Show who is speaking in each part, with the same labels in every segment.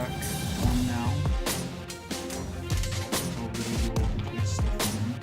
Speaker 1: back on now. I'll really do all the good stuff again.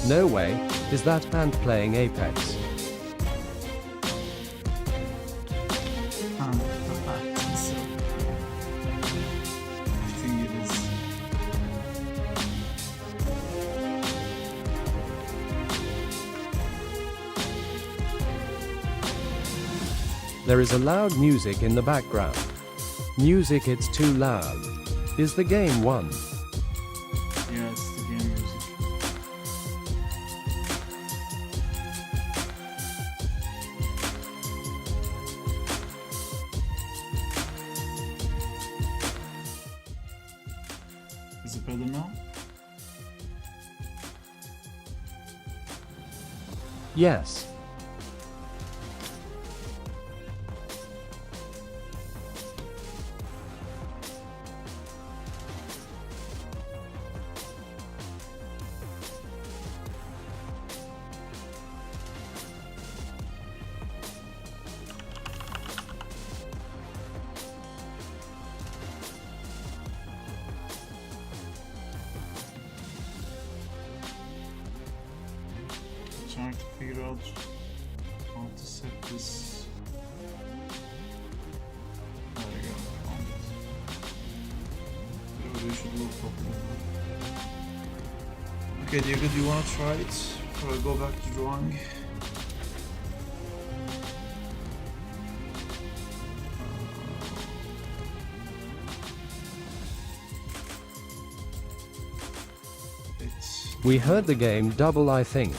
Speaker 2: No way, is that ant playing Apex?
Speaker 1: I think it is.
Speaker 2: There is a loud music in the background. Music, it's too loud. Is the game won?
Speaker 1: Yeah, it's the game music. Is it better now?
Speaker 2: Yes.
Speaker 1: Trying to figure out how to set this. There we go, found it. They should work properly. Okay, Diego, do you want to try it before I go back to drawing?
Speaker 2: We heard the game double, I think.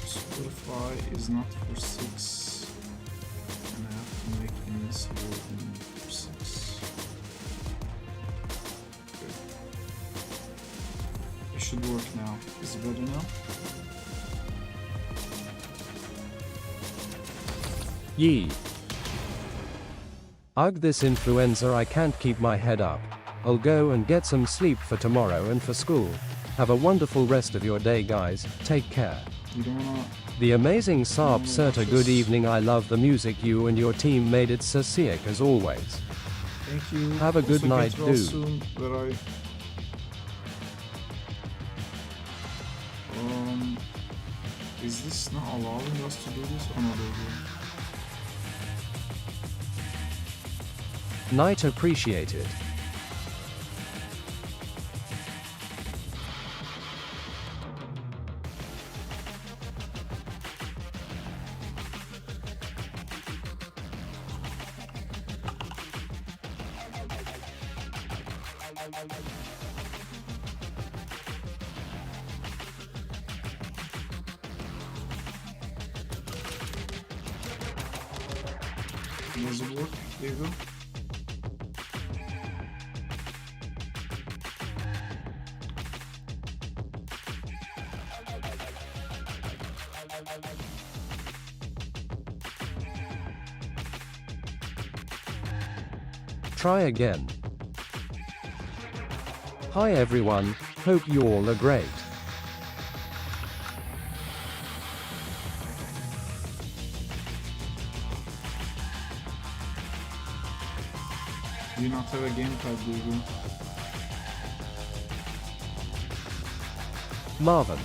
Speaker 1: Spotify is not for 6, and I have to make this working for 6. Good. It should work now. Is it better now?
Speaker 2: Yee. Ugh, this influenza, I can't keep my head up. I'll go and get some sleep for tomorrow and for school. Have a wonderful rest of your day, guys. Take care.
Speaker 1: You don't wanna...
Speaker 2: The amazing Saab Serta, good evening. I love the music. You and your team made it so sick as always.
Speaker 1: Thank you.
Speaker 2: Have a good
Speaker 1: Also
Speaker 2: night,
Speaker 1: get well
Speaker 2: dude.
Speaker 1: Soon, but is this not allowing us to do this? Oh no, there we go.
Speaker 2: Night appreciated.
Speaker 1: Does it work? There you go.
Speaker 2: Try again. Hi everyone, hope you all are great.
Speaker 1: Do you not have a gamepad, Diego?
Speaker 2: Marvin.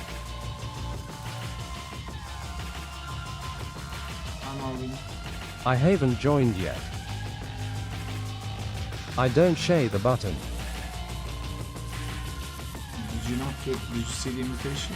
Speaker 1: Hi, Marvin.
Speaker 2: I haven't joined yet. I don't share the button.
Speaker 1: Did you not get, did you see the invitation?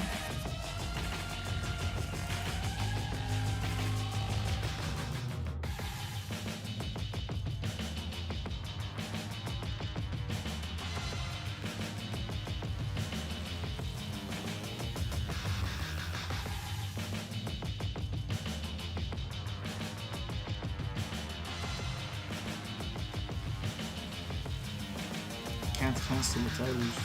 Speaker 1: Can't cancel it, I wish.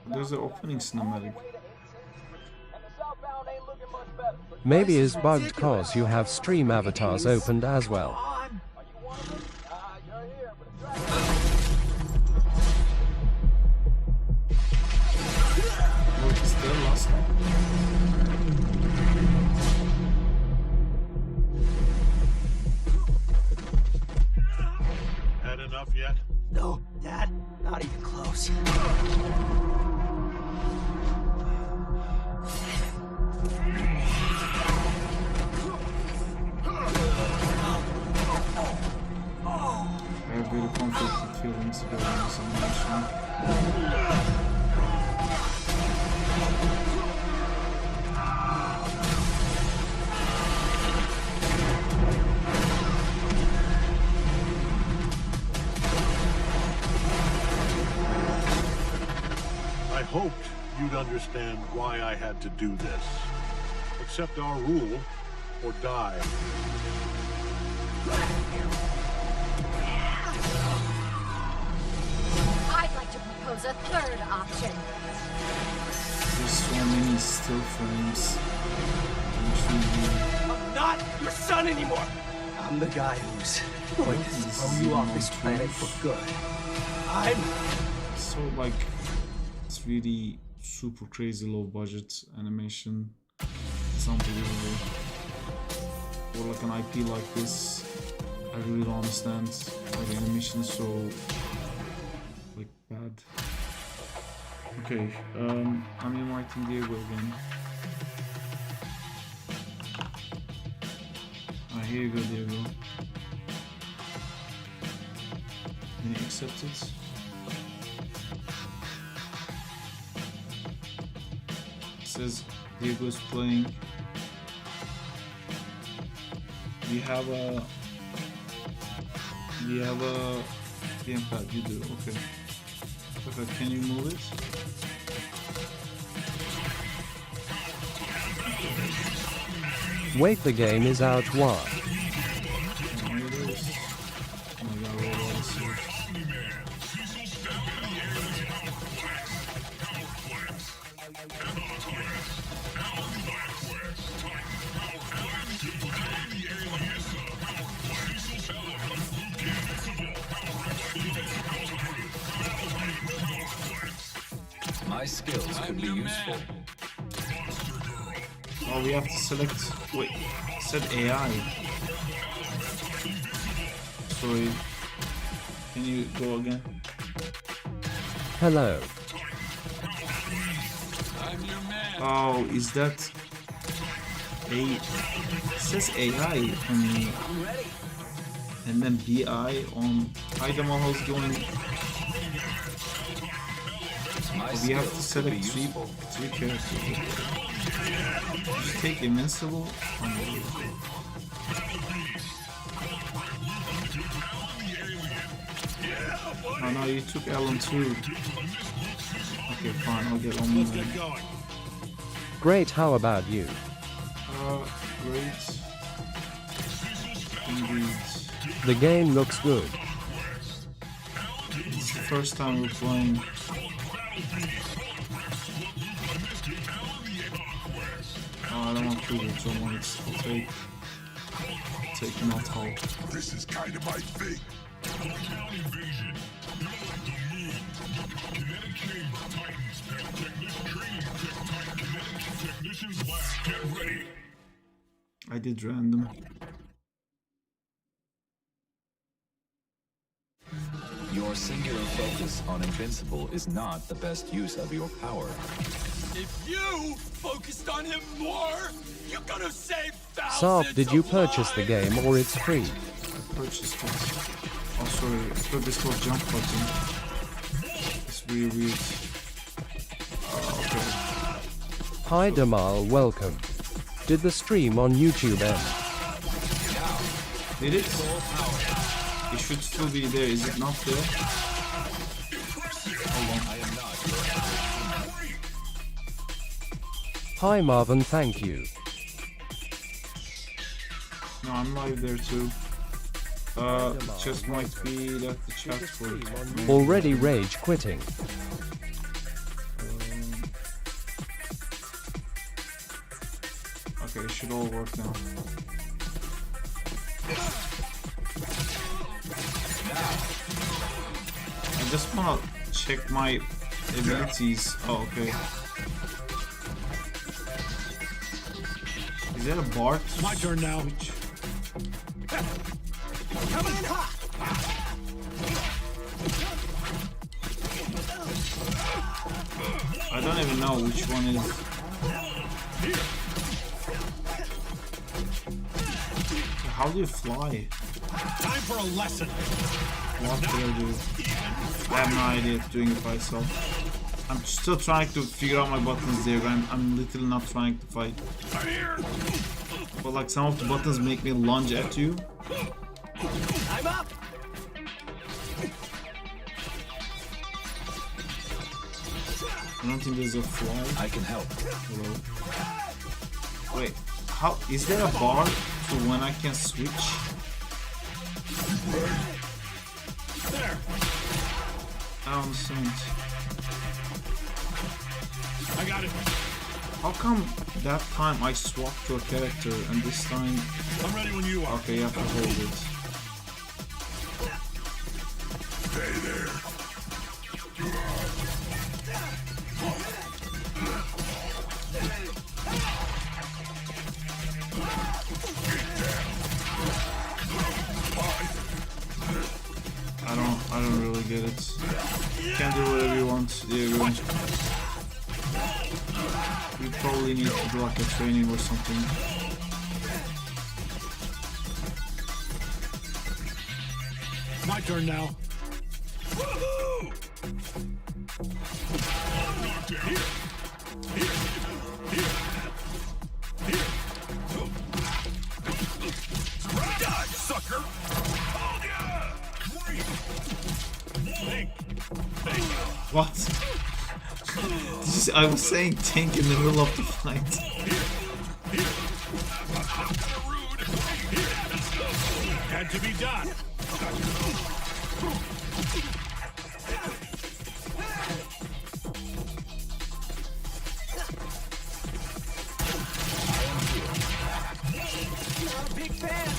Speaker 1: There's an opening cinematic.
Speaker 2: Maybe it's bugged cause you have stream avatars opened as well.
Speaker 1: Look, it's still lost.
Speaker 3: Had enough yet?
Speaker 4: No, Dad, not even close.
Speaker 1: I have very conflicted feelings about this animation.
Speaker 3: I hoped you'd understand why I had to do this. Accept our rule, or die.
Speaker 5: I'd like to propose a third option.
Speaker 1: There's so many still frames. Which
Speaker 4: I'm not your son anymore. I'm the guy who's going to throw you off this planet for good. I'm...
Speaker 1: so like, it's really super crazy low budget animation. It's unbelievable. For like an IP like this, I really don't understand why the animation is so like bad. Okay, I'm inviting Diego again. Here you go, Diego. Can you accept it? It says Diego's playing. We have a gamepad. You do, okay. Perfect. Can you move it?
Speaker 2: Wait, the game is out. Why?
Speaker 1: Oh my god, roll all the series.
Speaker 6: My skills could be useful.
Speaker 1: Oh, we have to select. Wait, set AI. Sorry. Can you go again?
Speaker 2: Hello.
Speaker 1: Oh, is that A? It says AI on me, and then BI on. Hi, Damal, how's it going? We have to select three characters. Just take Invincible. Oh no, you took Alan too. Okay, fine, I'll get on with it.
Speaker 2: Great, how about you?
Speaker 1: Great. Indeed.
Speaker 2: The game looks good.
Speaker 1: It's the first time we're playing. I don't want to so much. I'll take not how.
Speaker 7: This is kind of my thing.
Speaker 1: I did random.
Speaker 6: Your singular focus on Invincible is not the best use of your power.
Speaker 8: If you focused on him more, you could have saved thousands.
Speaker 2: Sarp, did you
Speaker 8: of
Speaker 2: purchase the
Speaker 8: lives.
Speaker 2: game or it's free?
Speaker 1: I purchased it. Oh, sorry. I thought this was jump button. It's really weird. Okay.
Speaker 2: Hi Damal, welcome. Did the stream on YouTube end?
Speaker 1: Did it? It should still be there. Is it not there? Hold on.
Speaker 6: I am not your
Speaker 2: Hi Marvin, thank you.
Speaker 1: No, I'm live there too. It just might be that the chat for it.
Speaker 2: Already rage quitting.
Speaker 1: Okay, it should all work now. I just wanna check my abilities. Oh, okay. Is there a bar to
Speaker 3: My turn now.
Speaker 1: switch?
Speaker 4: Coming in hot.
Speaker 1: I don't even know which one is. How do you fly?
Speaker 3: Time for a lesson.
Speaker 1: What do I do? I have no idea doing it by myself. I'm still trying to figure out my buttons there. I'm literally not trying to fight. But like some of the buttons make me lunge at you.
Speaker 4: I'm up.
Speaker 1: I don't think there's a fly.
Speaker 6: I can help.
Speaker 1: Hello. Wait, how is there a bar to when I can switch?
Speaker 3: There.
Speaker 1: I don't understand.
Speaker 3: I got it.
Speaker 1: How come that time I swapped to a character and this time?
Speaker 3: I'm ready when you are.
Speaker 1: Okay, you have to hold it.
Speaker 7: Stay there.
Speaker 1: I don't really get it. You can do whatever you want. There you go. You probably need to do like a training or something.
Speaker 3: My turn now.
Speaker 7: Die, sucker! Oh, yeah!
Speaker 1: What? I was saying tank in the middle of the fight.
Speaker 3: Had to be done.
Speaker 4: Big fan.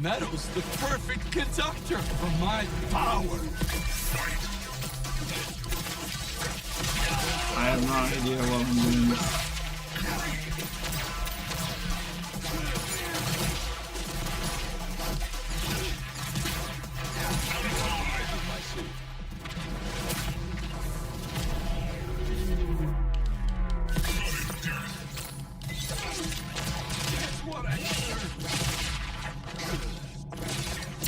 Speaker 8: Metal's the perfect conductor for my power.
Speaker 1: I have no idea what I'm doing.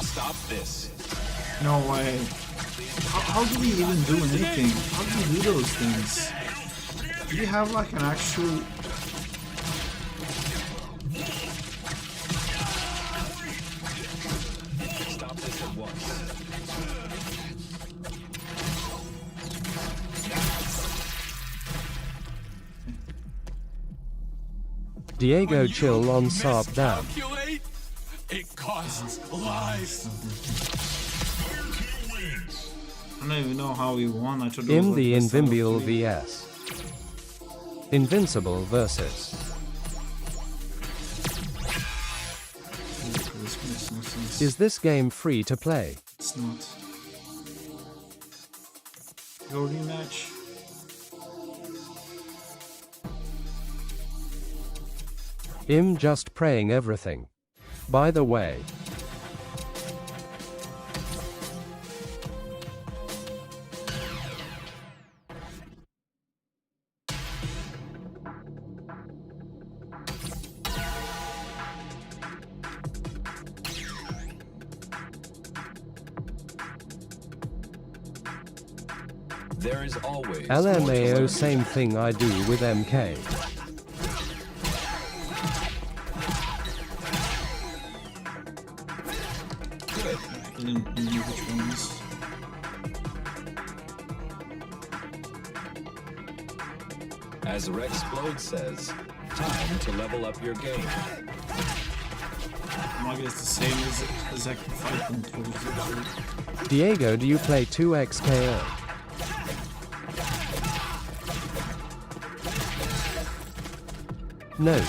Speaker 6: Stop this.
Speaker 1: No way. How do we even do anything? How do we do those things? Do you have like an actual...
Speaker 6: Stop this at once.
Speaker 2: Diego chill on Sarp down.
Speaker 8: Calculate, it costs lives.
Speaker 1: I don't even know how we won. I thought it was
Speaker 2: In
Speaker 1: like
Speaker 2: the
Speaker 1: best out of
Speaker 2: Invincible
Speaker 1: three.
Speaker 2: vs. Invincible versus.
Speaker 1: This makes no sense.
Speaker 2: Is this game free to play?
Speaker 1: It's not. Your rematch.
Speaker 2: I'm just praying everything. By the way,
Speaker 6: There is always more to
Speaker 2: LMAO
Speaker 6: learn.
Speaker 2: same thing I do with MK.
Speaker 6: Good.
Speaker 1: I didn't know which one is.
Speaker 6: As Rexplode says, time to level up your game.
Speaker 1: I guess the same as Active Fight controls. Actually.
Speaker 2: Diego, do you play 2XKO? No.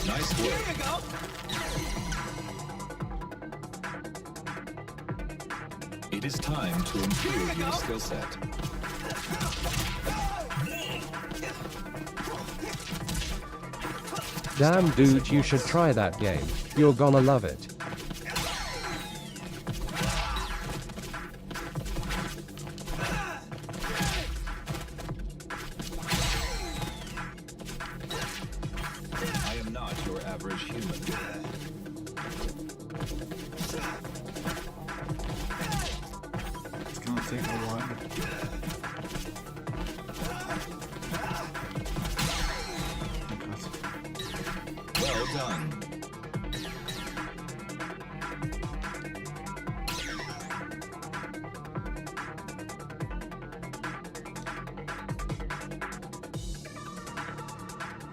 Speaker 6: Nice work. It is time to improve your skill set.
Speaker 2: Damn dude, you should try that game. You're gonna love it.
Speaker 6: I am not your average human.
Speaker 1: It's gonna take a while.
Speaker 6: Well done.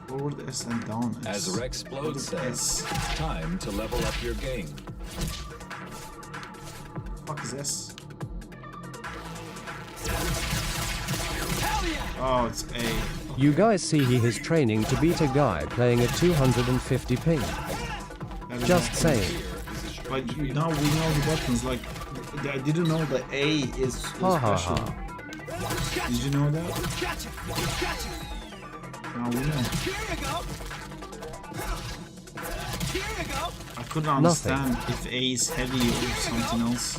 Speaker 1: Forward S and down S.
Speaker 6: As Rexplode says,
Speaker 1: S.
Speaker 6: time to level up your game.
Speaker 1: Fuck is S? Oh, it's A.
Speaker 2: You guys see he is training to beat a guy playing at 250 ping.
Speaker 1: That is
Speaker 2: Just
Speaker 1: not-
Speaker 2: saying.
Speaker 1: But now we know the buttons. Like, I didn't know that A is
Speaker 2: Ha ha
Speaker 1: special.
Speaker 2: ha.
Speaker 1: Did you know that?
Speaker 4: Gotcha! Gotcha!
Speaker 1: Now we know.
Speaker 4: Here you go! Here you go!
Speaker 1: I couldn't understand if A is heavy or something else.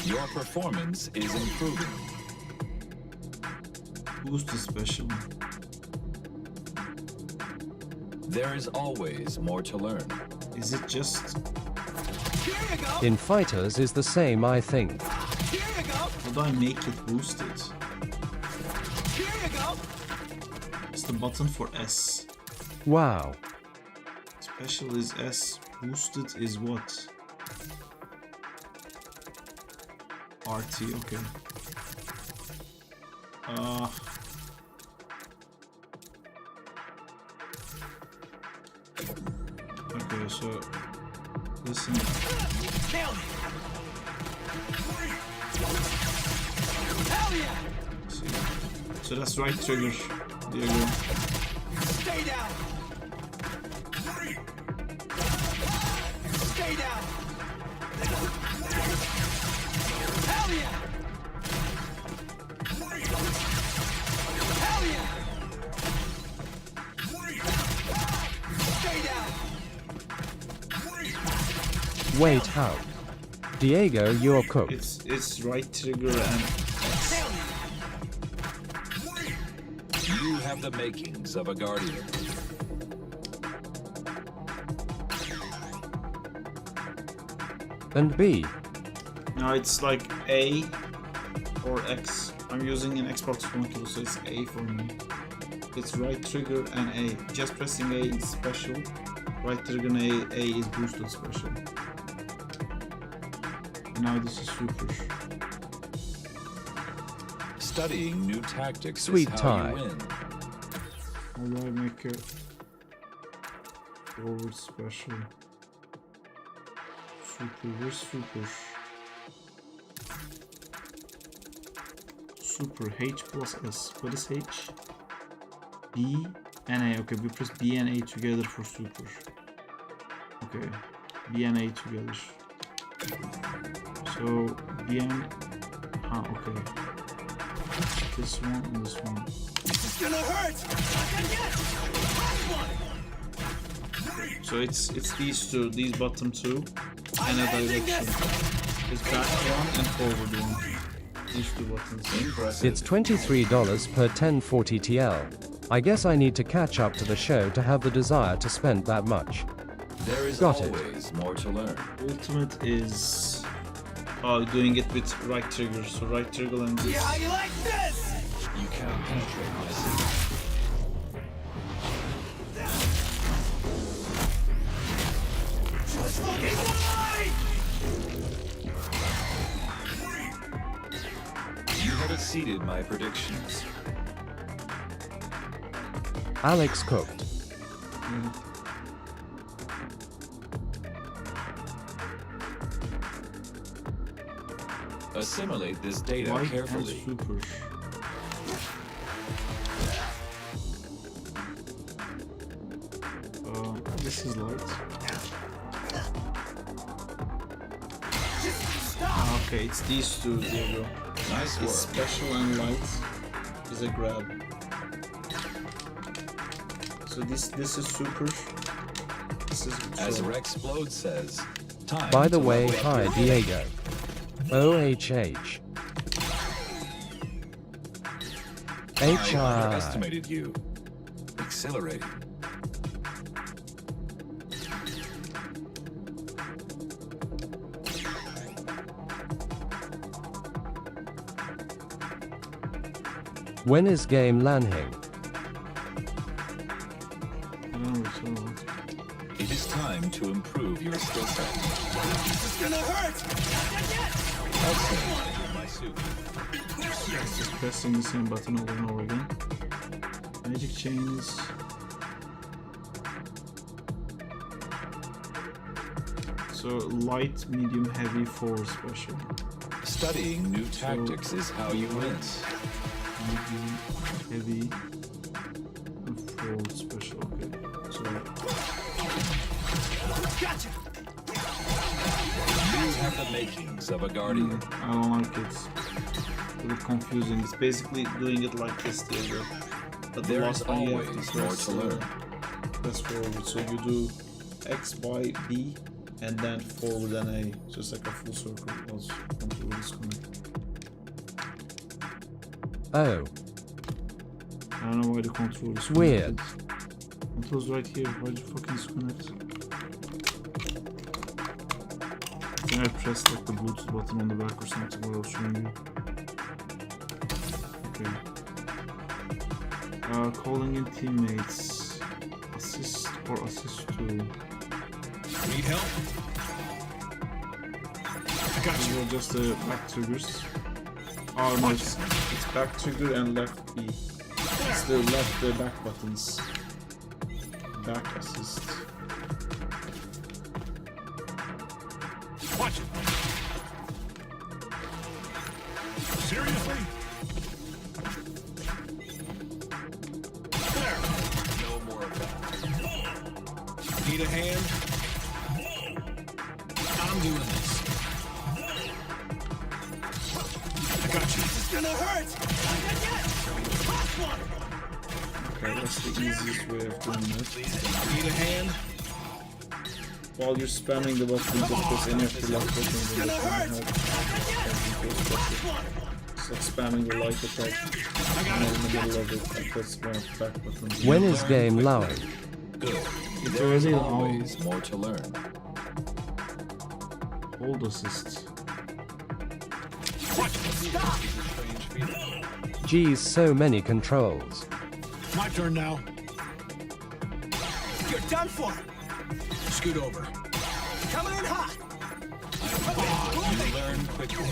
Speaker 6: Your performance is improving.
Speaker 1: Boost is special.
Speaker 6: There is always more to learn.
Speaker 1: Is it just?
Speaker 4: Here you go!
Speaker 2: In fighters is the same, I think.
Speaker 4: Here you go!
Speaker 1: How do I make it boosted?
Speaker 4: Here you go!
Speaker 1: It's the button for S.
Speaker 2: Wow.
Speaker 1: Special is S. Boosted is what? RT, okay. Okay, so listen.
Speaker 4: Nailed it! Hell yeah!
Speaker 1: See. So that's right trigger. There you go.
Speaker 4: Stay down! Stay down! Hell yeah! Hell yeah! Stay down!
Speaker 2: Wait, how? Diego, you're cooked.
Speaker 1: It's right trigger and
Speaker 4: Hell yeah!
Speaker 6: You have the makings of a guardian.
Speaker 2: And B.
Speaker 1: no, it's like A or X. I'm using an Xbox One controller, so it's A for me. It's right trigger and A. Just pressing A is special. Right trigger and A is boosted special. And now this is super.
Speaker 6: Studying new tactics
Speaker 2: Sweet
Speaker 6: is how
Speaker 2: time.
Speaker 6: you win.
Speaker 1: How do I make it forward special? Super, where's super? Super, H plus S. What is H? B and A. Okay, we press B and A together for super. Okay, B and A together. So B and okay. This one and this one.
Speaker 8: This is gonna hurt!
Speaker 1: So it's these two, these bottom two, and a direction. It's back one and forward one. These two buttons.
Speaker 2: It's $23 per 1040 TL. I guess I need to catch up to the show to have the desire to spend that much.
Speaker 6: There is
Speaker 2: Got it.
Speaker 6: always more to learn.
Speaker 1: Ultimate is doing it with right trigger. So right trigger and this.
Speaker 8: How you like this?
Speaker 6: You can't penetrate my secret.
Speaker 8: Just fucking die!
Speaker 6: You have exceeded my predictions.
Speaker 2: Alex cooked.
Speaker 6: Assimilate this data
Speaker 1: White and
Speaker 6: carefully.
Speaker 1: super. This is light. Okay, it's these two. There you go.
Speaker 6: Nice
Speaker 1: It's
Speaker 6: work.
Speaker 1: special and light is a grab. So this is super. This is
Speaker 6: As
Speaker 1: so
Speaker 6: Rexplode says, time
Speaker 2: By the
Speaker 6: to
Speaker 2: way,
Speaker 6: level up
Speaker 2: hi
Speaker 6: your
Speaker 2: Diego. OHH.
Speaker 6: I
Speaker 2: HI.
Speaker 6: underestimated you. Exhilarating.
Speaker 2: When is game Lanhing?
Speaker 1: I don't know what's wrong.
Speaker 6: It is time to improve your skill set.
Speaker 8: This is gonna hurt!
Speaker 6: Excellent with my suit.
Speaker 1: Just pressing the same button over and over again. Magic chains. So light, medium, heavy, forward special.
Speaker 6: Studying new tactics is how you win.
Speaker 1: Medium, heavy, and forward special. Okay. So
Speaker 8: Gotcha!
Speaker 6: You have the makings of a guardian.
Speaker 1: I don't like it. It's a bit confusing. It's basically doing it like this, Diego. But the
Speaker 6: There
Speaker 1: last
Speaker 6: is
Speaker 1: one you have
Speaker 6: always
Speaker 1: to
Speaker 6: more
Speaker 1: press,
Speaker 6: to learn.
Speaker 1: press forward. So you do X, Y, B, and then forward and A. Just like a full circle. Also, control disconnect.
Speaker 2: Oh,
Speaker 1: I don't know why the control is
Speaker 2: Weird.
Speaker 1: disconnected. Control's right here. Why did you fucking disconnect? I think I pressed like the Bluetooth button on the back or something while I was showing you. Okay. Calling in teammates. Assist or assist to.
Speaker 8: Need help? I got
Speaker 1: These are just the back triggers. Oh no, it's back trigger and left B. It's the left back buttons. Back assist.
Speaker 8: Watch it! Seriously? There!
Speaker 6: No more of that.
Speaker 8: Need a hand? I'm doing this. I got you. This is gonna hurt!
Speaker 1: Okay, that's the easiest way of doing it.
Speaker 8: Need a hand?
Speaker 1: While you're spamming the button, just press any of the left buttons and
Speaker 8: Gonna
Speaker 1: just
Speaker 8: hurt!
Speaker 1: It's like spamming the light attack. And in the middle of it, I press one of the back buttons.
Speaker 2: when is game Lowing?
Speaker 6: Good.
Speaker 1: It's
Speaker 6: There is
Speaker 1: already
Speaker 6: always more to learn.
Speaker 1: hold assist.
Speaker 8: Watch it! Stop!
Speaker 6: Strange feeling.
Speaker 2: Geez, so many controls.
Speaker 8: My turn now. You're done for! Scoot over. Coming in hot!
Speaker 6: You learn quickly.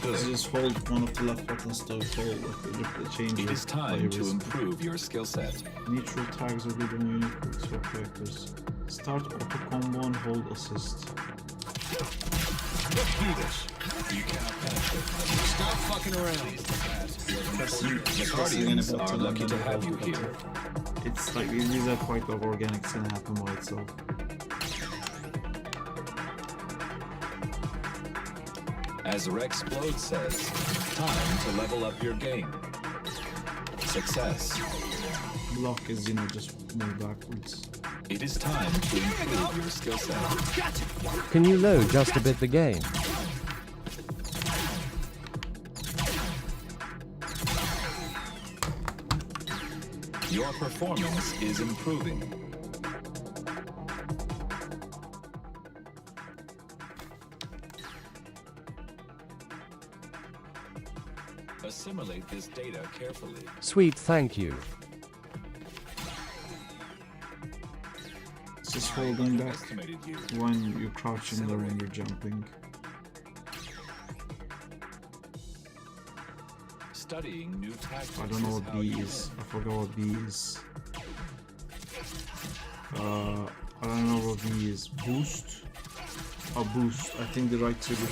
Speaker 6: Good.
Speaker 1: Just hold one of the left buttons to hold the change.
Speaker 6: It is time to improve your skill set.
Speaker 1: Neutral tags are good on unique quick swap characters. Start auto combo and hold assist.
Speaker 3: Let's do this.
Speaker 6: You cannot penetrate my
Speaker 4: Stop fucking around.
Speaker 6: The Guardians are lucky to have you here.
Speaker 1: It's like these are quite like organic, it's gonna happen by itself.
Speaker 6: As Rexplode says, time to level up your game. Success.
Speaker 1: Block is, you know, just move backwards.
Speaker 6: It is time to improve your skill set.
Speaker 2: Can you load just a bit the game?
Speaker 6: Your performance is improving. Assimilate this data carefully.
Speaker 2: Sweet, thank you.
Speaker 1: It's just holding back
Speaker 6: Estimated you.
Speaker 1: when you're crouching or when you're jumping.
Speaker 6: Studying new tactics.
Speaker 1: I don't know
Speaker 6: is
Speaker 1: what
Speaker 6: how
Speaker 1: B
Speaker 6: you
Speaker 1: is.
Speaker 6: win.
Speaker 1: I forgot what B is. I don't know what B is. Boost? Oh, boost. I think the right trigger.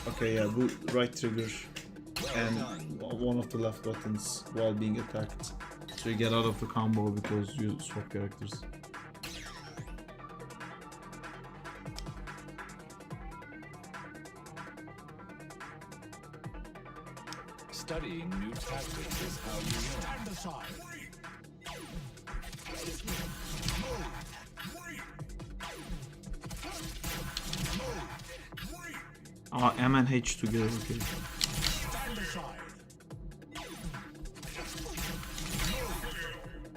Speaker 1: Okay, yeah, right trigger. And one of the left buttons while being attacked. So you get out of the combo because you swap characters.
Speaker 6: Studying new tactics is how you win.
Speaker 1: M and H together, okay.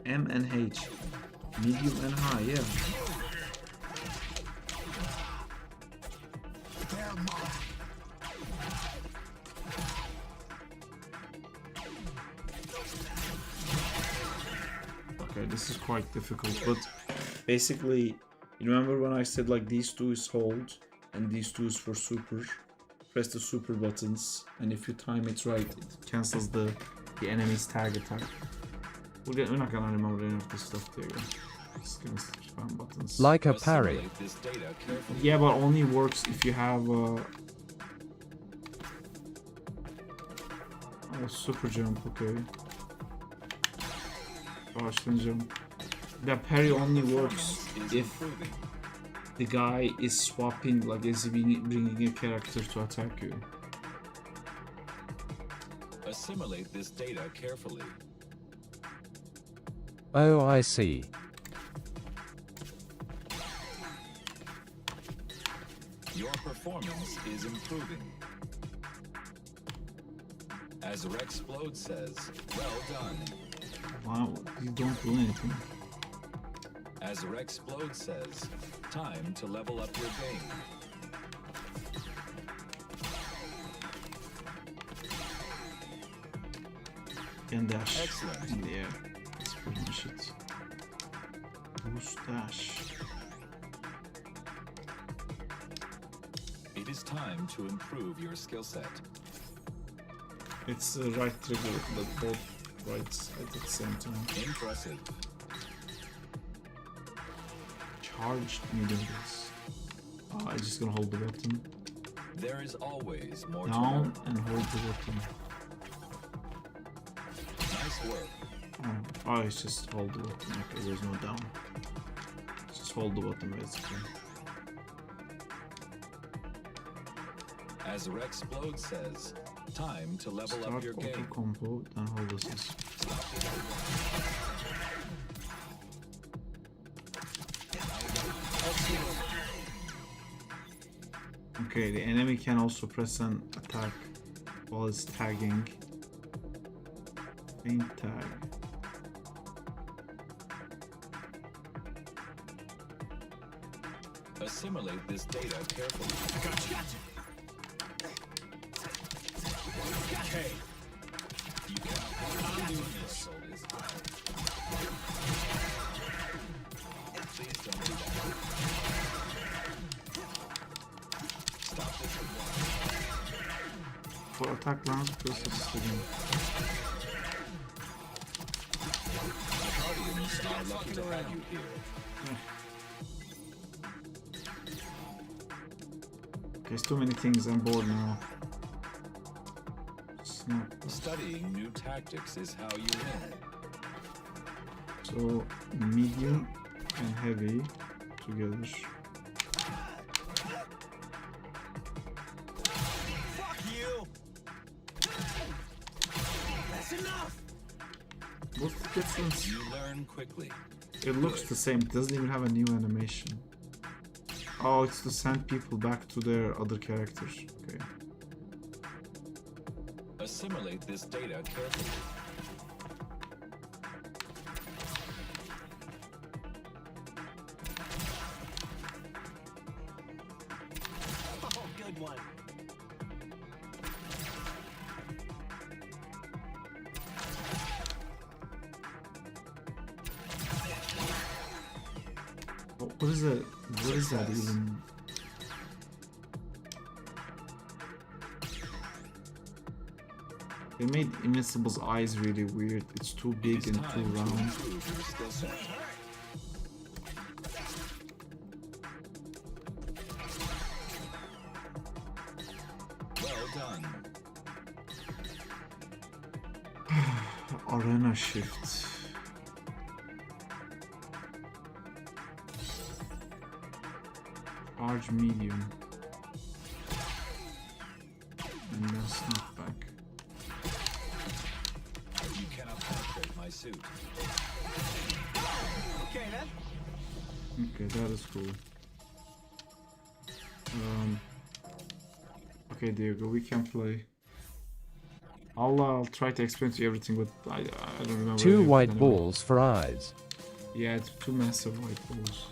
Speaker 1: M and H. Medium and high, yeah. Okay, this is quite difficult, but basically, you remember when I said like these two is hold and these two is for super? Press the super buttons, and if you time it right, it cancels the enemy's tag attack. We're not gonna remember any of this stuff there. Just gonna spam buttons.
Speaker 2: Like a parry.
Speaker 6: Assimilate this data carefully.
Speaker 1: Yeah, but only works if you have a super jump, okay. Russian jump. That parry only works
Speaker 6: Is
Speaker 1: if
Speaker 6: improving.
Speaker 1: the guy is swapping, like is bringing a character to attack you.
Speaker 6: Assimilate this data carefully.
Speaker 2: Oh, I see.
Speaker 6: Your performance is improving. As Rexplode says, well done.
Speaker 1: Wow, you don't do anything.
Speaker 6: As Rexplode says, time to level up your game.
Speaker 1: Can dash
Speaker 6: Excellent.
Speaker 1: in the air. That's pretty much it. Boost dash.
Speaker 6: It is time to improve your skill set.
Speaker 1: It's the right trigger, but both rights at the same time.
Speaker 6: Impressive.
Speaker 1: Charged medium base. I'm just gonna hold the button
Speaker 6: There is always more to
Speaker 1: down
Speaker 6: learn.
Speaker 1: and hold the button.
Speaker 6: Nice work.
Speaker 1: Oh, it's just hold the button. Okay, there's no down. Just hold the button basically.
Speaker 6: As Rexplode says, time to level
Speaker 1: Start
Speaker 6: up your
Speaker 1: auto
Speaker 6: game.
Speaker 1: combo, then hold this. Okay, the enemy can also press an attack while it's tagging. Feint tag.
Speaker 6: Assimilate this data carefully.
Speaker 4: Okay.
Speaker 6: You cannot I'm doing this. Please don't do that. Stop this at once.
Speaker 1: For attack round, press this again.
Speaker 6: Guardians are lucky to have you here.
Speaker 1: There's too many things. I'm bored now. Snap.
Speaker 6: Studying new tactics is how you win.
Speaker 1: So medium and heavy together.
Speaker 4: Fuck you! That's enough!
Speaker 1: What's the difference?
Speaker 6: You learn quickly.
Speaker 1: It looks the same. It doesn't even have a new animation. Oh, it's to send people back to their other characters. Okay.
Speaker 6: Assimilate this data carefully.
Speaker 4: Oh, good one.
Speaker 1: What is that? What is that even? They made Invincible's eyes really weird. It's too big and too
Speaker 6: Time to
Speaker 1: round.
Speaker 6: improve your skill set. Well done.
Speaker 1: Arena shift. Large medium. And then snap back.
Speaker 6: You cannot penetrate my suit.
Speaker 4: Okay, then.
Speaker 1: Okay, that is cool. Okay, Diego, we can play. I'll try to explain to you everything, but I don't remember.
Speaker 2: Two
Speaker 1: any of it
Speaker 2: white
Speaker 1: anyway.
Speaker 2: balls for eyes.
Speaker 1: Yeah, it's two massive white balls.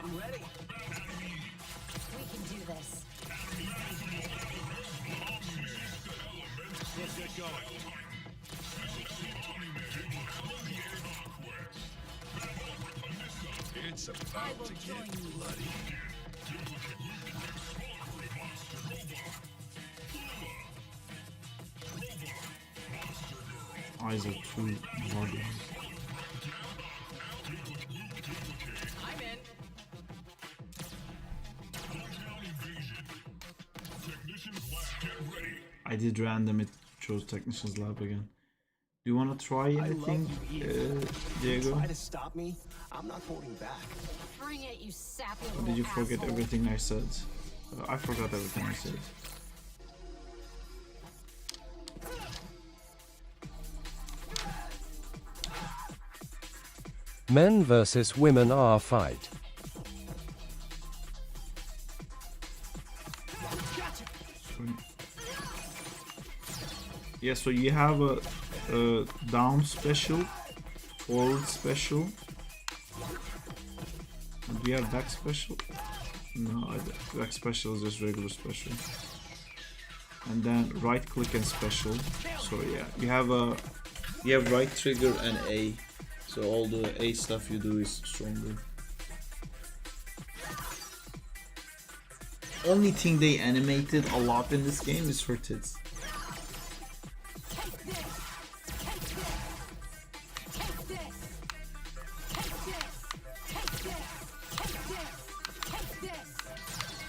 Speaker 4: I'm ready.
Speaker 5: We can do this.
Speaker 3: Let's get going.
Speaker 6: It's about to get bloody.
Speaker 1: Eyes are too bloody.
Speaker 4: I'm in.
Speaker 1: I did random, it chose Technicians Lab again. Do you want to try anything, Diego?
Speaker 4: Try to stop me. I'm not holding back.
Speaker 5: Bring it, you sappy
Speaker 1: Or
Speaker 5: little
Speaker 1: did you forget
Speaker 5: asshole.
Speaker 1: everything I said? I forgot everything I said.
Speaker 2: Men versus women are fight.
Speaker 1: Yeah, so you have a down special, forward special. Do you have back special? No, back special is just regular special. And then right click and special. So yeah, you have right trigger and A. So all the A stuff you do is stronger. Only thing they animated a lot in this game is her tits.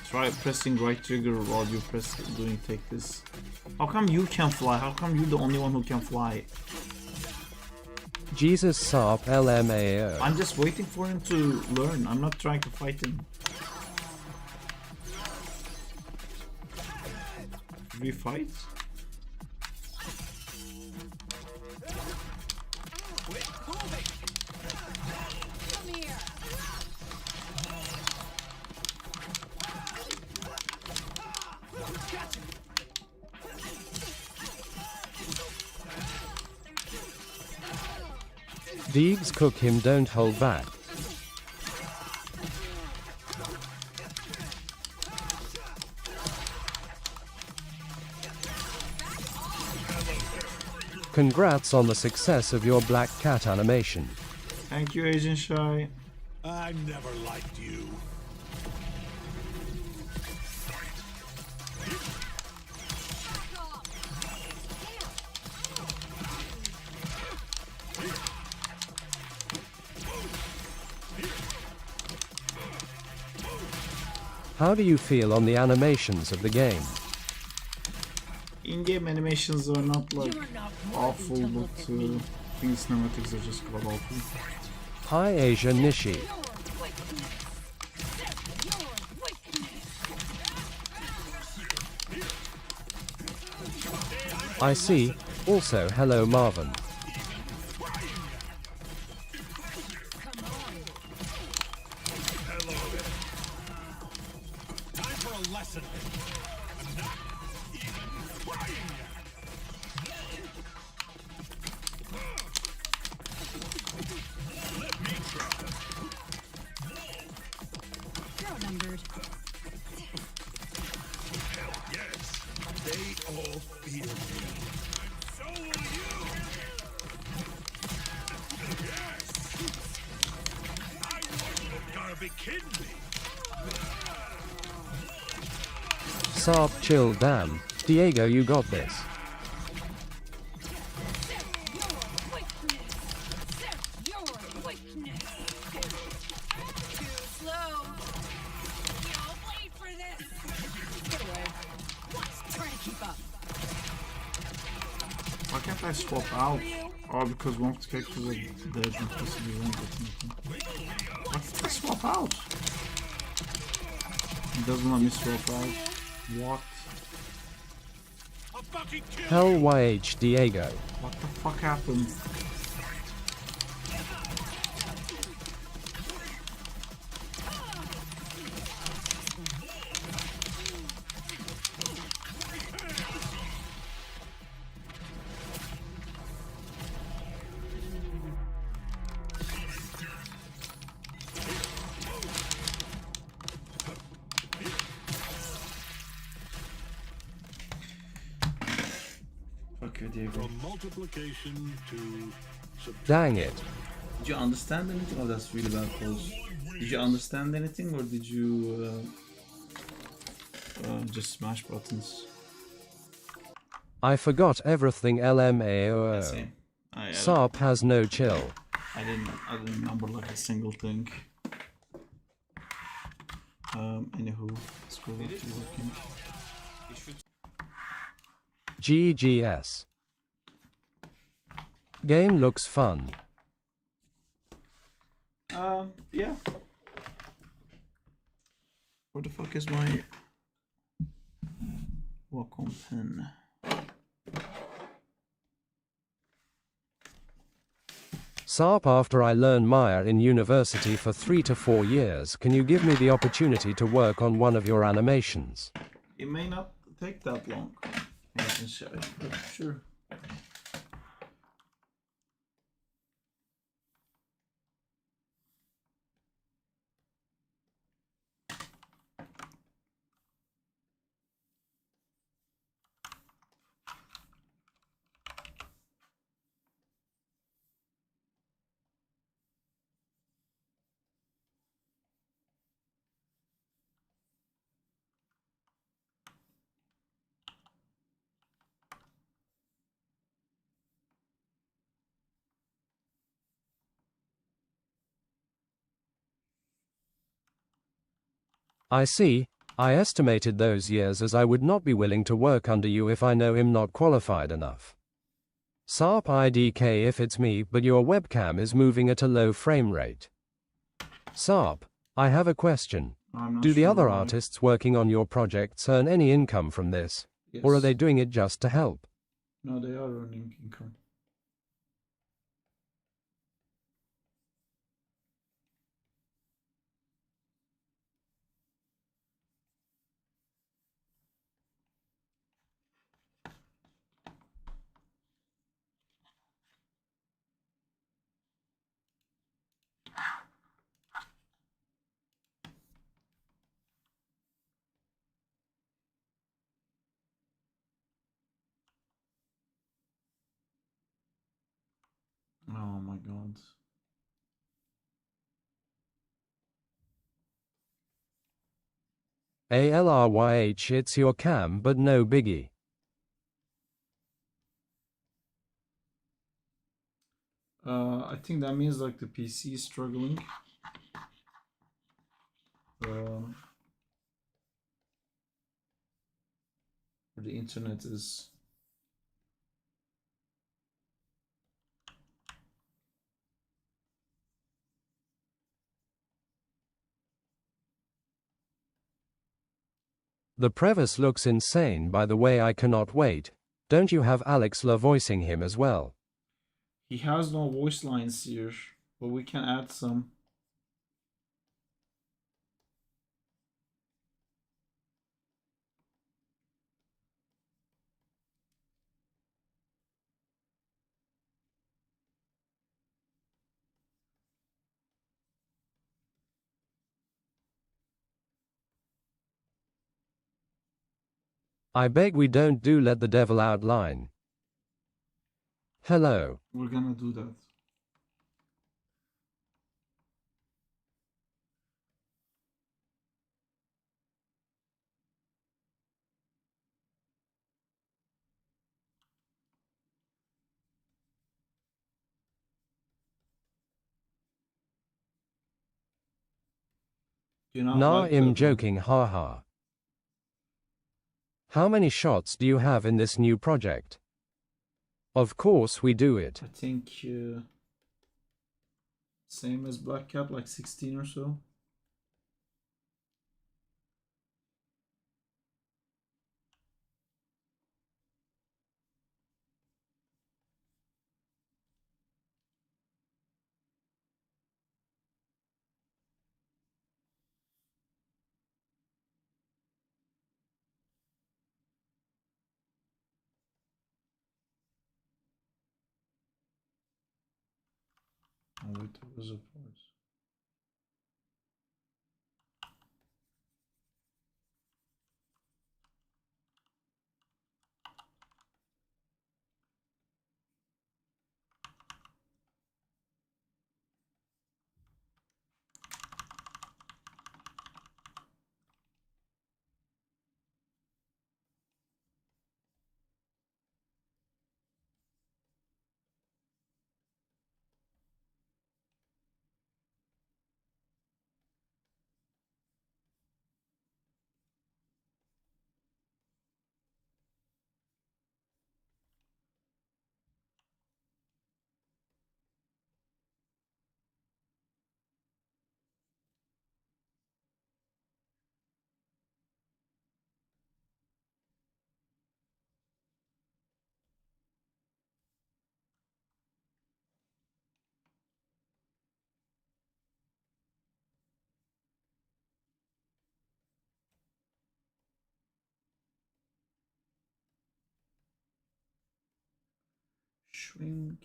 Speaker 1: Try pressing right trigger while you press doing take this. How come you can fly? How come you're the only one who can fly?
Speaker 2: Jesus Sarp LMAO.
Speaker 1: I'm just waiting for him to learn. I'm not trying to fight him. We fight?
Speaker 5: Come here.
Speaker 2: Deegs cook him, don't hold back. Congrats on the success of your Black Cat animation.
Speaker 1: Thank you, Agent Shy.
Speaker 3: I never liked you.
Speaker 5: Back off.
Speaker 2: How do you feel on the animations of the game?
Speaker 1: In-game animations are not like
Speaker 5: You are not worthy
Speaker 1: awful,
Speaker 5: to
Speaker 1: but
Speaker 5: look at me.
Speaker 1: I think cinematics are just god awful.
Speaker 2: Hi Asia Nishi.
Speaker 5: Your weakness. Your weakness.
Speaker 2: I see. Also hello Marvin.
Speaker 3: Time for a lesson. I'm not even trying yet. Let me try.
Speaker 5: You're outnumbered.
Speaker 7: Yes, they all fear me. So will you. Yes. You gotta be kidding me.
Speaker 2: Sarp chill damn. Diego you got this.
Speaker 5: Your weakness. Your weakness. Too slow. You'll bleed for this. Get away. What's trying to keep up?
Speaker 1: Why can't I swap out? Oh, because one of the characters are dead and possibly won't get anything. Why can't I swap out? It doesn't let me swap out. What?
Speaker 3: I'll fucking kill you.
Speaker 2: Hell YH Diego.
Speaker 1: What the fuck happened? Fuck you, Diego.
Speaker 3: From multiplication to
Speaker 2: Dang it.
Speaker 1: Did you understand anything? Oh, that's really bad calls. Did you understand anything, or did you just smash buttons?
Speaker 2: I forgot everything LMAO.
Speaker 1: Same. I
Speaker 2: Sarp has no chill.
Speaker 1: didn't remember like a single thing. Anywho, let's go back to working.
Speaker 2: GGS. Game looks fun.
Speaker 1: Yeah. Where the fuck is my Wacom pen?
Speaker 2: Sarp, after I learn Maya in university for 3 to 4 years, can you give me the opportunity to work on one of your animations?
Speaker 1: It may not take that long. I can show you, but sure.
Speaker 2: I see. I estimated those years as I would not be willing to work under you if I know him not qualified enough. Sarp IDK if it's me, but your webcam is moving at a low frame rate. Sarp, I have a question.
Speaker 1: I'm not
Speaker 2: Do the
Speaker 1: sure
Speaker 2: other
Speaker 1: why.
Speaker 2: artists working on your projects earn any income from this? Or are
Speaker 1: Yes.
Speaker 2: they doing it just to help?
Speaker 1: No, they are earning income. Oh my god.
Speaker 2: ALRYH, it's your cam, but no biggie.
Speaker 1: I think that means like the PC is struggling. Or the internet is.
Speaker 2: The Previs looks insane, by the way. I cannot wait. Don't you have Alex La voicing him as well?
Speaker 1: He has no voice lines here, but we can add some.
Speaker 2: I beg we don't do let the devil out line. Hello.
Speaker 1: We're gonna do that. Do you not
Speaker 2: Nah,
Speaker 1: like
Speaker 2: I'm
Speaker 1: that,
Speaker 2: joking, haha. How many shots do you have in this new project? Of course we do it.
Speaker 1: I think same as Black Cat, like 16 or so. Oh wait, there was a pause. Shrink.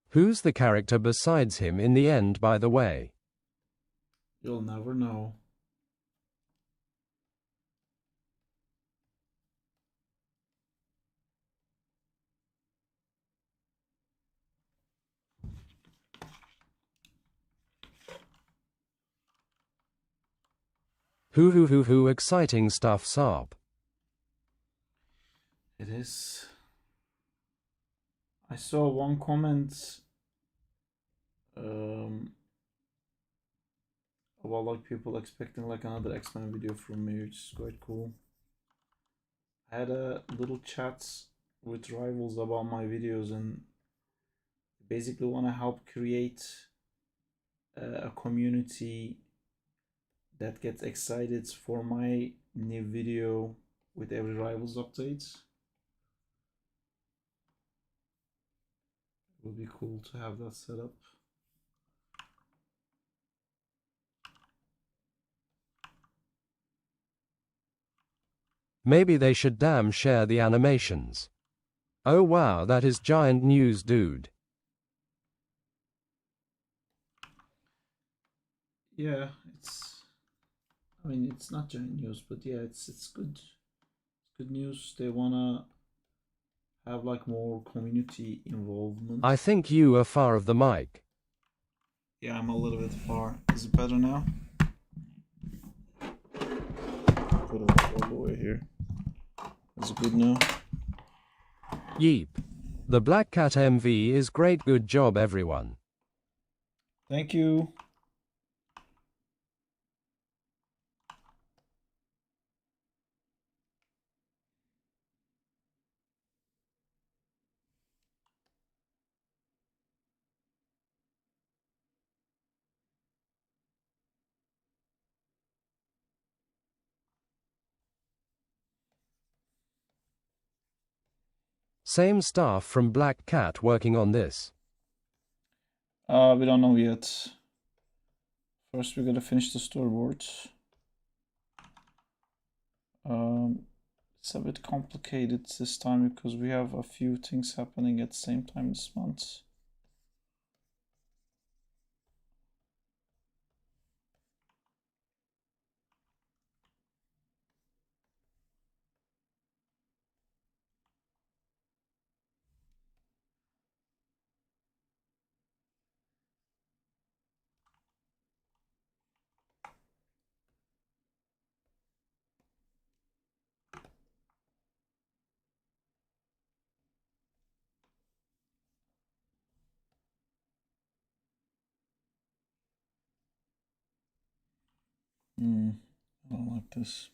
Speaker 2: Who's the character besides him in the end, by the way?
Speaker 1: You'll never know.
Speaker 2: Who, exciting stuff, Sarp.
Speaker 1: It is. I saw one comment about like people expecting like another X-Men video from me, which is quite cool. I had a little chat with Rivals about my videos and basically want to help create a community that gets excited for my new video with every Rivals update. It would be cool to have that set up.
Speaker 2: Maybe they should damn share the animations. Oh wow, that is giant news, dude.
Speaker 1: Yeah, I mean, it's not giant news, but yeah, it's good. good news. They wanna have like more community involvement.
Speaker 2: I think you are far of the mic.
Speaker 1: Yeah, I'm a little bit far. Is it better now? Put it all the way here. Is it good now?
Speaker 2: Yeep. The Black Cat MV is great. Good job, everyone.
Speaker 1: Thank you.
Speaker 2: Same staff from Black Cat working on this.
Speaker 1: We don't know yet. First, we gotta finish the storyboard. It's a bit complicated this time because we have a few things happening at the same time this month. I don't like this.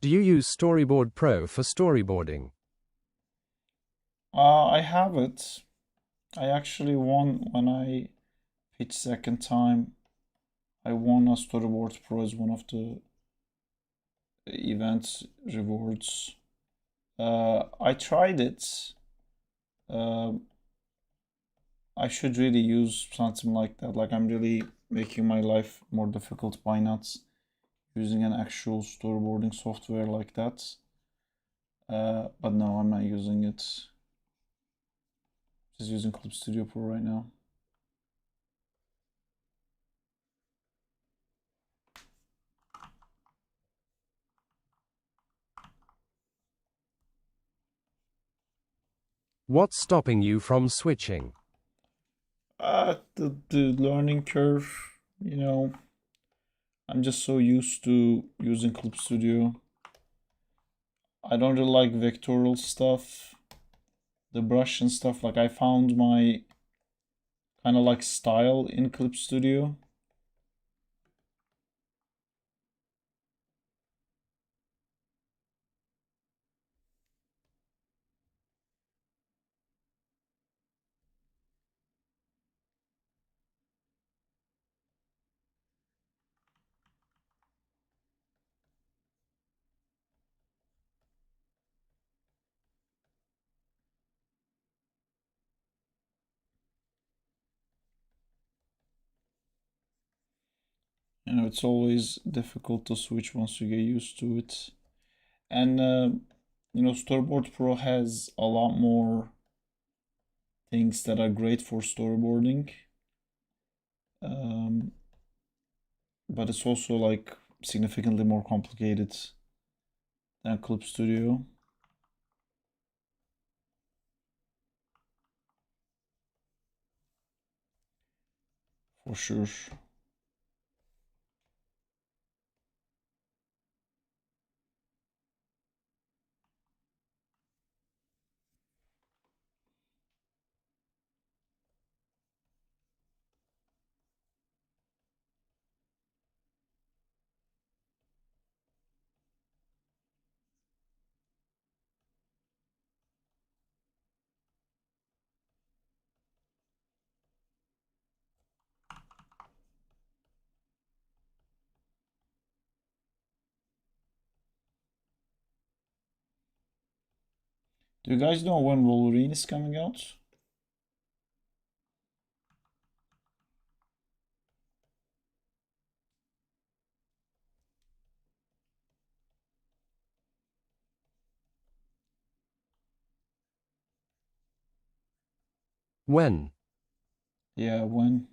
Speaker 2: Do you use Storyboard Pro for storyboarding?
Speaker 1: I have it. I actually won when I pitched second time. I won a Storyboard Pro as one of the event rewards. I tried it. I should really use something like that. Like, I'm really making my life more difficult by not using an actual storyboarding software like that. But no, I'm not using it. Just using Clip Studio Pro right now.
Speaker 2: What's stopping you from switching?
Speaker 1: The learning curve, you know. I'm just so used to using Clip Studio. I don't really like vectoral stuff, the brush and stuff. Like, I found my kind of like style in Clip Studio. You know, it's always difficult to switch once you get used to it. And you know, Storyboard Pro has a lot more things that are great for storyboarding. Um, but it's also like significantly more complicated than Clip Studio. For sure. Do you guys know when Wolverine is coming out?
Speaker 2: When?
Speaker 1: Yeah, when?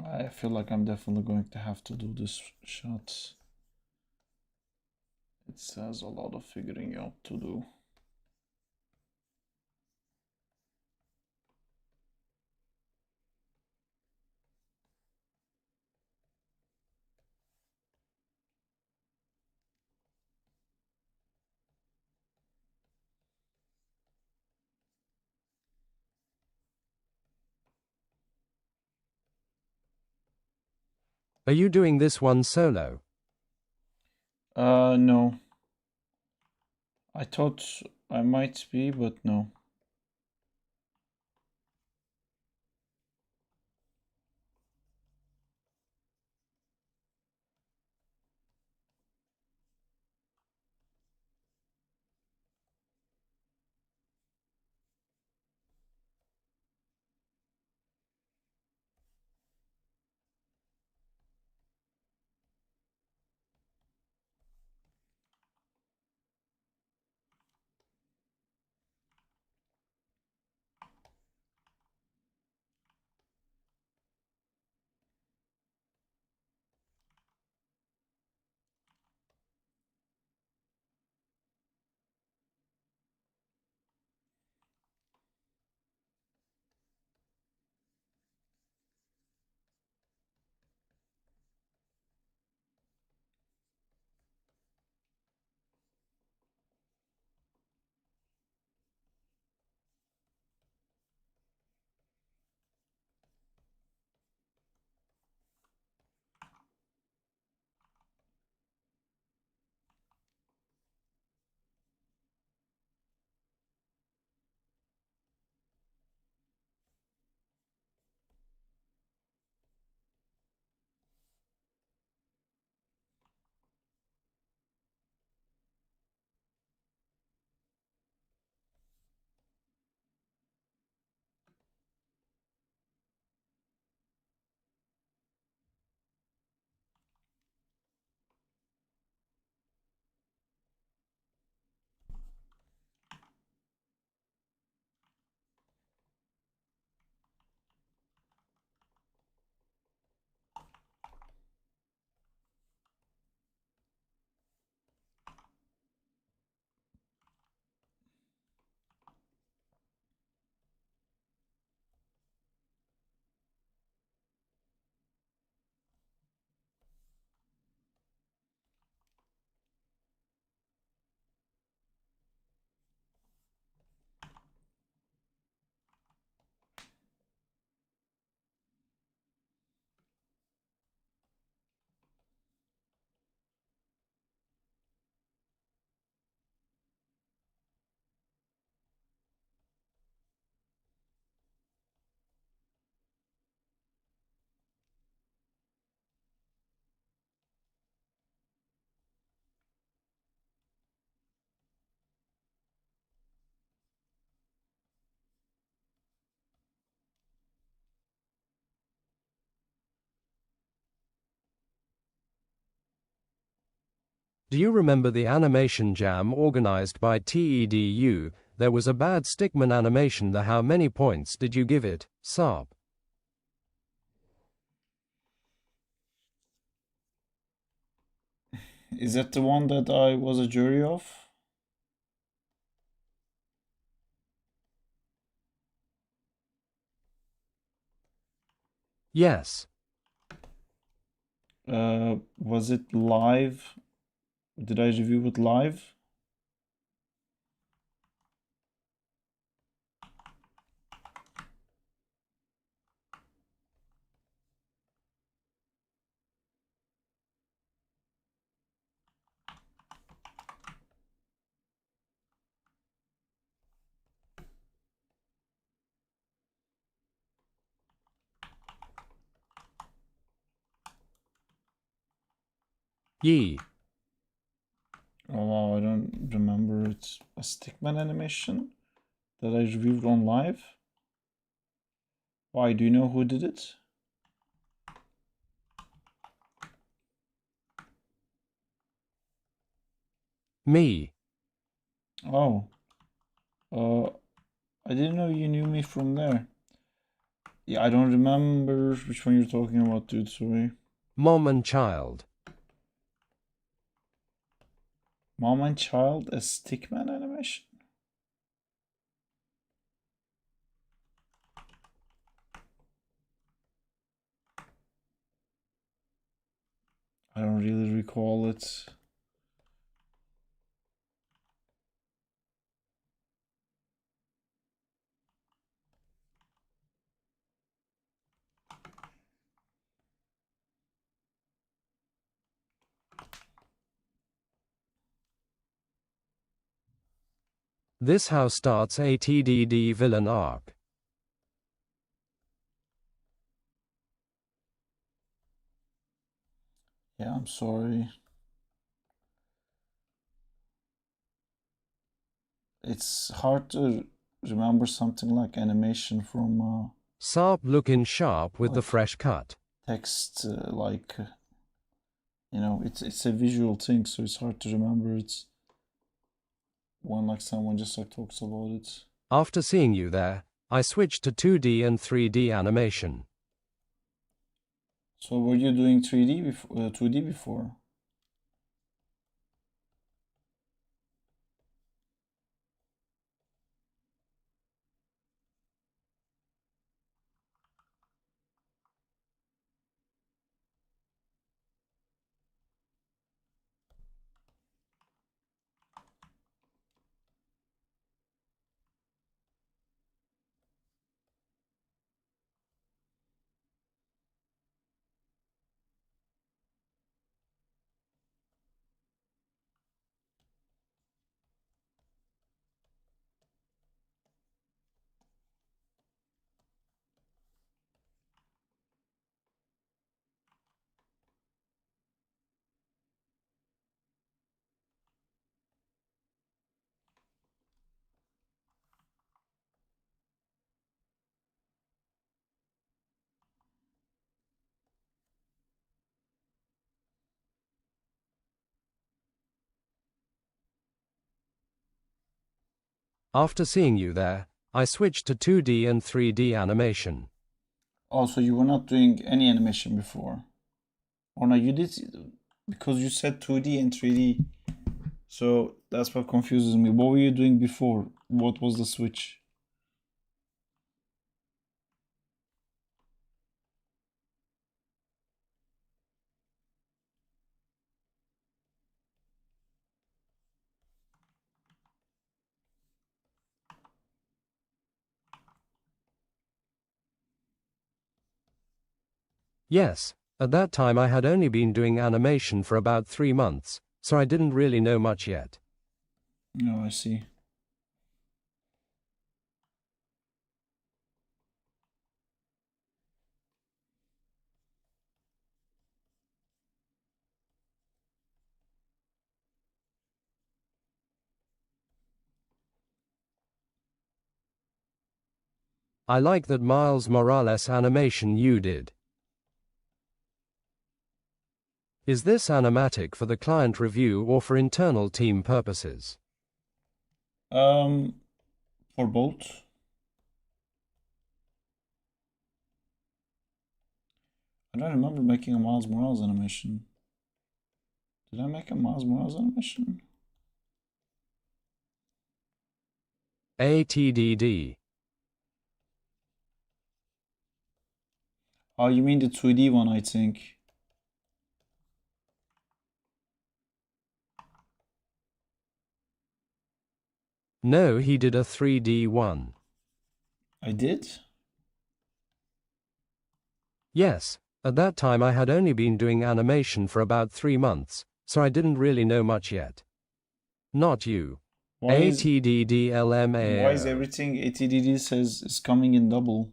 Speaker 1: I feel like I'm definitely going to have to do this shot. It says a lot of figuring out to do.
Speaker 2: Are you doing this one solo?
Speaker 1: No. I thought I might be, but no.
Speaker 2: Do you remember the animation jam organized by TEDU? There was a bad Stickman animation. How many points did you give it, Sarp?
Speaker 1: Is that the one that I was a jury of?
Speaker 2: Yes.
Speaker 1: Was it live? Did I review it live?
Speaker 2: Yee.
Speaker 1: Oh wow, I don't remember. It's a Stickman animation that I reviewed on live. Why, do you know who did it?
Speaker 2: Me.
Speaker 1: Oh. I didn't know you knew me from there. Yeah, I don't remember which one you're talking about, dude, sorry.
Speaker 2: Mom and Child.
Speaker 1: Mom and Child, a Stickman animation? I don't really recall it.
Speaker 2: This how starts a TDD villain arc.
Speaker 1: Yeah, I'm sorry. It's hard to remember something like animation from
Speaker 2: Sarp looking sharp with the
Speaker 1: Like-
Speaker 2: fresh cut.
Speaker 1: text, you know, it's a visual thing, so it's hard to remember it when like someone just like talks about it.
Speaker 2: After seeing you there, I switched to 2D and 3D animation.
Speaker 1: So were you doing 3D before, 2D before?
Speaker 2: After seeing you there, I switched to 2D and 3D animation.
Speaker 1: Oh, so you were not doing any animation before? Or no, you did, because you said 2D and 3D. So that's what confuses me. What were you doing before? What was the switch?
Speaker 2: Yes, at that time I had only been doing animation for about 3 months, so I didn't really know much yet.
Speaker 1: No, I see.
Speaker 2: I like that Miles Morales animation you did. Is this animatic for the client review or for internal team purposes?
Speaker 1: For both. I don't remember making a Miles Morales animation. Did I make a Miles Morales animation?
Speaker 2: ATDD.
Speaker 1: Oh, you mean the 2D one, I think.
Speaker 2: No, he did a 3D one.
Speaker 1: I did?
Speaker 2: Yes, at that time I had only been doing animation for about 3 months, so I didn't really know much yet. Not you.
Speaker 1: Why is
Speaker 2: ATDDLMAO.
Speaker 1: everything ATDD says is coming in double?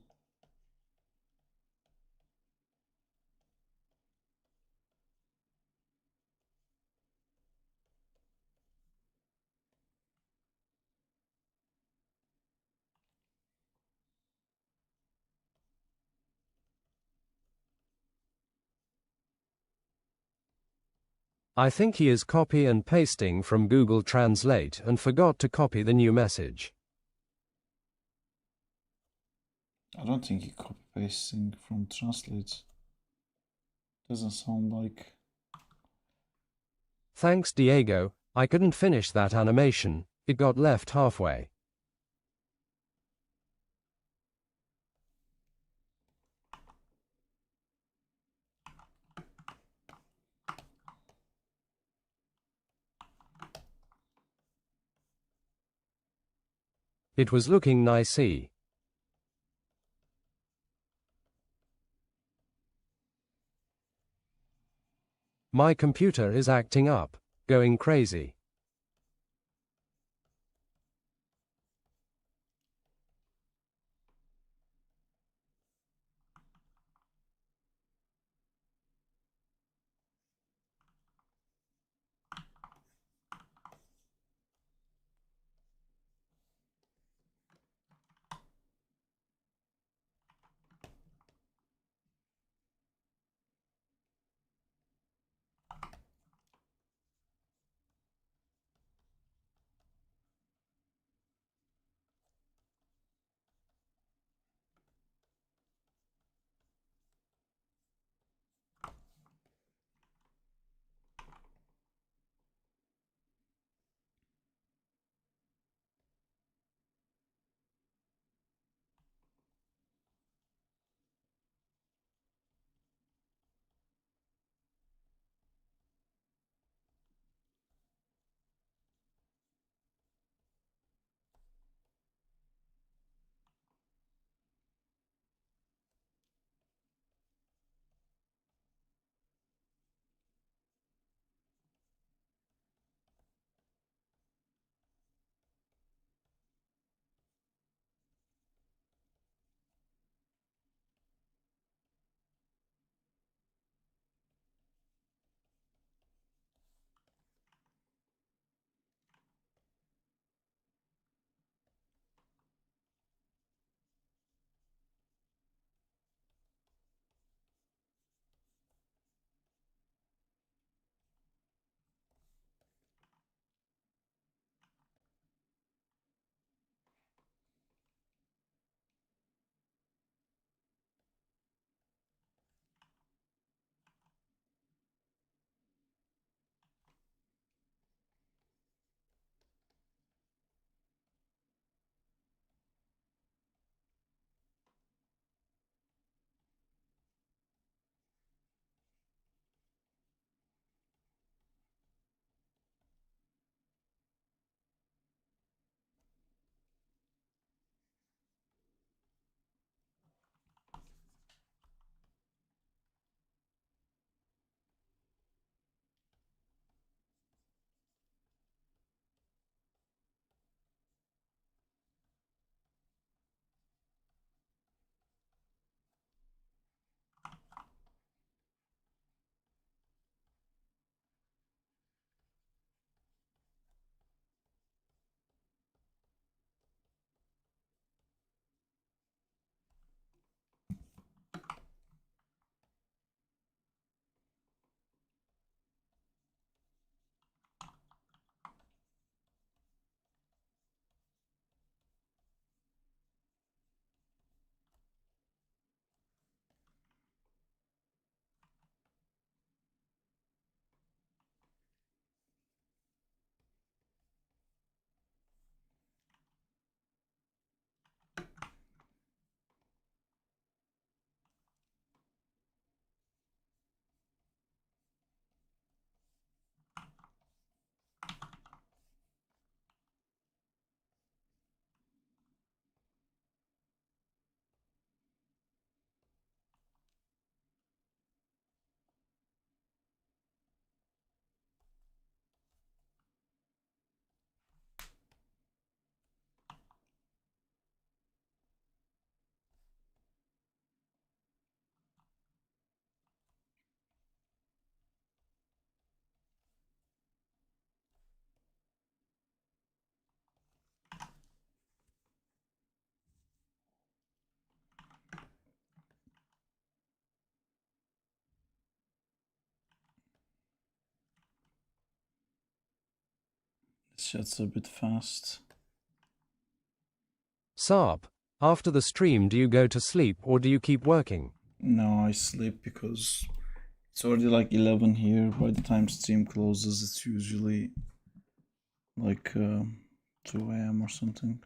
Speaker 2: I think he is copy and pasting from Google Translate and forgot to copy the new message.
Speaker 1: I don't think he copy pasting from Translate. Doesn't sound like.
Speaker 2: Thanks, Diego. I couldn't finish that animation, it got left halfway. It was looking nicey. My computer is acting up, going crazy.
Speaker 1: That's a bit fast.
Speaker 2: Sarp, after the stream, do you go to sleep or do you keep working?
Speaker 1: No, I sleep because it's already like 11 here. By the time stream closes, it's usually like 2 a.m. or something.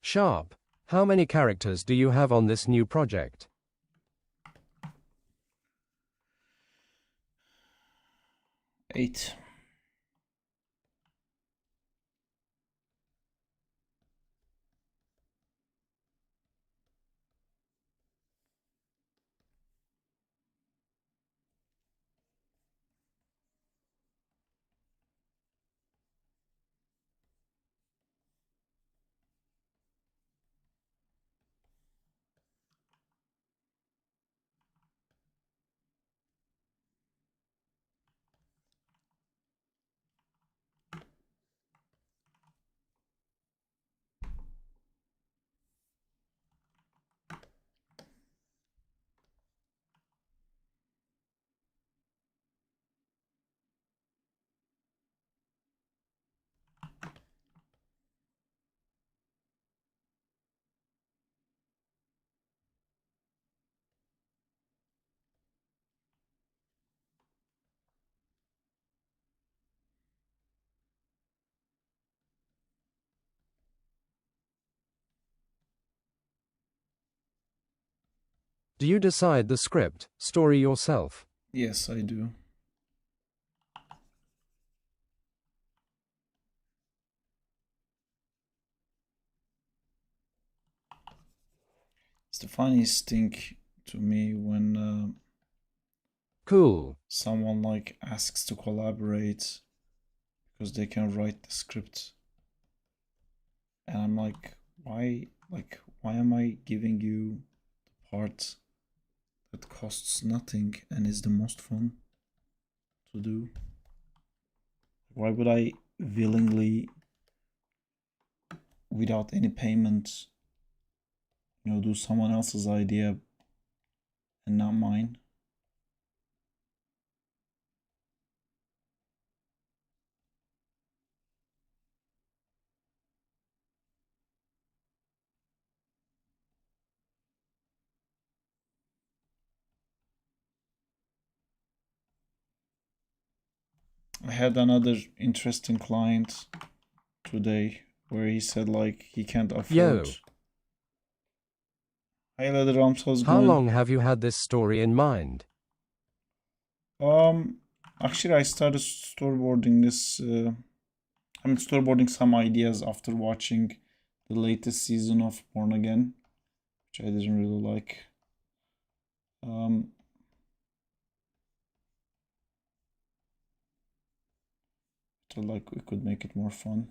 Speaker 2: Sharp, how many characters do you have on this new project?
Speaker 1: 8.
Speaker 2: Do you decide the script, story yourself?
Speaker 1: Yes, I do. It's the funniest thing to me when
Speaker 2: Cool.
Speaker 1: someone like asks to collaborate because they can write the script, and I'm like, why am I giving you the part that costs nothing and is the most fun to do? Why would I willingly, without any payment, do someone else's idea and not mine? I had another interesting client today where he said like he can't afford.
Speaker 2: Yo.
Speaker 1: Hi Leather Ramps, how's it
Speaker 2: How
Speaker 1: going?
Speaker 2: long have you had this story in mind?
Speaker 1: Actually I started storyboarding this storyboarding some ideas after watching the latest season of Born Again, which I didn't really like. So like we could make it more fun.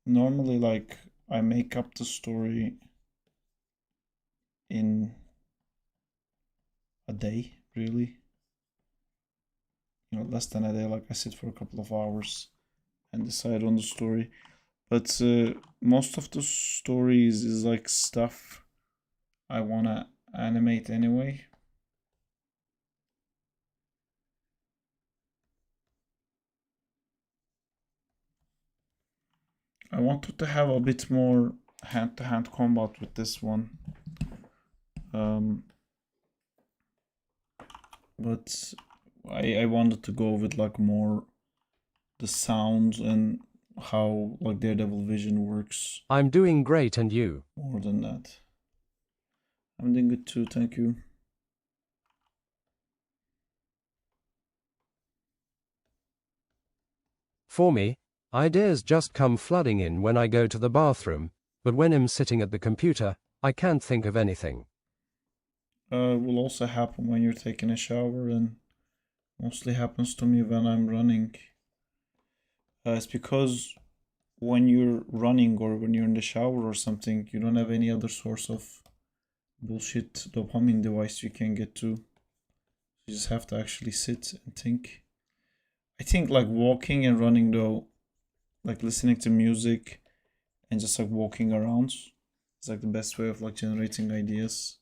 Speaker 1: Normally like I make up the story in a day, really. less than a day. Like I sit for a couple of hours and decide on the story. But most of the stories is like stuff I wanna animate anyway. I wanted to have a bit more hand-to-hand combat with this one. But I wanted to go with like more the sounds and how like Daredevil vision works
Speaker 2: I'm doing great, and you?
Speaker 1: more than that. I'm doing good too, thank you.
Speaker 2: For me, ideas just come flooding in when I go to the bathroom, but when I'm sitting at the computer, I can't think of anything.
Speaker 1: Will also happen when you're taking a shower, and mostly happens to me when I'm running. It's because when you're running or when you're in the shower or something, you don't have any other source of bullshit dopamine device you can get to. You just have to actually sit and think. I think like walking and running though, like listening to music and just like walking around is like the best way of like generating ideas.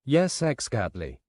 Speaker 2: Yes, exactly.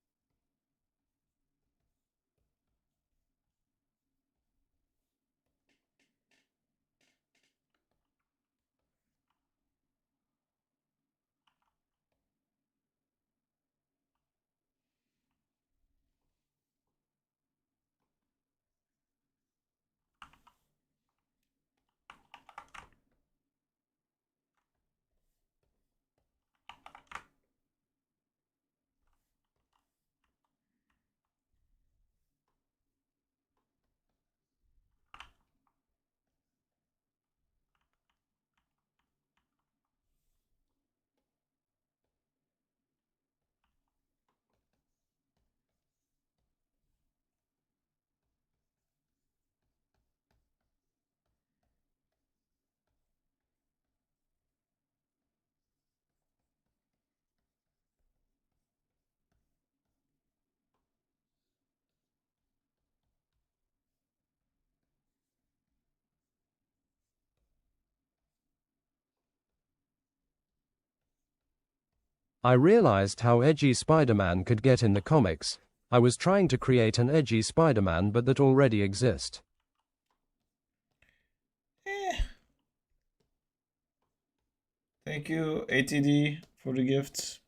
Speaker 2: I realized how edgy Spider-Man could get in the comics. I was trying to create an edgy Spider-Man but that already exists.
Speaker 1: Thank you, ATD, for the gift.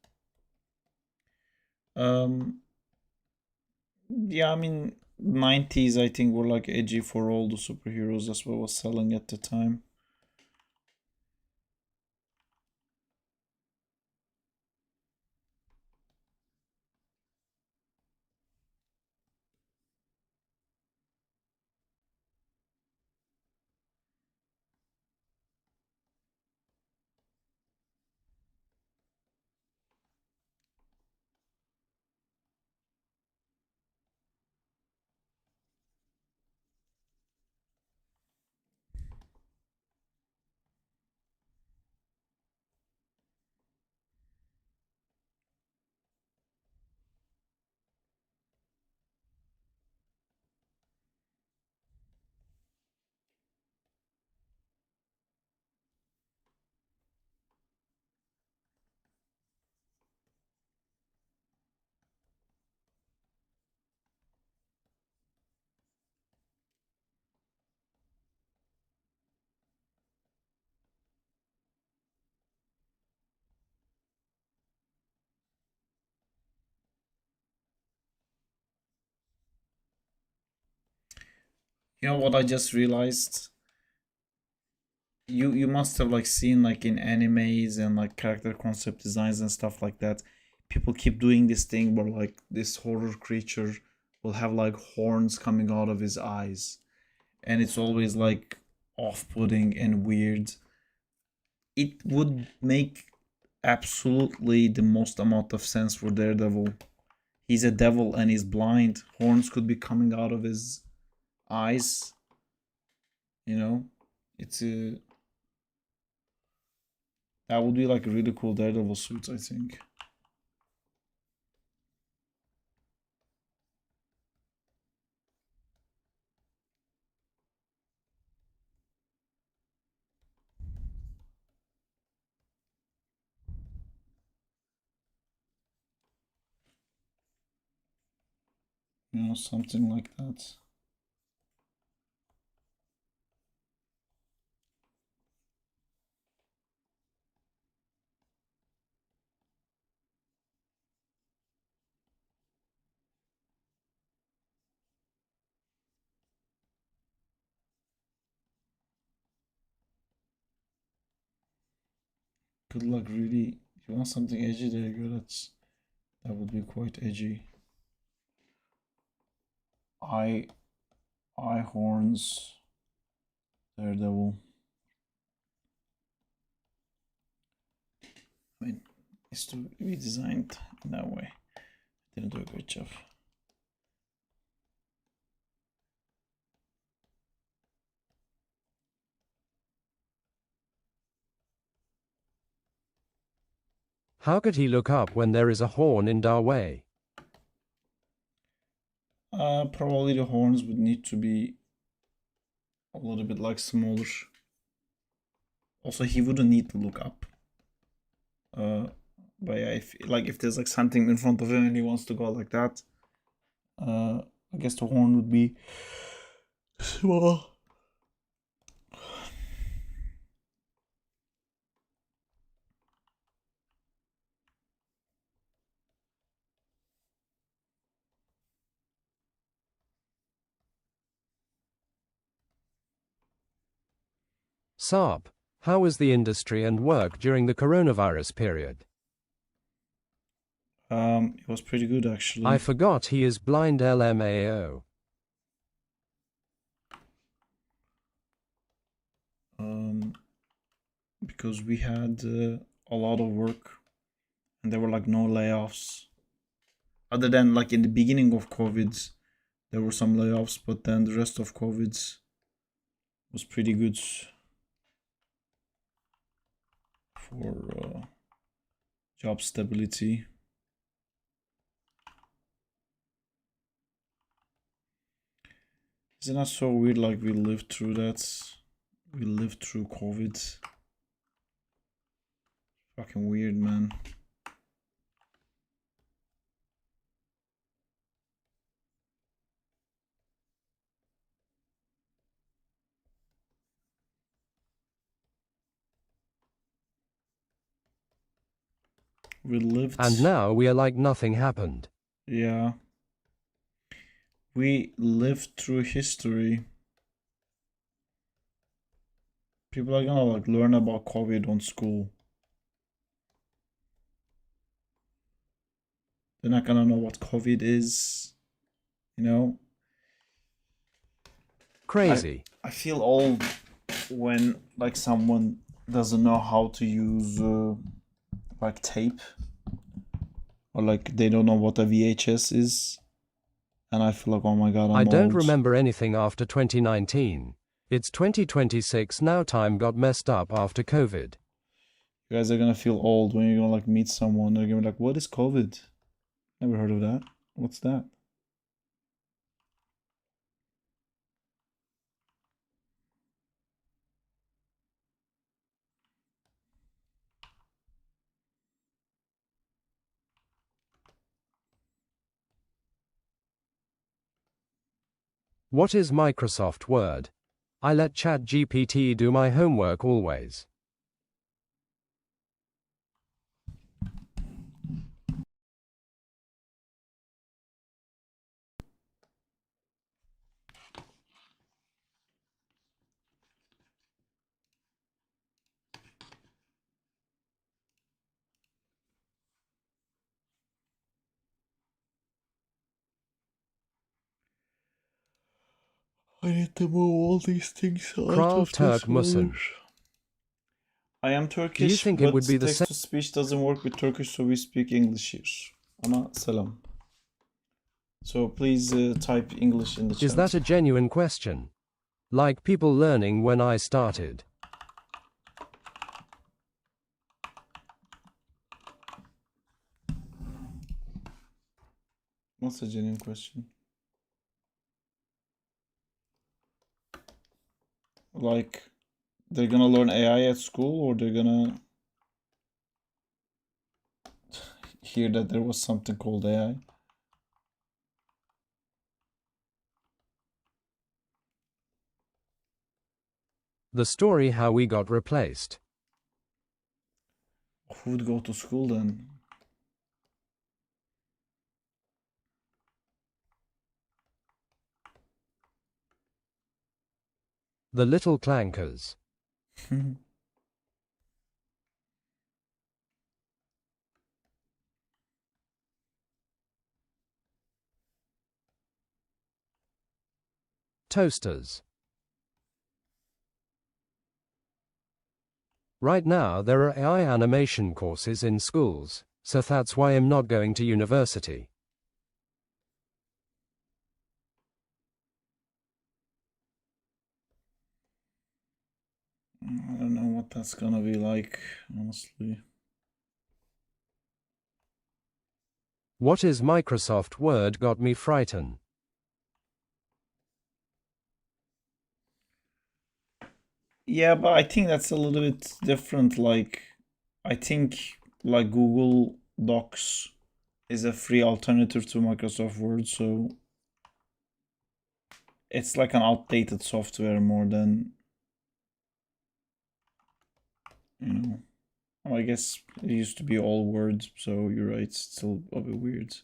Speaker 1: Yeah, I mean, 90s I think were like edgy for all the superheroes. That's what was selling at the time. You know what I just realized? You must have like seen like in animes and like character concept designs and stuff like that. people keep doing this thing where like this horror creature will have like horns coming out of his eyes, and it's always like off-putting and weird. It would make absolutely the most amount of sense for Daredevil. He's a devil and he's blind. Horns could be coming out of his eyes. You know, it's a that would be like a really cool Daredevil suit, I think. You know, something like that. Good luck, really. If you want something edgy, there you go. That would be quite edgy. Eye horns. Daredevil. I mean, it's to be designed in that way. Didn't do a great job.
Speaker 2: How could he look up when there is a horn in Darway?
Speaker 1: Probably the horns would need to be a little bit like smaller. Also, he wouldn't need to look up. But yeah, if there's like something in front of him and he wants to go like that, I guess the horn would be small.
Speaker 2: Sarp, how was the industry and work during the coronavirus period?
Speaker 1: It was pretty good actually.
Speaker 2: I forgot he is blind LMAO.
Speaker 1: Because we had a lot of work and there were like no layoffs. Other than like in the beginning of COVID, there were some layoffs, but then the rest of COVID was pretty good for job stability. Isn't that so weird? Like we lived through that. We lived through COVID. Fucking weird, man. We lived.
Speaker 2: And now we are like nothing happened.
Speaker 1: Yeah. We lived through history. People are gonna like learn about COVID on school. They're not gonna know what COVID is, you know?
Speaker 2: Crazy.
Speaker 1: I feel old when like someone doesn't know how to use like tape, or like they don't know what a VHS is, and I feel like, oh my god,
Speaker 2: I don't
Speaker 1: old.
Speaker 2: remember anything after 2019. It's 2026 now. Time got messed up after COVID.
Speaker 1: You guys are gonna feel old when you're gonna like meet someone. They're gonna be like, what is COVID? Never heard of that. What's that?
Speaker 2: What is Microsoft Word? I let ChatGPT do my homework always.
Speaker 1: I need to move all these things out
Speaker 2: Kral
Speaker 1: of
Speaker 2: Turk
Speaker 1: this
Speaker 2: Musun.
Speaker 1: folder. I am Turkish,
Speaker 2: think it
Speaker 1: but
Speaker 2: would be the
Speaker 1: text to speech doesn't work with Turkish, so we speak English here. Ama selam. So please type English in the chat.
Speaker 2: Is that a genuine question? Like people learning when I started.
Speaker 1: What's a genuine question? Like, they're gonna learn AI at school, or they're gonna hear that there was something called AI?
Speaker 2: The story how we got replaced.
Speaker 1: Who would go to school then?
Speaker 2: The Little Clankers. Toasters. Right now there are AI animation courses in schools, so that's why I'm not going to university.
Speaker 1: I don't know what that's gonna be like, honestly.
Speaker 2: What is Microsoft Word got me frightened.
Speaker 1: Yeah, but I think that's a little bit different. Like, I think like Google Docs is a free alternative to Microsoft Word, so it's like an outdated software more than, you know. I guess it used to be all Word, so you're right, it's still a bit weird.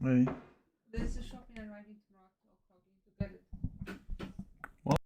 Speaker 1: Hey.
Speaker 5: There's a shop in arriving tomorrow to get it.
Speaker 1: What?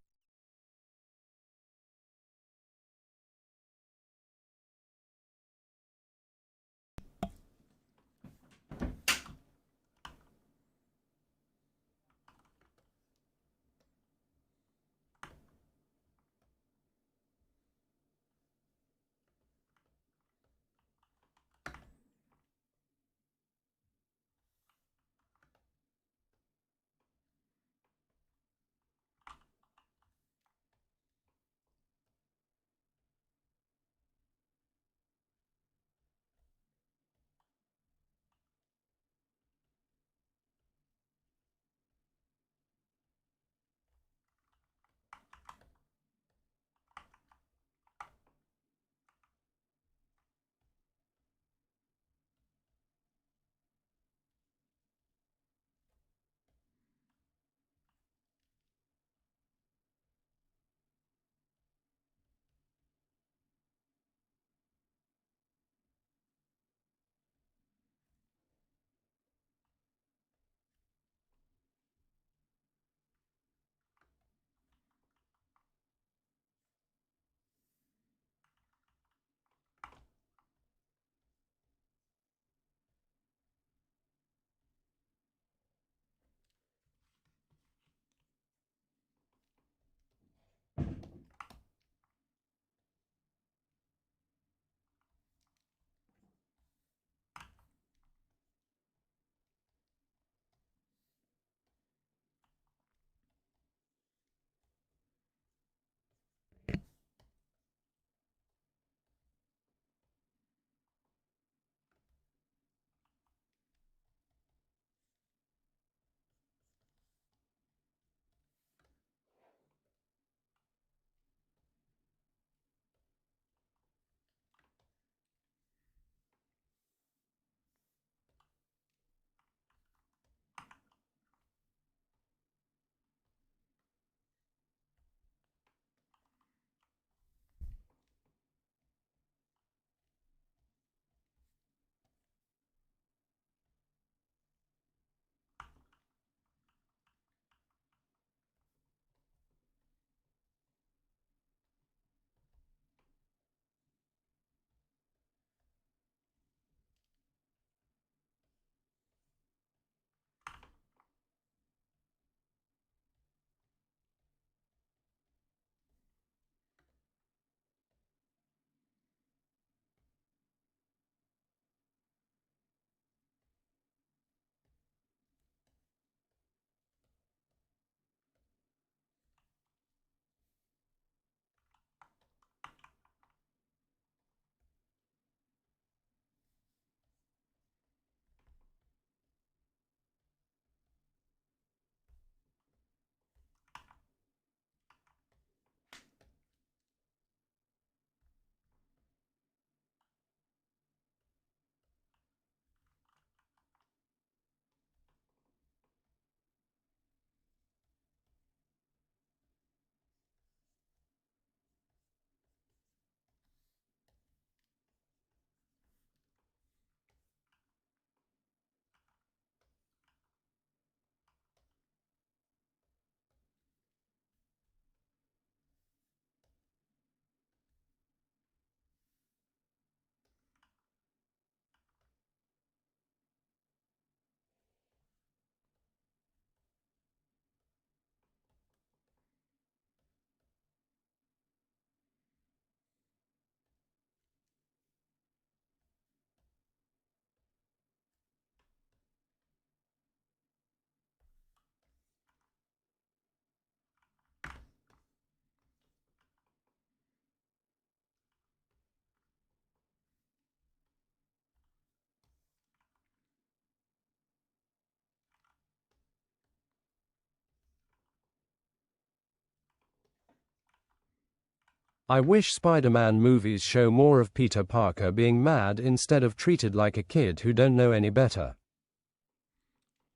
Speaker 2: I wish Spider-Man movies show more of Peter Parker being mad instead of treated like a kid who don't know any better.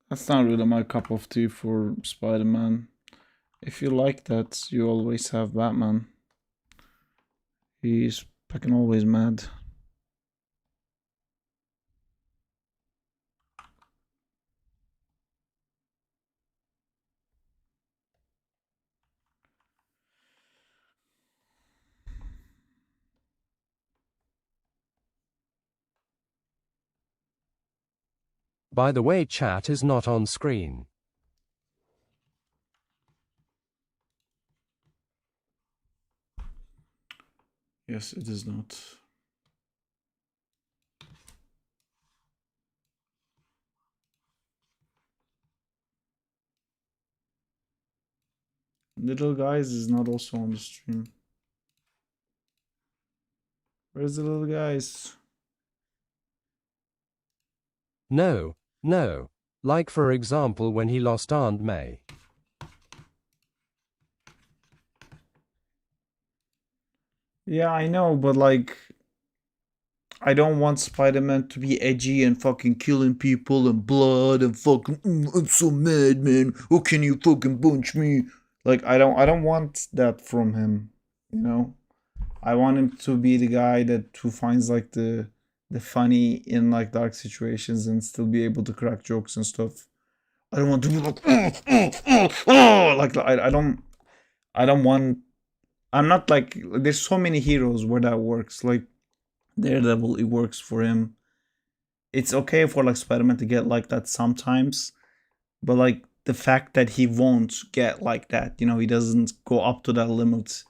Speaker 1: That's not really my cup of tea for Spider-Man. If you like that, you always have Batman. He's fucking always mad.
Speaker 2: By the way, chat is not on screen.
Speaker 1: Yes, it is not. Little guys is not also on the stream. Where's the little guys?
Speaker 2: No, no. Like for example when he lost Aunt May.
Speaker 1: Yeah, I know, but like, I don't want Spider-Man to be edgy and fucking killing people and blood and fucking, I'm so mad, man. How can you fucking punch me? Like, I don't want that from him, you know? I want him to be the guy who finds like the funny in like dark situations and still be able to crack jokes and stuff. I don't want to be like, like I don't want. I'm not like, there's so many heroes where that works. Like Daredevil, it works for him. It's okay for like Spider-Man to get like that sometimes, but like the fact that he won't get like that, you know, he doesn't go up to that limit,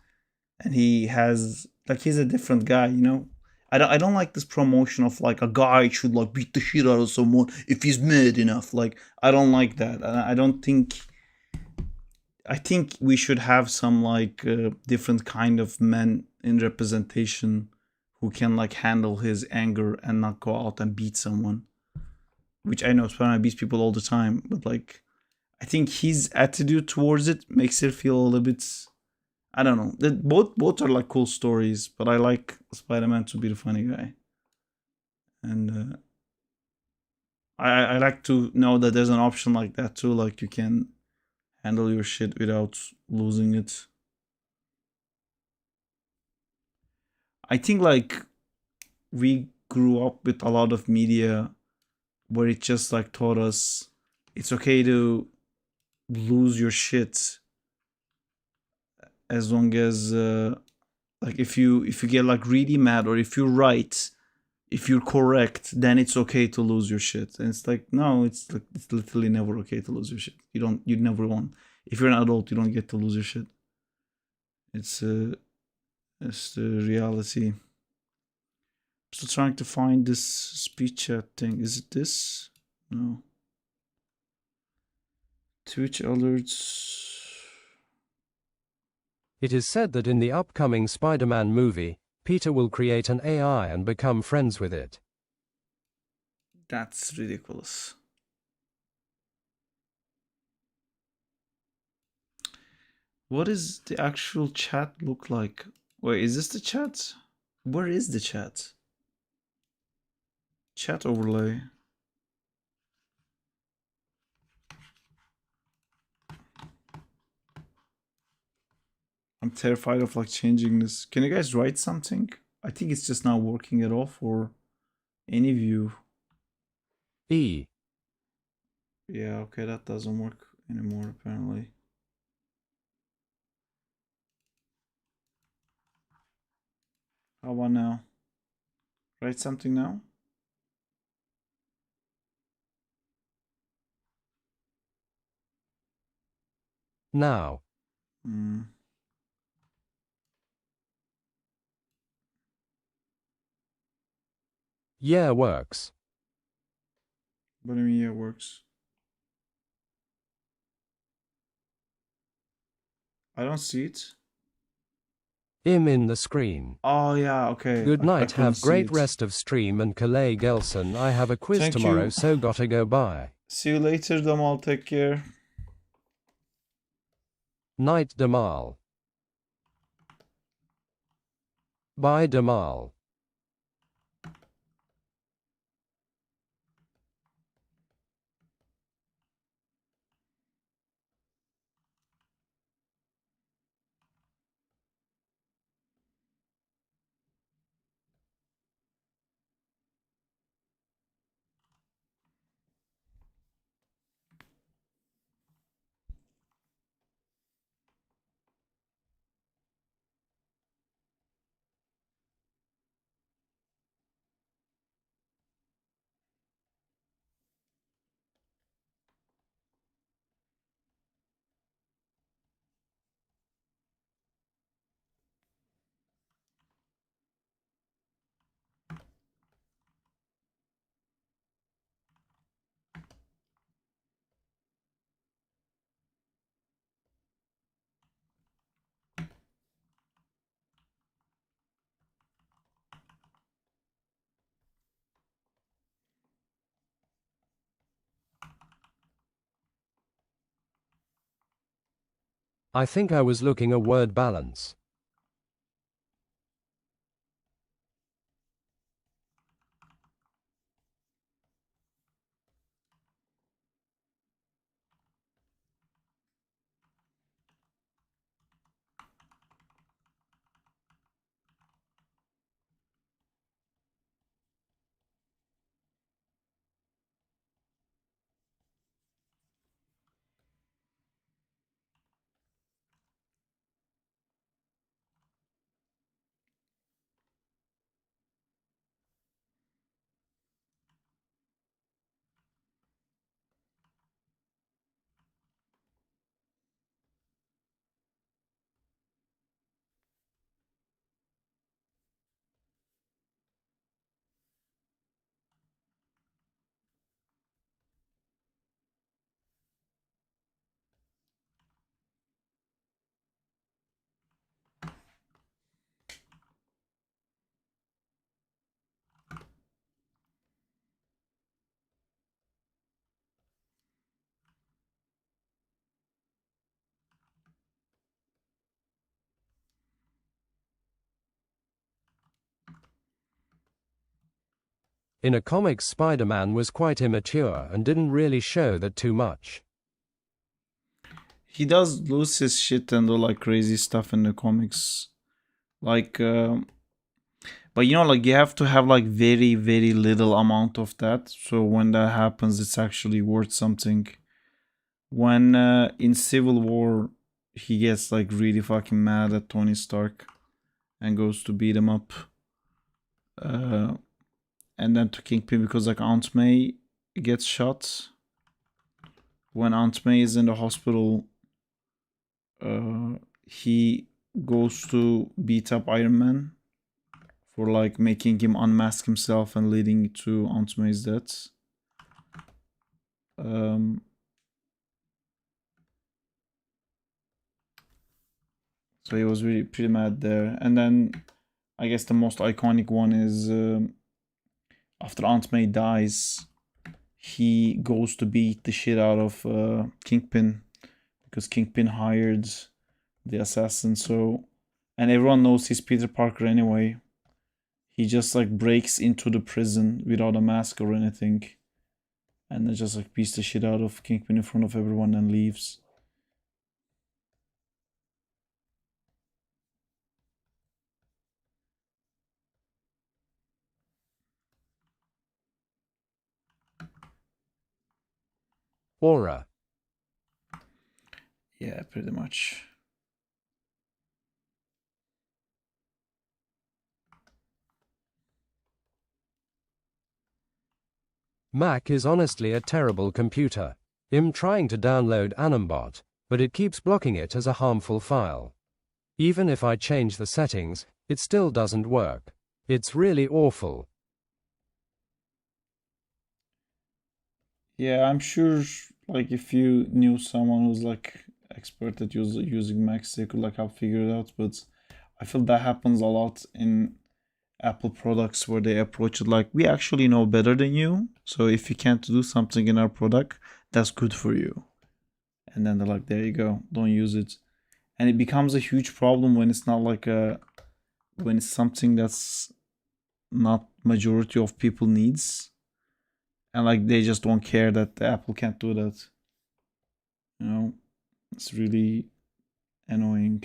Speaker 1: and he has like, he's a different guy, you know. I don't like this promotion of like a guy should like beat the shit out of someone if he's mad enough. Like, I don't like that. I don't think. I think we should have some like different kind of men in representation who can like handle his anger and not go out and beat someone. Which I know Spider-Man beats people all the time, but like, I think his attitude towards it makes it feel a little bit. I don't know. Both are like cool stories, but I like Spider-Man to be the funny guy, and I like to know that there's an option like that too. Like you can handle your shit without losing it. I think like we grew up with a lot of media where it just like taught us it's okay to lose your shit as long as like if you get like really mad, or if you're right, if you're correct, then it's okay to lose your shit. And it's like, no, it's like, it's literally never okay to lose your shit. You never won. If you're an adult, you don't get to lose your shit. It's the reality. I'm still trying to find this speech chat thing. Is it this? No. Twitch alerts.
Speaker 2: It is said that in the upcoming Spider-Man movie, Peter will create an AI and become friends with it.
Speaker 1: That's ridiculous. What does the actual chat look like? Wait, is this the chat? Where is the chat? Chat overlay. I'm terrified of like changing this. Can you guys write something? I think it's just not working at all for any view.
Speaker 2: E.
Speaker 1: Yeah, okay, that doesn't work anymore apparently. How about now? Write something now?
Speaker 2: Now. Yeah, works.
Speaker 1: What do you mean, yeah, works? I don't see it.
Speaker 2: I'm in the screen.
Speaker 1: Oh, yeah, okay.
Speaker 2: Good night,
Speaker 1: couldn't
Speaker 2: have
Speaker 1: see
Speaker 2: great
Speaker 1: it.
Speaker 2: rest of stream, and Kalei Gelson, I have a quiz
Speaker 1: Thank
Speaker 2: tomorrow,
Speaker 1: you.
Speaker 2: so gotta go bye.
Speaker 1: See you later, Damal. Take care.
Speaker 2: Night Damal. By Damal. I think I was looking a word balance. In a comics, Spider-Man was quite immature and didn't really show that too much.
Speaker 1: He does lose his shit and do like crazy stuff in the comics. Like, but you know, like you have to have like very, very little amount of that. So when that happens, it's actually worth something. When in Civil War, he gets like really fucking mad at Tony Stark and goes to beat him up. And then to Kingpin because like Aunt May gets shot. When Aunt May is in the hospital, he goes to beat up Iron Man for like making him unmask himself and leading to Aunt May's death. So he was really pretty mad there. And then I guess the most iconic one is after Aunt May dies, he goes to beat the shit out of Kingpin because Kingpin hired the assassin. So, and everyone knows he's Peter Parker anyway. He just like breaks into the prison without a mask or anything, and then just like beats the shit out of Kingpin in front of everyone and leaves.
Speaker 2: Aura.
Speaker 1: Yeah, pretty much.
Speaker 2: Mac is honestly a terrible computer. I'm trying to download Animbot, but it keeps blocking it as a harmful file. Even if I change the settings, it still doesn't work. It's really awful.
Speaker 1: Yeah, I'm sure like if you knew someone who's like expert at using Macs, they could like help figure it out. But I feel that happens a lot in Apple products where they approach it like, we actually know better than you. So if you can't do something in our product, that's good for you. And then they're like, there you go, don't use it. And it becomes a huge problem when it's not like a when it's something that's not majority of people needs, and like they just don't care that the Apple can't do that. You know, it's really annoying.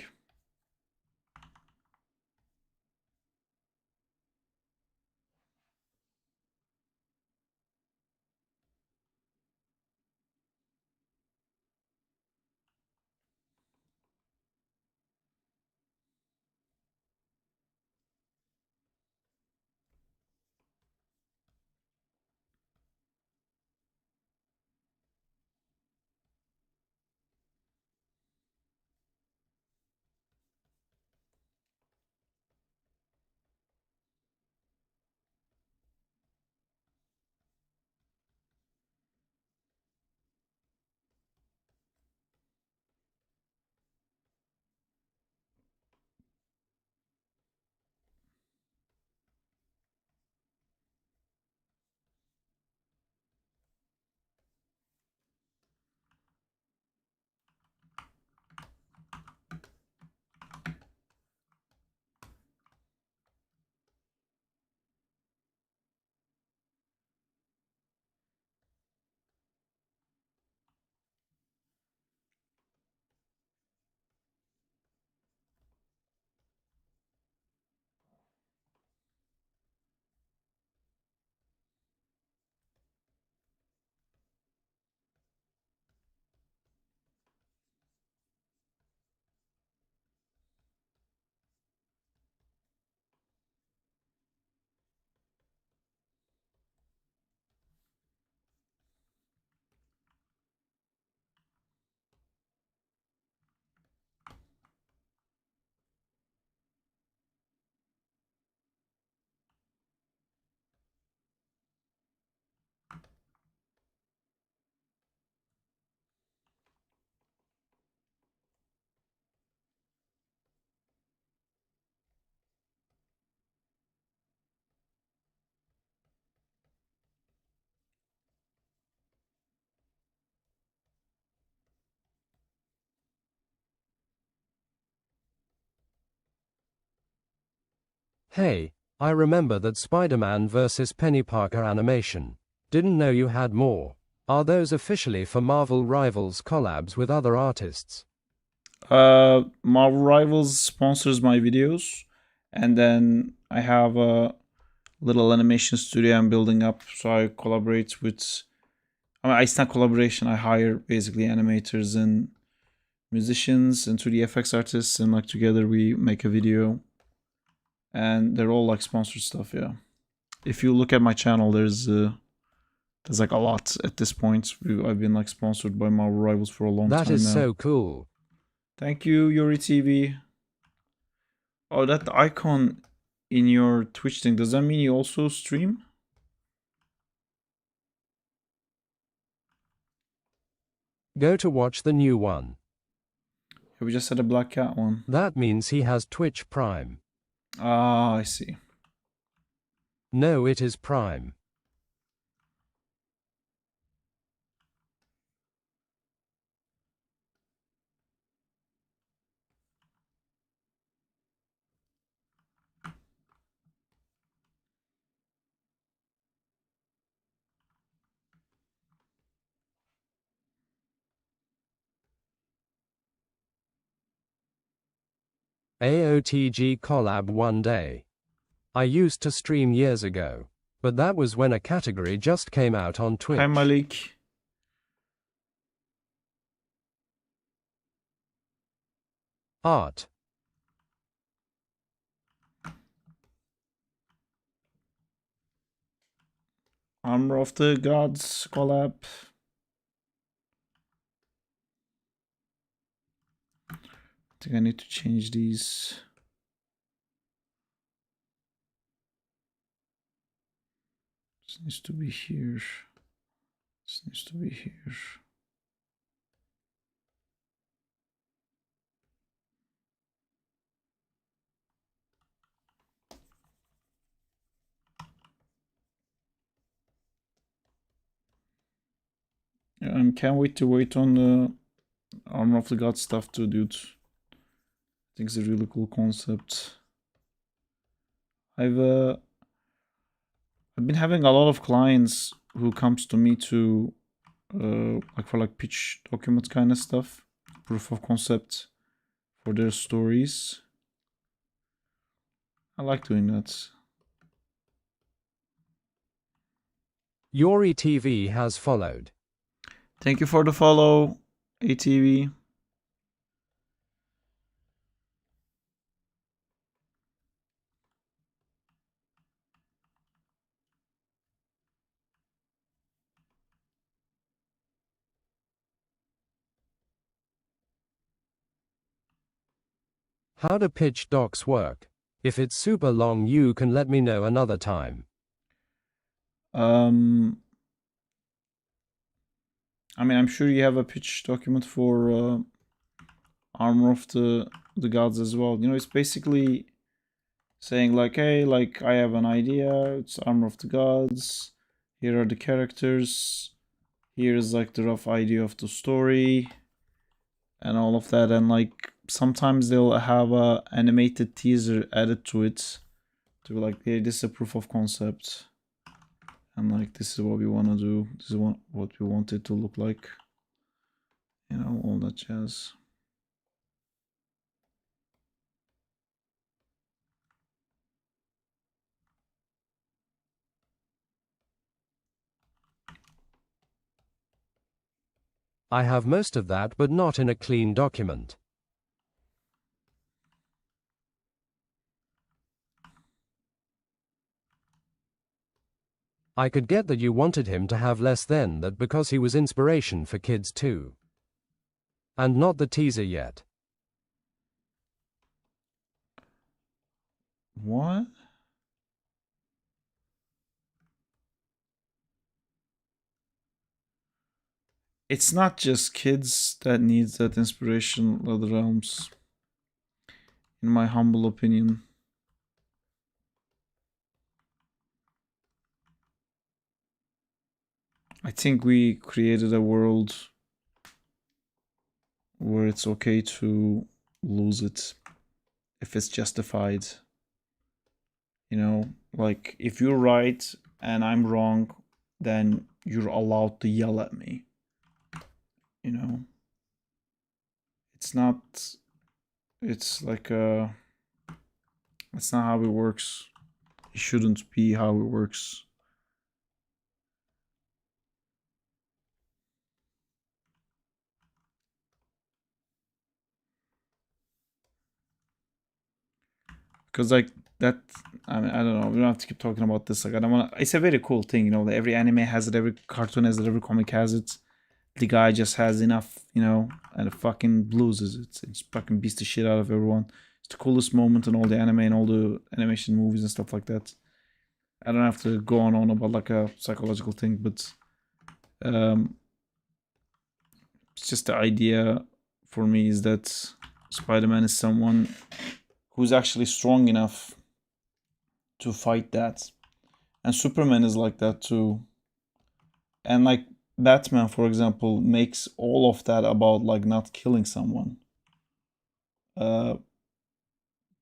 Speaker 2: Hey, I remember that Spider-Man vs. Penny Parker animation. Didn't know you had more. Are those officially for Marvel Rivals collabs with other artists?
Speaker 1: Marvel Rivals sponsors my videos, and then I have a little animation studio I'm building up, so I collaborate with, I mean, it's not collaboration, I hire basically animators and musicians and 2D FX artists, and like together we make a video, and they're all like sponsored stuff. Yeah, if you look at my channel, there's like a lot at this point. I've been like sponsored by Marvel Rivals for a long time now.
Speaker 2: That is so cool.
Speaker 1: Thank you, Yuri TV. Oh, that icon in your Twitch thing, does that mean you also stream?
Speaker 2: Go to watch the new one.
Speaker 1: Yeah, we just had a Black Cat one.
Speaker 2: That means he has Twitch Prime.
Speaker 1: Ah, I see.
Speaker 2: No, it is Prime. AOTG collab one day. I used to stream years ago, but that was when a category just came out on Twitch.
Speaker 1: Hi, Malik.
Speaker 2: Art.
Speaker 1: Armor of the Gods collab. I think I need to change these. This needs to be here. This needs to be here. I can't wait to wait on the Armor of the God stuff too, dude. I think it's a really cool concept. I've been having a lot of clients who comes to me to like for like pitch document kind of stuff, proof of concept for their stories. I like doing that.
Speaker 2: Yori TV has followed.
Speaker 1: Thank you for the follow, ATV.
Speaker 2: How do pitch docs work? If it's super long, you can let me know another time.
Speaker 1: I mean, I'm sure you have a pitch document for Armor of the Gods as well. You know, it's basically saying like, hey, like I have an idea. It's Armor of the Gods. Here are the characters. Here's like the rough idea of the story, and all of that. And like sometimes they'll have a animated teaser added to it, to be like, hey, this is a proof of concept. And like, this is what we want to do. This is what we want it to look like. You know, all that jazz.
Speaker 2: I have most of that, but not in a clean document. I could get that you wanted him to have less than that because he was inspiration for kids too. And not the teaser yet.
Speaker 1: What? It's not just kids that needs that inspiration, Other Realms. In my humble opinion. I think we created a world where it's okay to lose it if it's justified. You know, like if you're right and I'm wrong, then you're allowed to yell at me. You know, it's not, it's like that's not how it works. It shouldn't be how it works. Because like that, I mean, I don't know, we don't have to keep talking about this. Like, I don't want to, it's a very cool thing, you know, that every anime has it, every cartoon has it, every comic has it. The guy just has enough, you know, and it fucking loses it. It's fucking beats the shit out of everyone. It's the coolest moment in all the anime and all the animation movies and stuff like that. I don't have to go on about like a psychological thing, but it's just the idea for me is that Spider-Man is someone who's actually strong enough to fight that. And Superman is like that too. And like Batman, for example, makes all of that about like not killing someone. But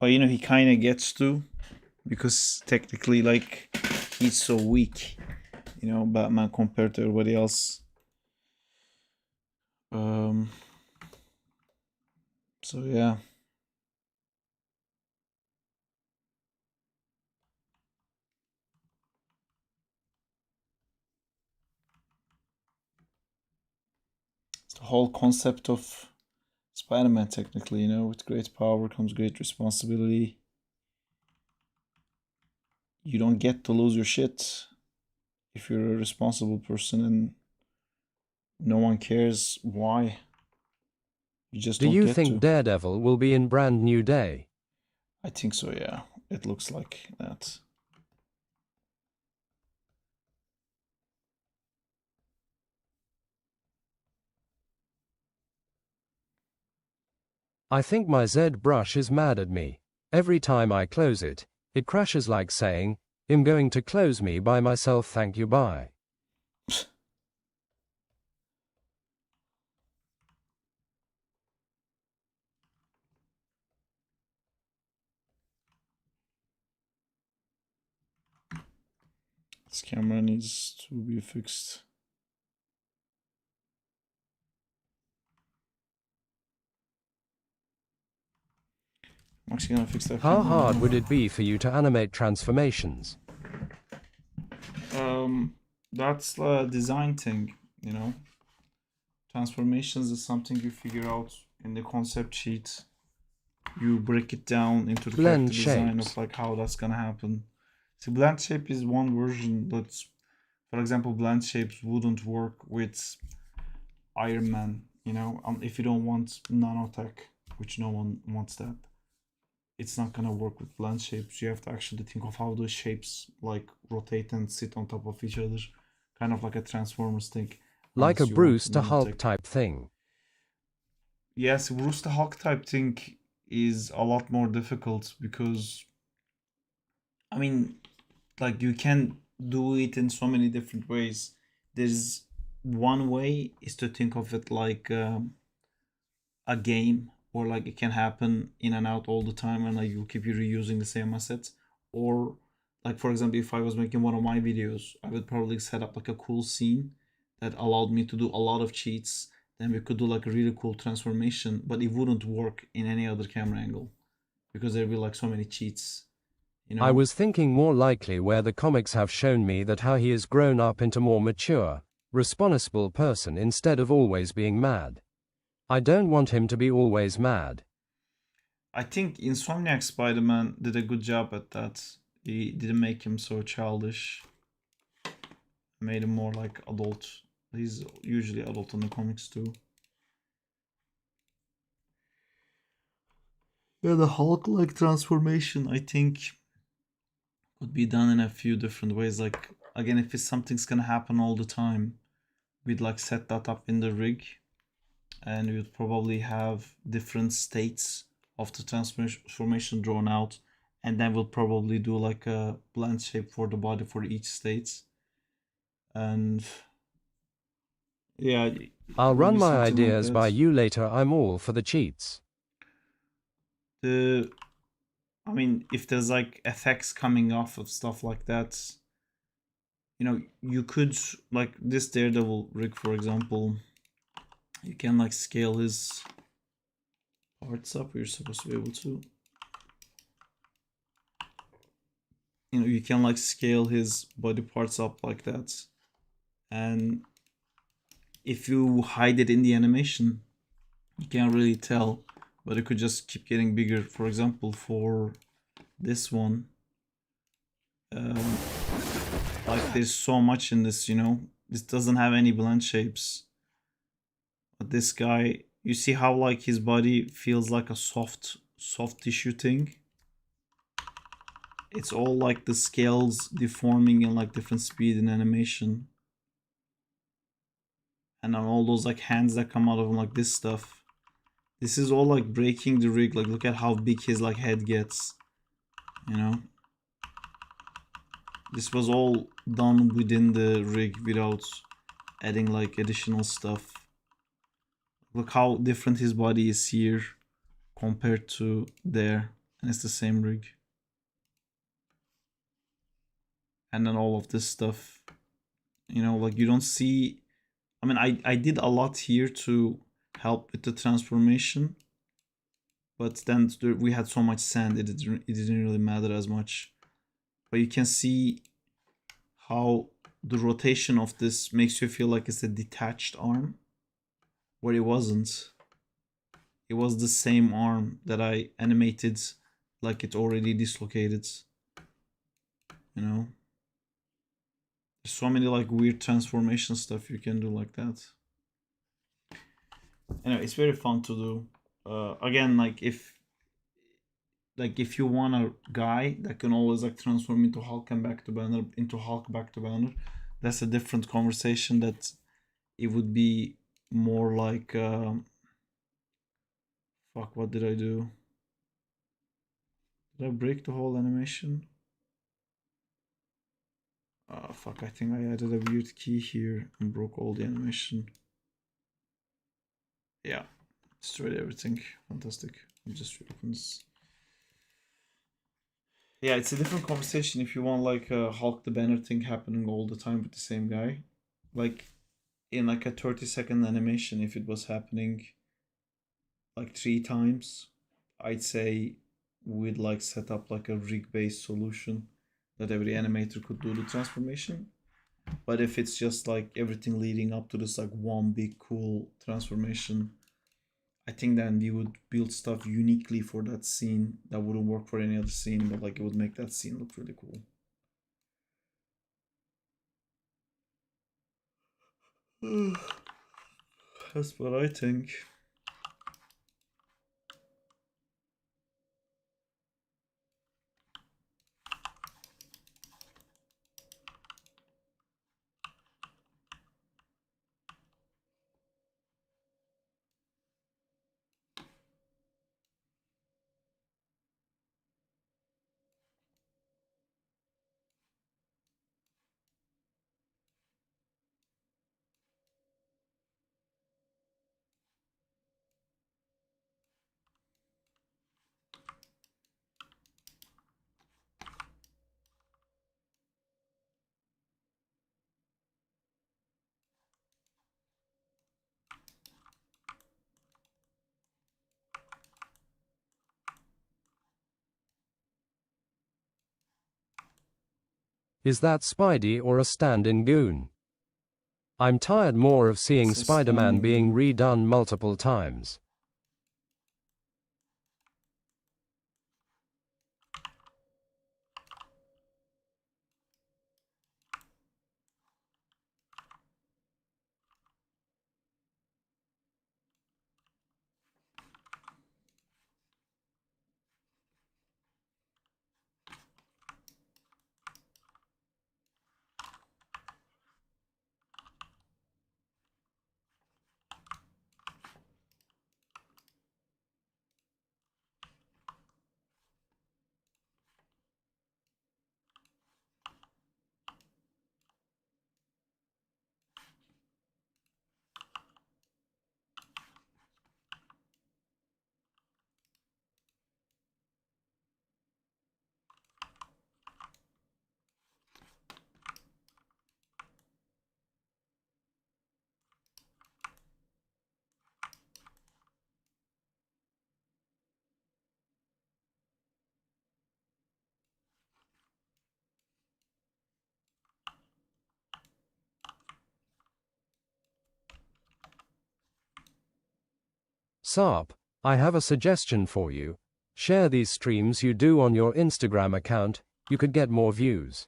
Speaker 1: you know, he kind of gets to, because technically like he's so weak, you know, Batman compared to everybody else. So yeah. It's the whole concept of Spider-Man, technically, you know, with great power comes great responsibility. You don't get to lose your shit if you're a responsible person, and no one cares why. You just
Speaker 2: Do
Speaker 1: don't
Speaker 2: you
Speaker 1: get
Speaker 2: think
Speaker 1: to.
Speaker 2: Daredevil will be in Brand New Day?
Speaker 1: I think so, yeah. It looks like that.
Speaker 2: I think my Z brush is mad at me. Every time I close it, it crashes like saying, I'm going to close me by myself, thank you, bye.
Speaker 1: This camera needs to be fixed. I'm actually gonna fix that
Speaker 2: How
Speaker 1: camera
Speaker 2: hard
Speaker 1: now.
Speaker 2: would it be for you to animate transformations?
Speaker 1: That's a design thing, you know. Transformations is something you figure out in the concept sheet. You break it down into the
Speaker 2: Blend
Speaker 1: character design
Speaker 2: shapes.
Speaker 1: of like how that's gonna happen. See, blend shape is one version, but for example, blend shapes wouldn't work with Iron Man, you know, if you don't want nanotech, which no one wants that. It's not gonna work with blend shapes. You have to actually think of how those shapes like rotate and sit on top of each other, kind of like a Transformers thing.
Speaker 2: Like a
Speaker 1: unless you want
Speaker 2: Bruce to Hulk
Speaker 1: nanotech.
Speaker 2: type thing.
Speaker 1: Yes, Bruce the Hulk type thing is a lot more difficult because, I mean, like you can do it in so many different ways. There's one way is to think of it like a game, or like it can happen in and out all the time, and like you keep reusing the same assets. Or like for example, if I was making one of my videos, I would probably set up like a cool scene that allowed me to do a lot of cheats. Then we could do like a really cool transformation, but it wouldn't work in any other camera angle because there'd be like so many cheats, you know.
Speaker 2: I was thinking more likely where the comics have shown me that how he has grown up into more mature, responsible person instead of always being mad. I don't want him to be always mad.
Speaker 1: I think Insomniac Spider-Man did a good job at that. He didn't make him so childish. Made him more like adult. He's usually adult in the comics too. Yeah, the Hulk-like transformation, I think, could be done in a few different ways. Like, again, if it's something's gonna happen all the time, we'd like set that up in the rig, and we would probably have different states of the transformation drawn out, and then we'll probably do like a blend shape for the body for each state. And yeah,
Speaker 2: I'll
Speaker 1: it would
Speaker 2: run
Speaker 1: be
Speaker 2: my
Speaker 1: something like
Speaker 2: ideas by
Speaker 1: that.
Speaker 2: you later. I'm all for the cheats.
Speaker 1: I mean, if there's like effects coming off of stuff like that, you know, you could, like this Daredevil rig, for example, you can like scale his parts up. You're supposed to be able to. You know, you can like scale his body parts up like that. And if you hide it in the animation, you can't really tell, but it could just keep getting bigger. For example, for this one, like there's so much in this, you know, this doesn't have any blend shapes, but this guy, you see how like his body feels like a soft tissue thing. It's all like the scales deforming in like different speed in animation, and then all those like hands that come out of him, like this stuff. This is all like breaking the rig. Like look at how big his like head gets, you know. This was all done within the rig without adding like additional stuff. Look how different his body is here compared to there, and it's the same rig. And then all of this stuff, you know, like you don't see. I mean, I did a lot here to help with the transformation, but then we had so much sand, it didn't really matter as much. But you can see how the rotation of this makes you feel like it's a detached arm, where it wasn't. It was the same arm that I animated like it already dislocated, you know. There's so many like weird transformation stuff you can do like that. Anyway, it's very fun to do. Again, like if you want a guy that can always like transform into Hulk and back to Banner, into Hulk back to Banner, that's a different conversation. That it would be more like fuck, what did I do? Did I break the whole animation? Fuck, I think I added a weird key here and broke all the animation. Yeah, destroyed everything. Fantastic. Let me just reopen this. Yeah, it's a different conversation if you want like a Hulk the Banner thing happening all the time with the same guy. Like in like a 30-second animation, if it was happening like 3 times, I'd say we'd like set up like a rig-based solution that every animator could do the transformation. But if it's just like everything leading up to this like one big cool transformation, I think then we would build stuff uniquely for that scene that wouldn't work for any other scene, but like it would make that scene look really cool. That's what I think.
Speaker 2: Is that Spidey or a stand-in goon? I'm tired more of seeing
Speaker 1: It's a
Speaker 2: Spider-Man
Speaker 1: stand-in
Speaker 2: being
Speaker 1: goon.
Speaker 2: redone multiple times. Sarp, I have a suggestion for you. Share these streams you do on your Instagram account, you could get more views.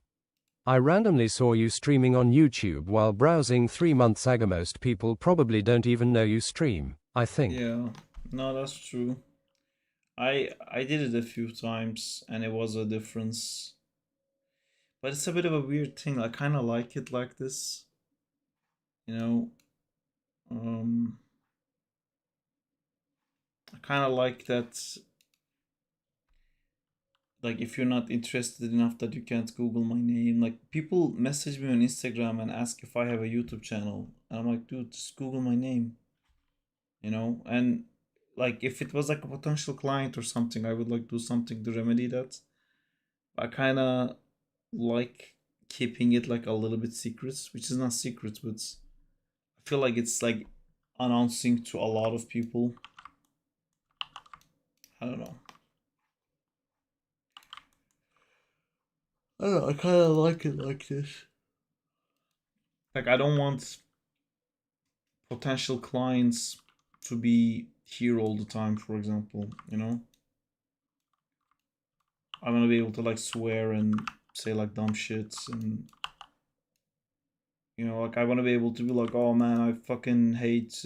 Speaker 2: I randomly saw you streaming on YouTube while browsing 3 months ago. Most people probably don't even know you stream, I think.
Speaker 1: Yeah, no, that's true. I did it a few times and it was a difference. But it's a bit of a weird thing. I kind of like it like this. You know, um I kind of like that, like if you're not interested enough that you can't Google my name. Like people message me on Instagram and ask if I have a YouTube channel. And I'm like, dude, just Google my name, you know? And like if it was like a potential client or something, I would like do something to remedy that. I kind of like keeping it like a little bit secret, which is not secret, but I feel like it's like announcing to a lot of people. I don't know. I don't know, I kind of like it like this. Like I don't want potential clients to be here all the time, for example, you know? I want to be able to like swear and say like dumb shits and you know, like I want to be able to be like, oh man, I fucking hate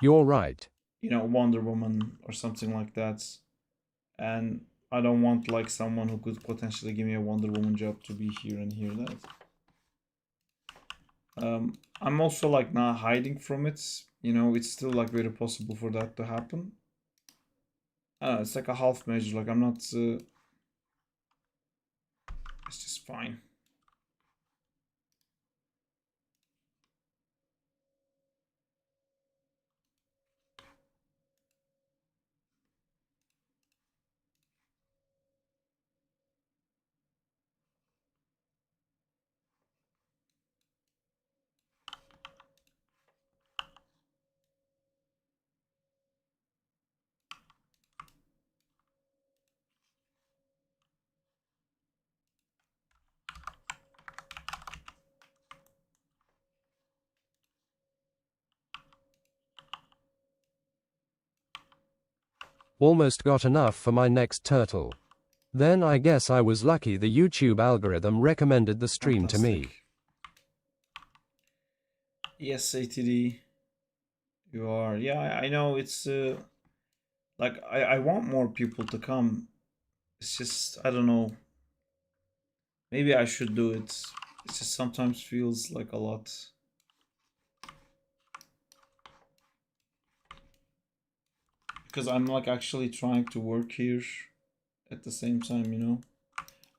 Speaker 2: You're right.
Speaker 1: you know, Wonder Woman or something like that. And I don't want like someone who could potentially give me a Wonder Woman job to be here and hear that. I'm also like not hiding from it. You know, it's still like very possible for that to happen. It's like a half measure. Like I'm not. It's just fine.
Speaker 2: Almost got enough for my next turtle. Then I guess I was lucky the YouTube algorithm recommended the stream to me.
Speaker 1: Fantastic. Yes, ATD. You are. Yeah, I know it's like I want more people to come. It's just I don't know. Maybe I should do it. It just sometimes feels like a lot. Because I'm like actually trying to work here at the same time, you know.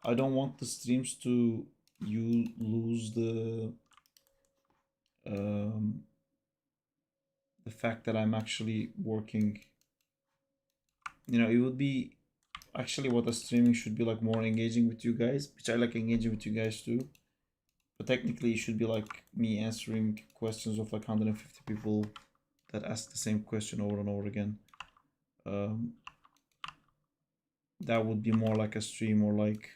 Speaker 1: I don't want the streams to you lose the fact that I'm actually working. You know, it would be actually what a streaming should be like, more engaging with you guys, which I like engaging with you guys too. But technically it should be like me answering questions of like 150 people that ask the same question over and over again. That would be more like a stream, or like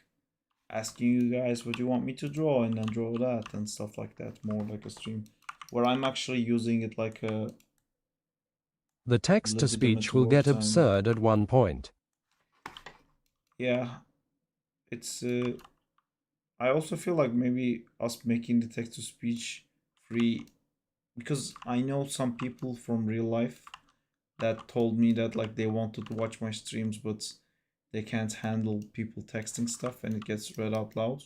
Speaker 1: asking you guys what you want me to draw and then draw that and stuff like that. More like a stream where I'm actually using it like a
Speaker 2: The text-to-speech will
Speaker 1: legitimate
Speaker 2: get
Speaker 1: work time.
Speaker 2: absurd at one point.
Speaker 1: Yeah, it's I also feel like maybe us making the text-to-speech free, because I know some people from real life that told me that like they wanted to watch my streams but they can't handle people texting stuff and it gets read out loud.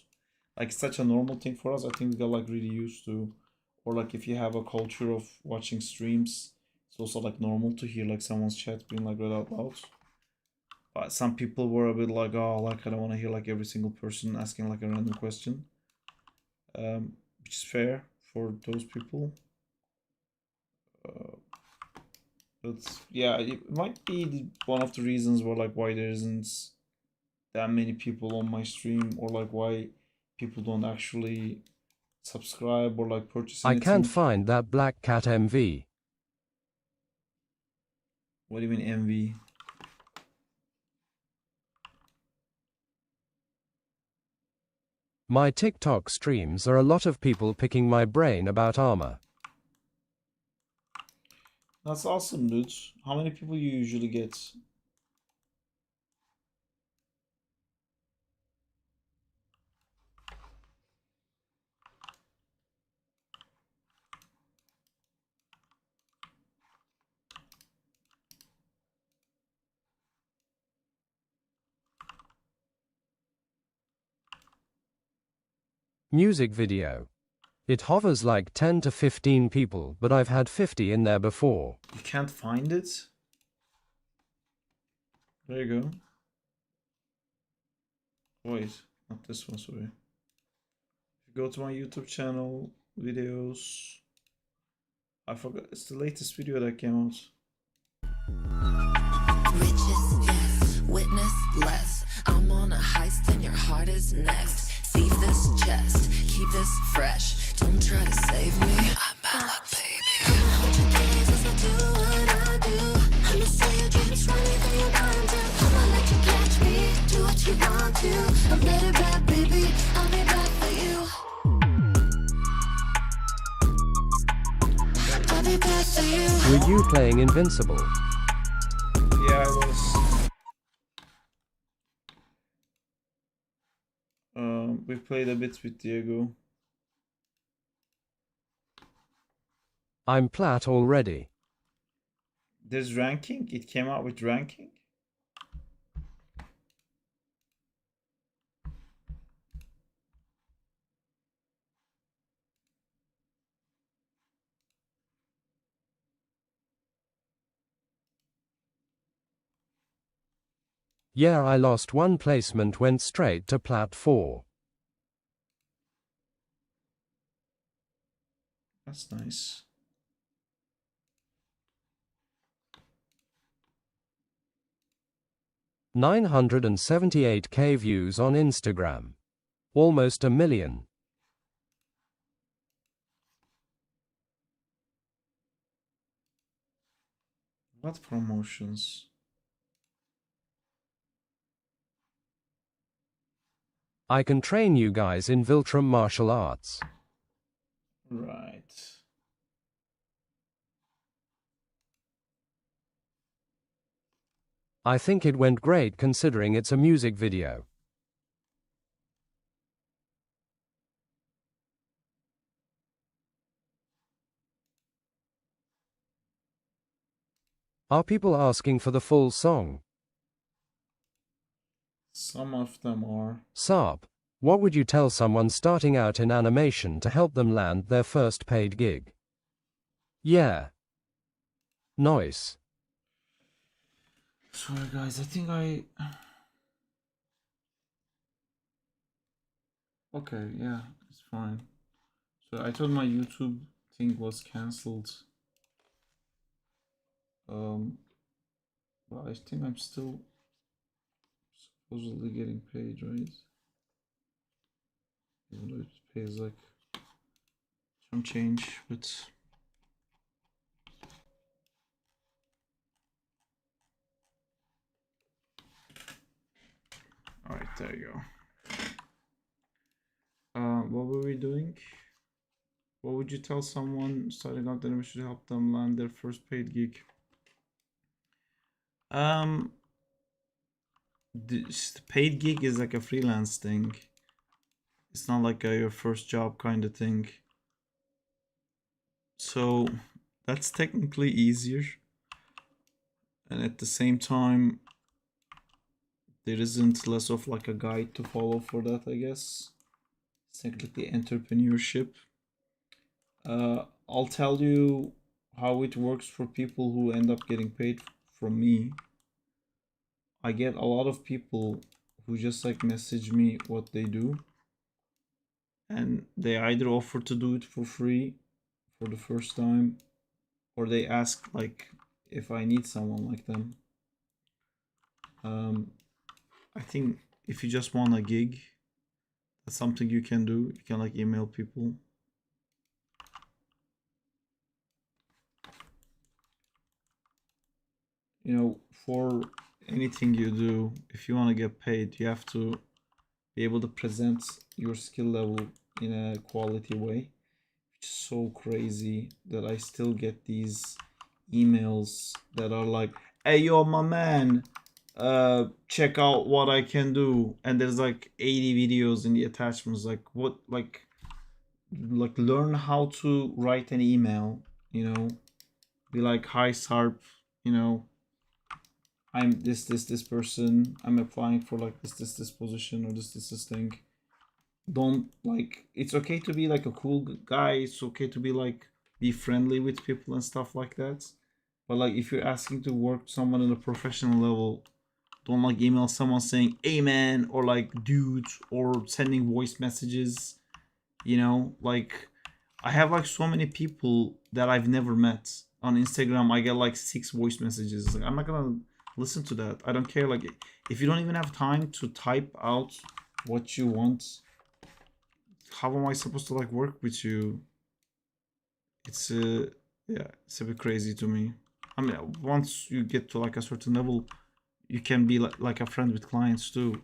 Speaker 1: Like it's such a normal thing for us. I think we got like really used to, or like if you have a culture of watching streams, it's also like normal to hear like someone's chat being like read out loud. But some people were a bit like, oh, like I don't want to hear like every single person asking like a random question, which is fair for those people. But yeah, it might be one of the reasons why like why there isn't that many people on my stream, or like why people don't actually subscribe or like purchase
Speaker 2: I
Speaker 1: anything.
Speaker 2: can't find that Black Cat MV.
Speaker 1: What do you mean MV?
Speaker 2: My TikTok streams are a lot of people picking my brain about armor.
Speaker 1: That's awesome, dude. How many people you usually get?
Speaker 2: Music video. It hovers like 10 to 15 people, but I've had 50 in there before.
Speaker 1: You can't find it? There you go. Wait, not this one, sorry. If you go to my YouTube channel, videos, I forgot, it's the latest video that came out.
Speaker 9: Riches, yes. Witness, less. I'm on a heist and your heart is next. Save this chest, keep this fresh. Don't try to save me. I'm bad luck, baby. Hold your gaze as I do what I do. I'ma say your dreams running through your mind. I'ma let you catch me. Do what you want to. I'm better back, baby. I'll be back for you. I'll be back for you.
Speaker 2: Were you playing Invincible?
Speaker 1: Yeah, I was. We played a bit with Diego.
Speaker 2: I'm plat already.
Speaker 1: There's ranking? It came out with ranking?
Speaker 2: Yeah, I lost one placement, went straight to plat 4.
Speaker 1: That's nice.
Speaker 2: $978K views on Instagram. Almost a million.
Speaker 1: What promotions?
Speaker 2: I can train you guys in Viltrum martial arts.
Speaker 1: Right.
Speaker 2: I think it went great considering it's a music video. Are people asking for the full song?
Speaker 1: Some of them are.
Speaker 2: Saab, what would you tell someone starting out in animation to help them land their first paid gig? Yeah. Nice.
Speaker 1: Sorry guys, I think I... Okay, yeah, it's fine. So I thought my YouTube thing was cancelled. But I think I'm still supposedly getting paid, right? Even though it pays like some change, but alright, there you go. What were we doing? What would you tell someone starting out that we should help them land their first paid gig? The paid gig is like a freelance thing. It's not like your first job kind of thing. So that's technically easier. And at the same time, there isn't less of like a guide to follow for that, I guess. It's technically entrepreneurship. I'll tell you how it works for people who end up getting paid from me. I get a lot of people who just like message me what they do, and they either offer to do it for free for the first time, or they ask like if I need someone like them. I think if you just want a gig, that's something you can do. You can like email people. You know, for anything you do, if you want to get paid, you have to be able to present your skill level in a quality way. It's so crazy that I still get these emails that are like, hey yo my man, check out what I can do, and there's like 80 videos in the attachments. Like what, like learn how to write an email, you know, be like, hi Sarp, you know, I'm this person, I'm applying for like this position, or this thing. Don't like, it's okay to be like a cool guy, it's okay to be like, be friendly with people and stuff like that, but like if you're asking to work someone on a professional level, don't like email someone saying hey man, or like dude, or sending voice messages, you know. Like I have like so many people that I've never met on Instagram. I get like 6 voice messages. Like I'm not gonna listen to that. I don't care. Like if you don't even have time to type out what you want, how am I supposed to like work with you? It's yeah, it's a bit crazy to me. I mean, once you get to like a certain level, you can be like a friend with clients too.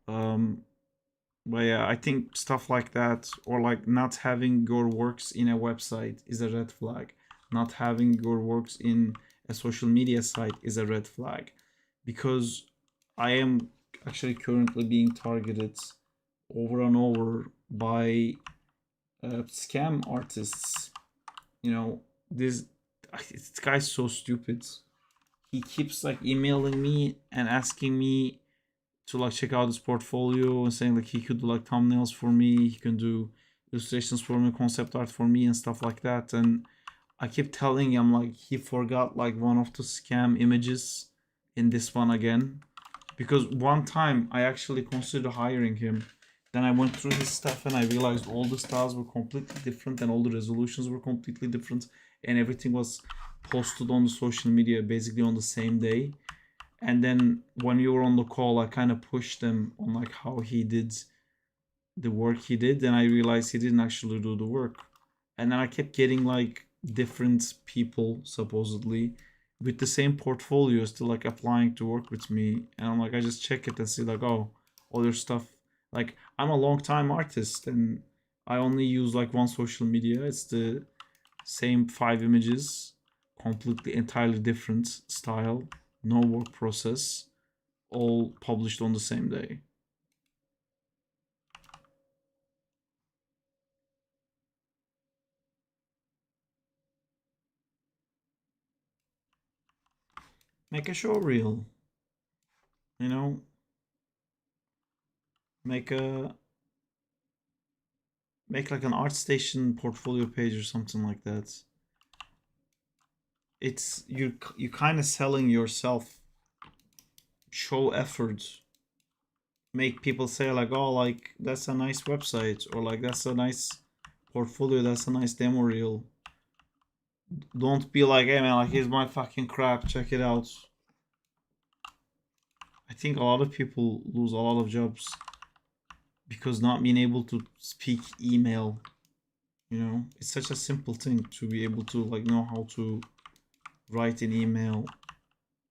Speaker 1: But yeah, I think stuff like that, or like not having your works in a website is a red flag. Not having your works in a social media site is a red flag, because I am actually currently being targeted over and over by scam artists. You know, this guy's so stupid. He keeps like emailing me and asking me to like check out his portfolio, and saying like he could do like thumbnails for me, he can do illustrations for me, concept art for me and stuff like that. And I keep telling him like he forgot like one of the scam images in this one again, because one time I actually considered hiring him. Then I went through his stuff and I realized all the styles were completely different and all the resolutions were completely different, and everything was posted on the social media basically on the same day. And then when we were on the call, I kind of pushed him on like how he did the work he did, and I realized he didn't actually do the work. And then I kept getting like different people supposedly with the same portfolio still like applying to work with me, and I'm like, I just check it and see like, oh, other stuff. Like I'm a long time artist and I only use like one social media. It's the same 5 images, completely entirely different style, no work process, all published on the same day. Make a show reel, you know, make like an ArtStation portfolio page or something like that. It's you kind of selling yourself. Show effort, make people say like, oh, like that's a nice website, or like that's a nice portfolio, that's a nice demo reel. Don't be like, hey man, like here's my fucking crap, check it out. I think a lot of people lose a lot of jobs because not being able to speak email. You know, it's such a simple thing to be able to like know how to write an email.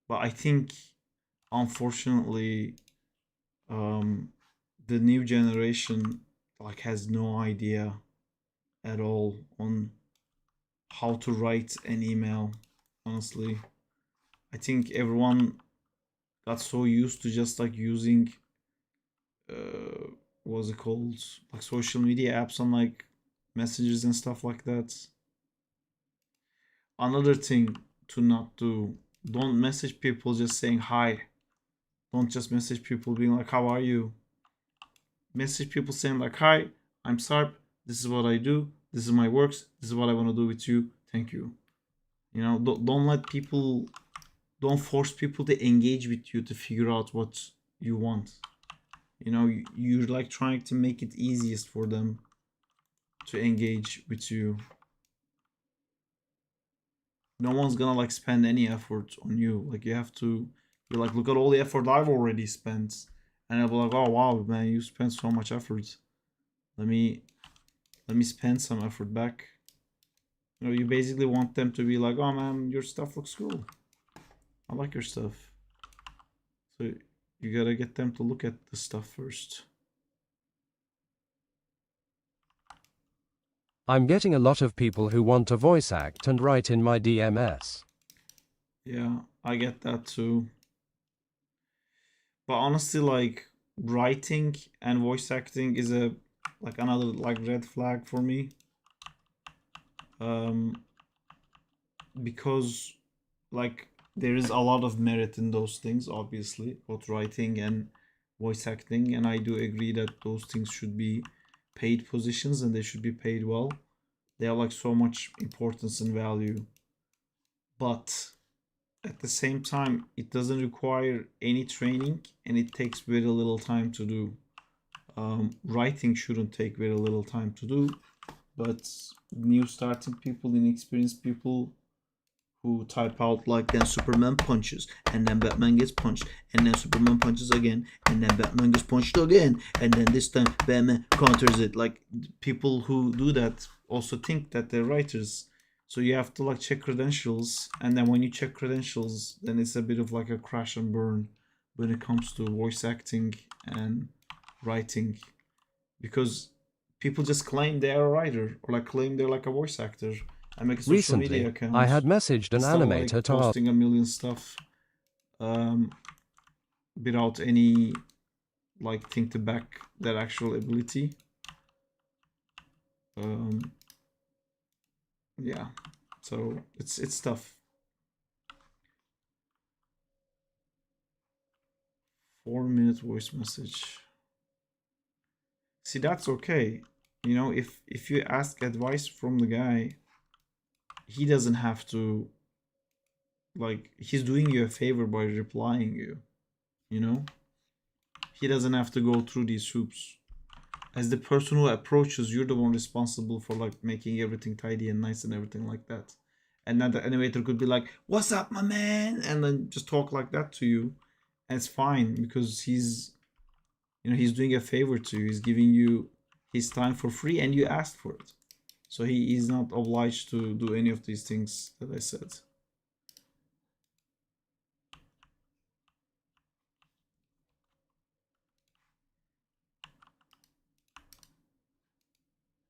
Speaker 1: But I think unfortunately the new generation like has no idea at all on how to write an email. Honestly, I think everyone got so used to just like using what's it called, like social media apps on like messages and stuff like that. Another thing to not do, don't message people just saying hi. Don't just message people being like, how are you? Message people saying like, hi, I'm Sarp, this is what I do, this is my works, this is what I want to do with you, thank you. You know, don't let people, don't force people to engage with you to figure out what you want. You know, you're like trying to make it easiest for them to engage with you. No one's gonna like spend any effort on you. Like you have to be like, look at all the effort I've already spent, and I'll be like, oh wow, man, you spent so much effort. Let me spend some effort back. You know, you basically want them to be like, oh man, your stuff looks cool, I like your stuff. So you gotta get them to look at the stuff first.
Speaker 2: I'm getting a lot of people who want to voice act and write in my DMS.
Speaker 1: Yeah, I get that too. But honestly, like writing and voice acting is a like another like red flag for me. Because like there is a lot of merit in those things, obviously, both writing and voice acting, and I do agree that those things should be paid positions and they should be paid well. They have like so much importance and value. But at the same time, it doesn't require any training and it takes very little time to do. Writing shouldn't take very little time to do, but new starting people, inexperienced people who type out like, then Superman punches and then Batman gets punched and then Superman punches again and then Batman gets punched again and then this time Batman counters it. Like people who do that also think that they're writers. So you have to like check credentials, and then when you check credentials, then it's a bit of like a crash and burn when it comes to voice acting and writing, because people just claim they're a writer or like claim they're like a voice actor and make a social media
Speaker 2: Recently,
Speaker 1: account.
Speaker 2: I had messaged an
Speaker 1: Instead of,
Speaker 2: animator
Speaker 1: like,
Speaker 2: to ask.
Speaker 1: posting a million stuff without any like thing to back that actual ability. Yeah, so it's tough. 4-minute voice message. See, that's okay. You know, if you ask advice from the guy, he doesn't have to, like, he's doing you a favor by replying you know? He doesn't have to go through these hoops. As the person who approaches, you're the one responsible for like making everything tidy and nice and everything like that. And then the animator could be like, what's up, my man? And then just talk like that to you. And it's fine because he's, you know, he's doing a favor to you. He's giving you his time for free and you asked for it. So he is not obliged to do any of these things that I said.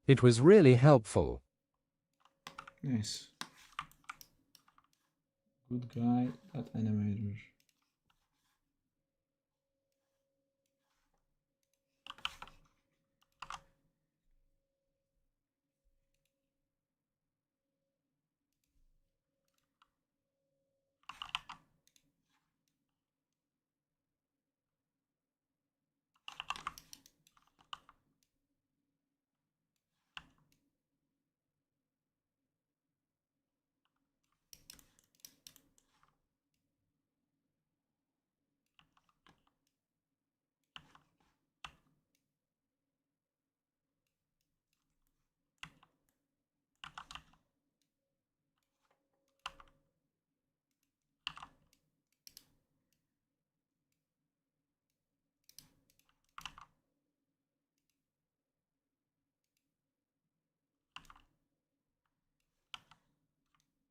Speaker 2: It was really helpful.
Speaker 1: Nice. Good guy, that animator.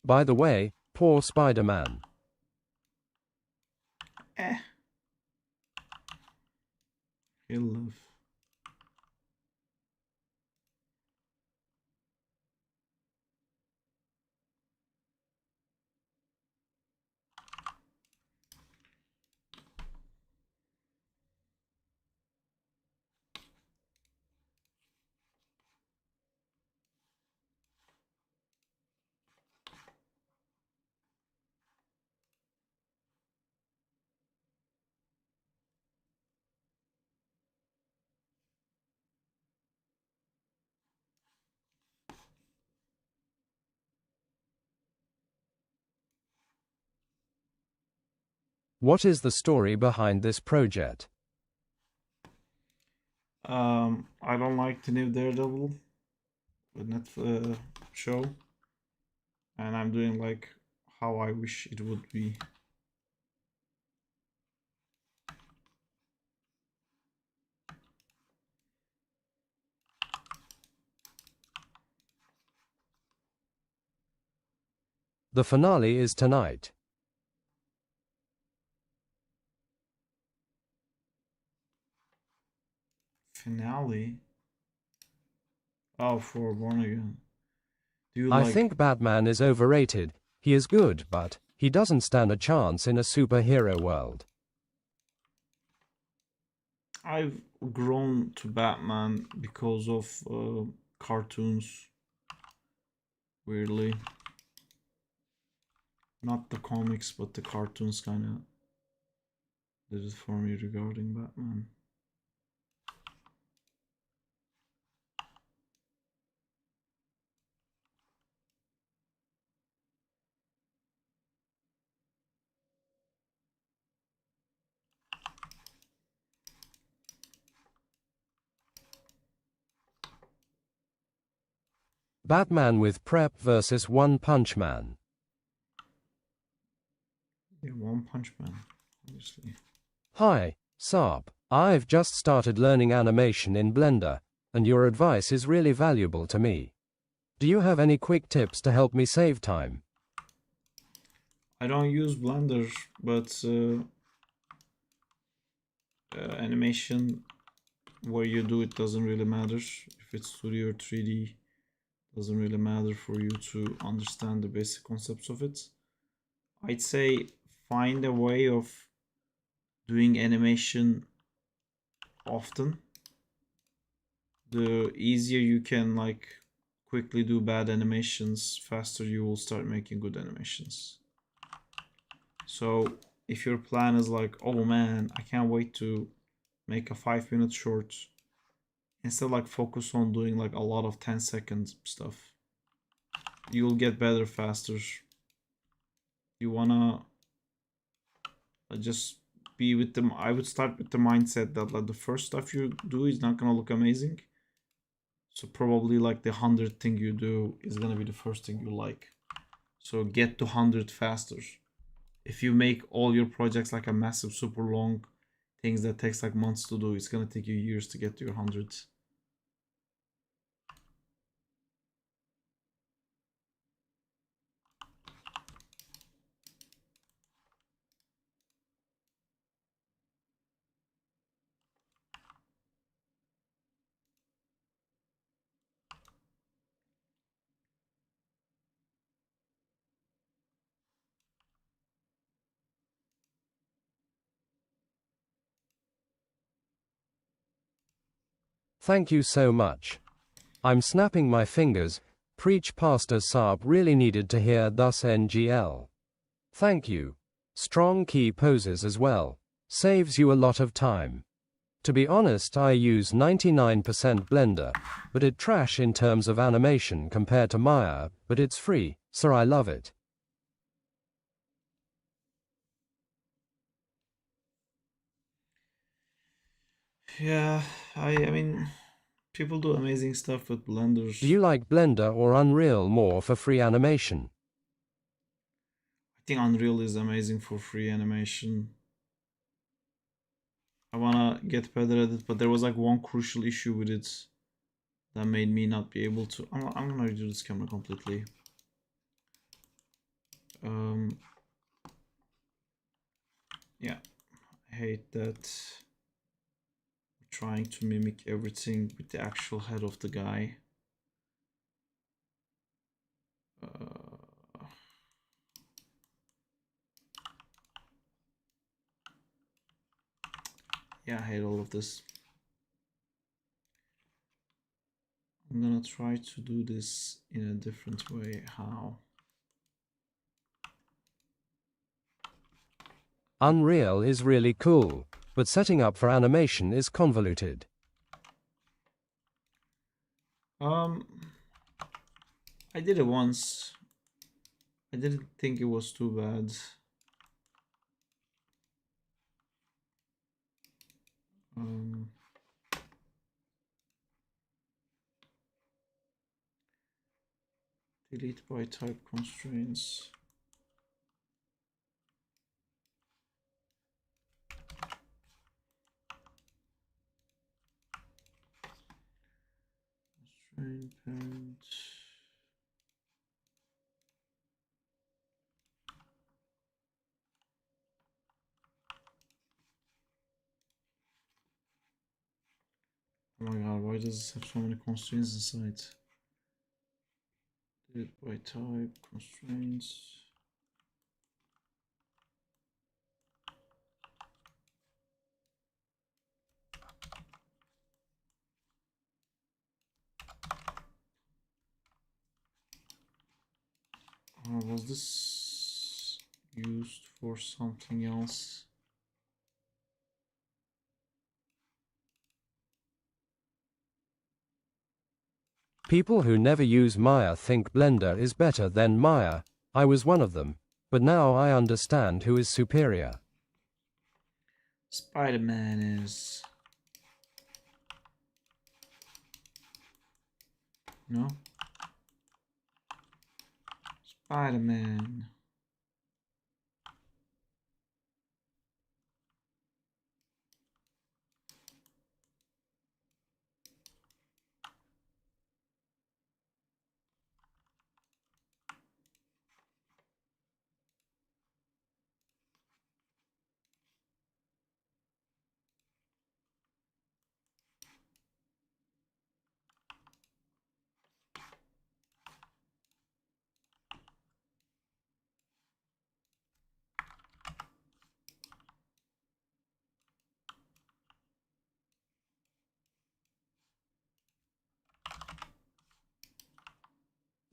Speaker 2: By the way, poor Spider-Man.
Speaker 1: He'll live.
Speaker 2: What is the story behind this project?
Speaker 1: I don't like the new Daredevil with net show, and I'm doing like how I wish it would be.
Speaker 2: The finale is tonight.
Speaker 1: Finale. Oh, for Born Again. Do you
Speaker 2: I
Speaker 1: like?
Speaker 2: think Batman is overrated. He is good, but he doesn't stand a chance in a superhero world.
Speaker 1: I've grown to Batman because of cartoons. Weirdly, not the comics, but the cartoons kind of did it for me regarding Batman.
Speaker 2: Batman with Prep versus One Punch Man.
Speaker 1: Yeah, One Punch Man, obviously.
Speaker 2: Hi, Saab. I've just started learning animation in Blender, and your advice is really valuable to me. Do you have any quick tips to help me save time?
Speaker 1: I don't use Blender, but animation where you do it doesn't really matter. If it's 2D or 3D, doesn't really matter for you to understand the basic concepts of it. I'd say find a way of doing animation often. The easier you can like quickly do bad animations, faster you will start making good animations. So if your plan is like, oh man, I can't wait to make a 5-minute short, instead like focus on doing like a lot of 10-second stuff. You'll get better faster. You wanna just be with them. I would start with the mindset that like the first stuff you do is not gonna look amazing. So probably like the 100th thing you do is gonna be the first thing you like. So get to 100 faster. If you make all your projects like a massive, super long things that takes like months to do, it's gonna take you years to get to your 100.
Speaker 2: Thank you so much. I'm snapping my fingers. Preach, Pastor Saab really needed to hear thus NGL. Thank you. Strong key poses as well. Saves you a lot of time. To be honest, I use 99% Blender, but it trash in terms of animation compared to Maya, but it's free, so I love it.
Speaker 1: Yeah, I mean, people do amazing stuff with blenders.
Speaker 2: Do you like Blender or Unreal more for free animation?
Speaker 1: I think Unreal is amazing for free animation. I wanna get better at it, but there was like one crucial issue with it that made me not be able to. I'm gonna redo this camera completely. Yeah, I hate that. Trying to mimic everything with the actual head of the guy. Yeah, I hate all of this. I'm gonna try to do this in a different way. How?
Speaker 2: Unreal is really cool, but setting up for animation is convoluted.
Speaker 1: I did it once. I didn't think it was too bad. Delete by type constraints. Constraint parent. Oh my god, why does this have so many constraints inside? Delete by type constraints. Was this used for something else?
Speaker 2: People who never use Maya think Blender is better than Maya. I was one of them, but now I understand who is superior.
Speaker 1: Spider-Man is... No? Spider-Man.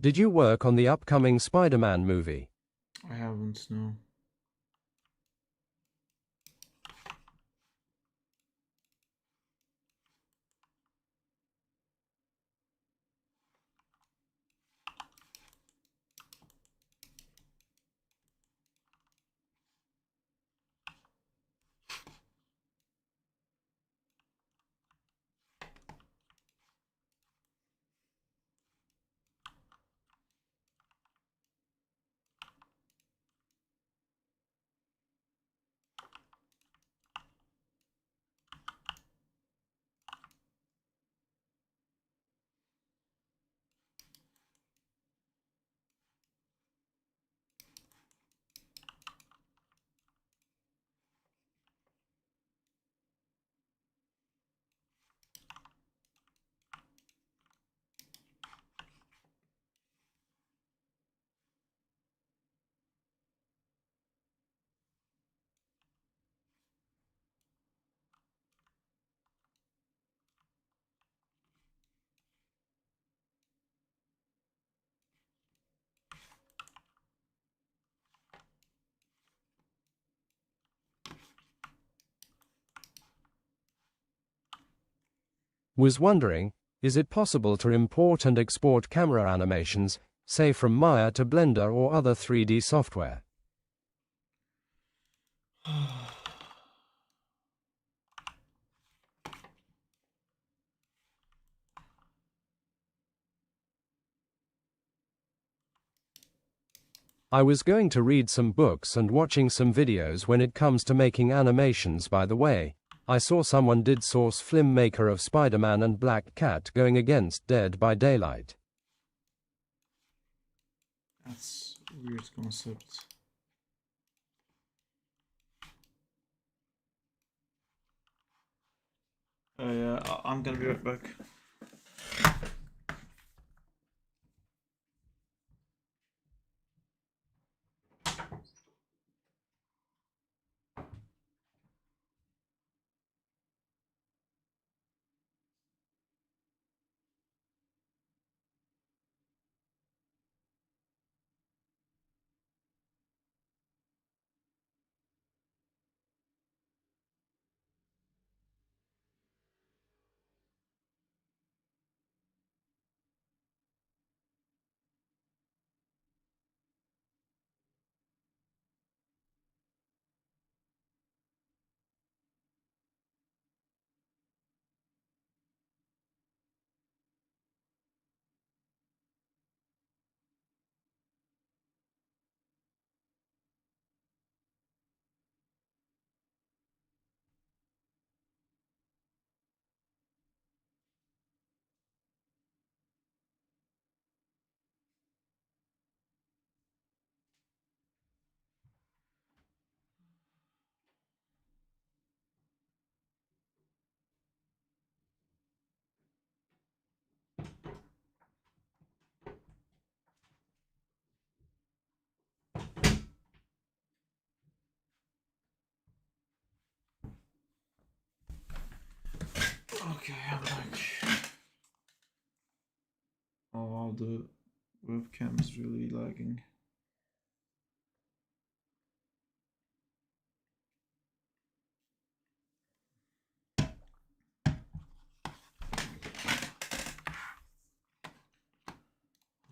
Speaker 2: Did you work on the upcoming Spider-Man movie?
Speaker 1: I haven't, no.
Speaker 2: Was wondering, is it possible to import and export camera animations, say from Maya to Blender or other 3D software? I was going to read some books and watching some videos when it comes to making animations. By the way, I saw someone did source film maker of Spider-Man and Black Cat going against Dead by Daylight.
Speaker 1: That's a weird concept. Yeah, I'm gonna be right back. Okay, I'm back. Oh wow, the webcam is really lagging.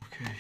Speaker 1: Okay.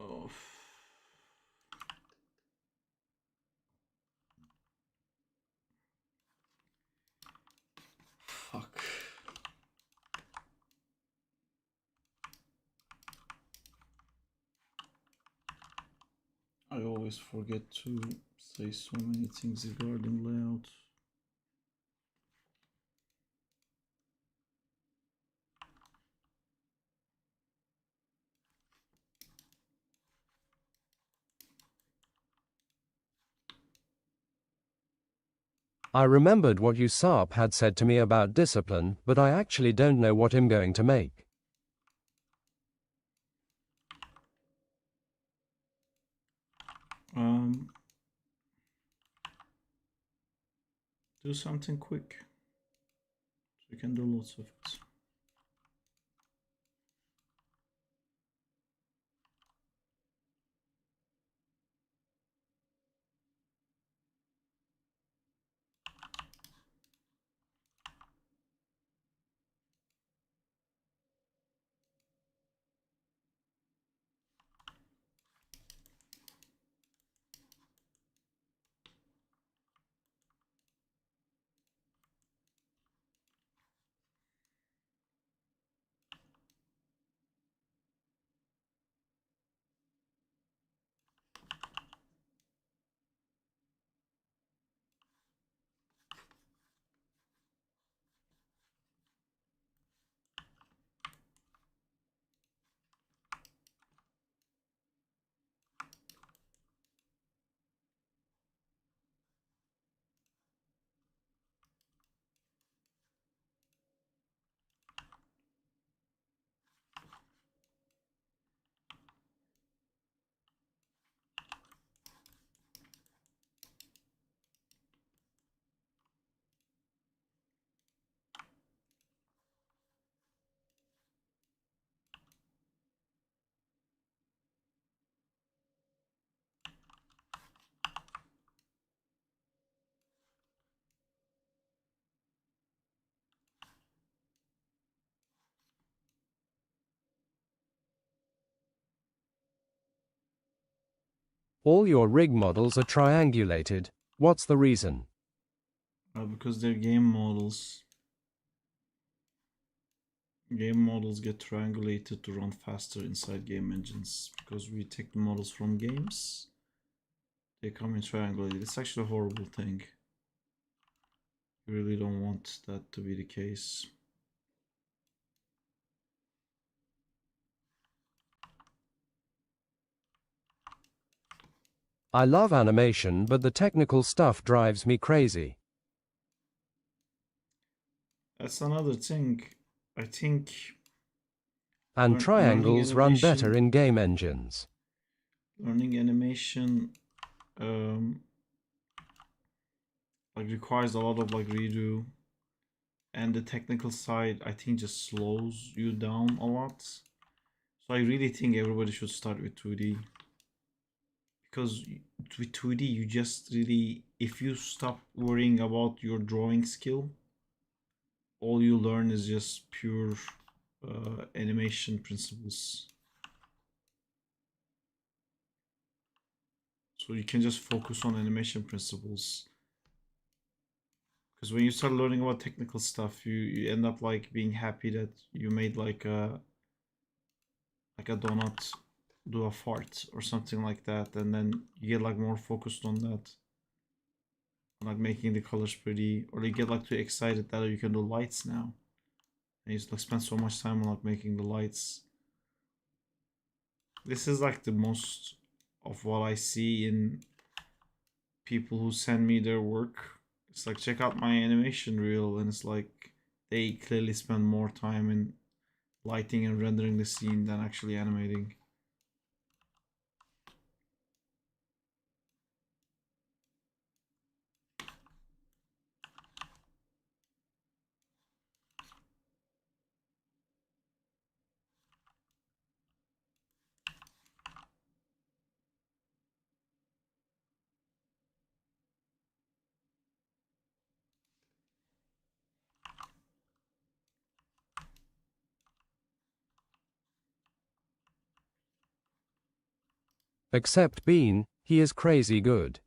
Speaker 1: Oh. Fuck. I always forget to say so many things regarding layout.
Speaker 2: I remembered what Usopp had said to me about discipline, but I actually don't know what I'm going to make.
Speaker 1: Do something quick. So you can do lots of it.
Speaker 2: All your rig models are triangulated. What's the reason?
Speaker 1: Because they're game models. Game models get triangulated to run faster inside game engines because we take the models from games. They come in triangulated. It's actually a horrible thing. You really don't want that to be the case.
Speaker 2: I love animation, but the technical stuff drives me crazy.
Speaker 1: That's another thing. I think
Speaker 2: And
Speaker 1: learning
Speaker 2: triangles run better
Speaker 1: animation-
Speaker 2: in game engines.
Speaker 1: learning animation like requires a lot of like redo, and the technical side I think just slows you down a lot. So I really think everybody should start with 2D, because with 2D you just really, if you stop worrying about your drawing skill, all you learn is just pure animation principles. So you can just focus on animation principles. Because when you start learning about technical stuff, you end up like being happy that you made like a donut do a fart or something like that, and then you get like more focused on that, like making the colors pretty, or you get like too excited that you can do lights now, and you just like spend so much time on like making the lights. This is like the most of what I see in people who send me their work. It's like, check out my animation reel, and it's like they clearly spend more time in lighting and rendering the scene than actually animating.
Speaker 2: Except Bean, he is crazy good.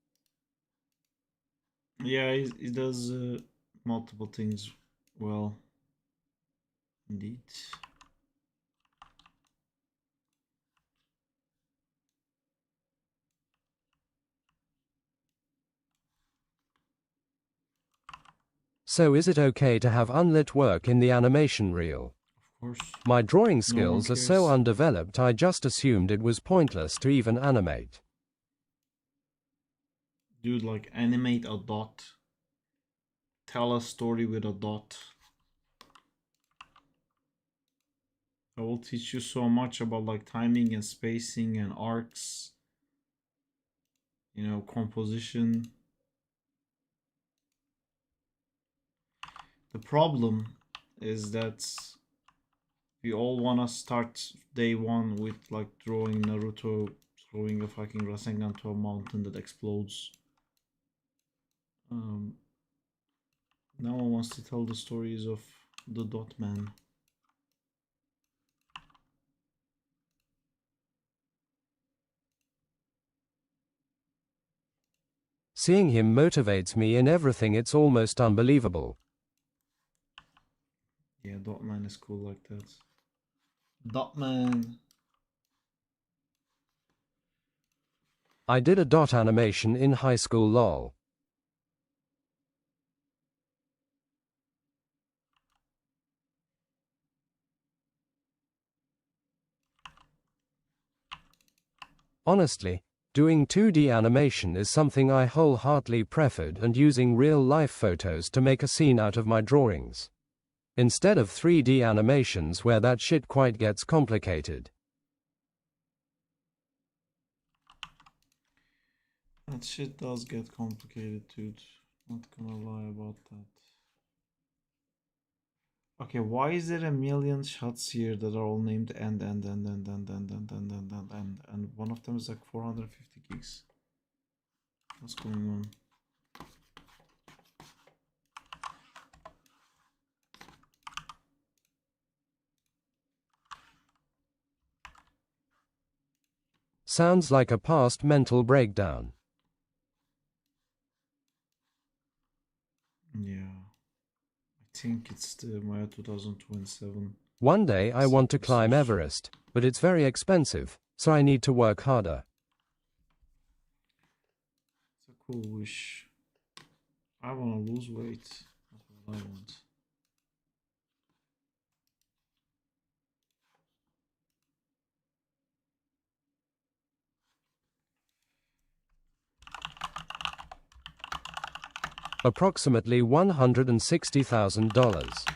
Speaker 1: Yeah, he does multiple things well, indeed.
Speaker 2: So is it okay to have unlit work in the animation reel?
Speaker 1: Of course.
Speaker 2: My drawing skills are so
Speaker 1: cares.
Speaker 2: undeveloped I just assumed it was pointless to even animate.
Speaker 1: Dude, like animate a dot. Tell a story with a dot. I will teach you so much about like timing and spacing and arcs. You know, composition. The problem is that we all wanna start day one with like drawing Naruto throwing a fucking Rasengan to a mountain that explodes. No one wants to tell the stories of the Dot Man.
Speaker 2: Seeing him motivates me in everything. It's almost unbelievable.
Speaker 1: Yeah, Dot Man is cool like that. Dot Man.
Speaker 2: I did a dot animation in high school, lol. Honestly, doing 2D animation is something I wholeheartedly preferred, and using real-life photos to make a scene out of my drawings. Instead of 3D animations where that shit quite gets complicated.
Speaker 1: That shit does get complicated, dude. Not gonna lie about that. Okay, why is there a million shots here that are all named and one of them is like 450 gigs? What's going on?
Speaker 2: Sounds like a past mental breakdown.
Speaker 1: Yeah. I think it's the Maya 2027.
Speaker 2: One day I want to climb Everest, but it's very expensive, so I need to work harder.
Speaker 1: It's a cool wish. I want to lose weight. That's what I want.
Speaker 2: Approximately $160,000.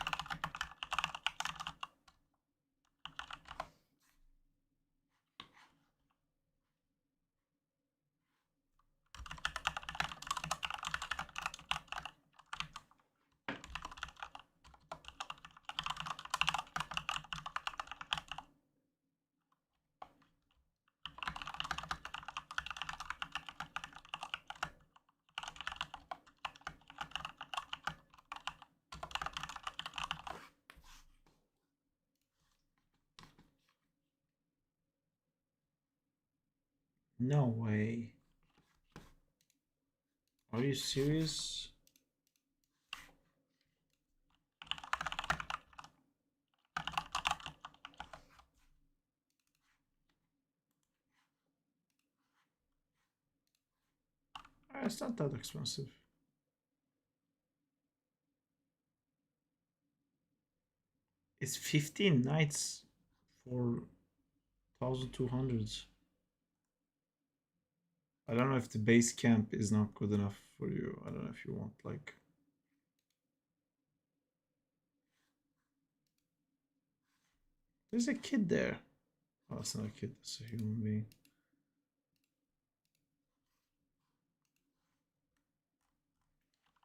Speaker 1: No way. Are you serious? It's not that expensive. It's 15 nights for 1,200. I don't know if the base camp is not good enough for you. I don't know if you want like... There's a kid there. Oh, it's not a kid, it's a human being.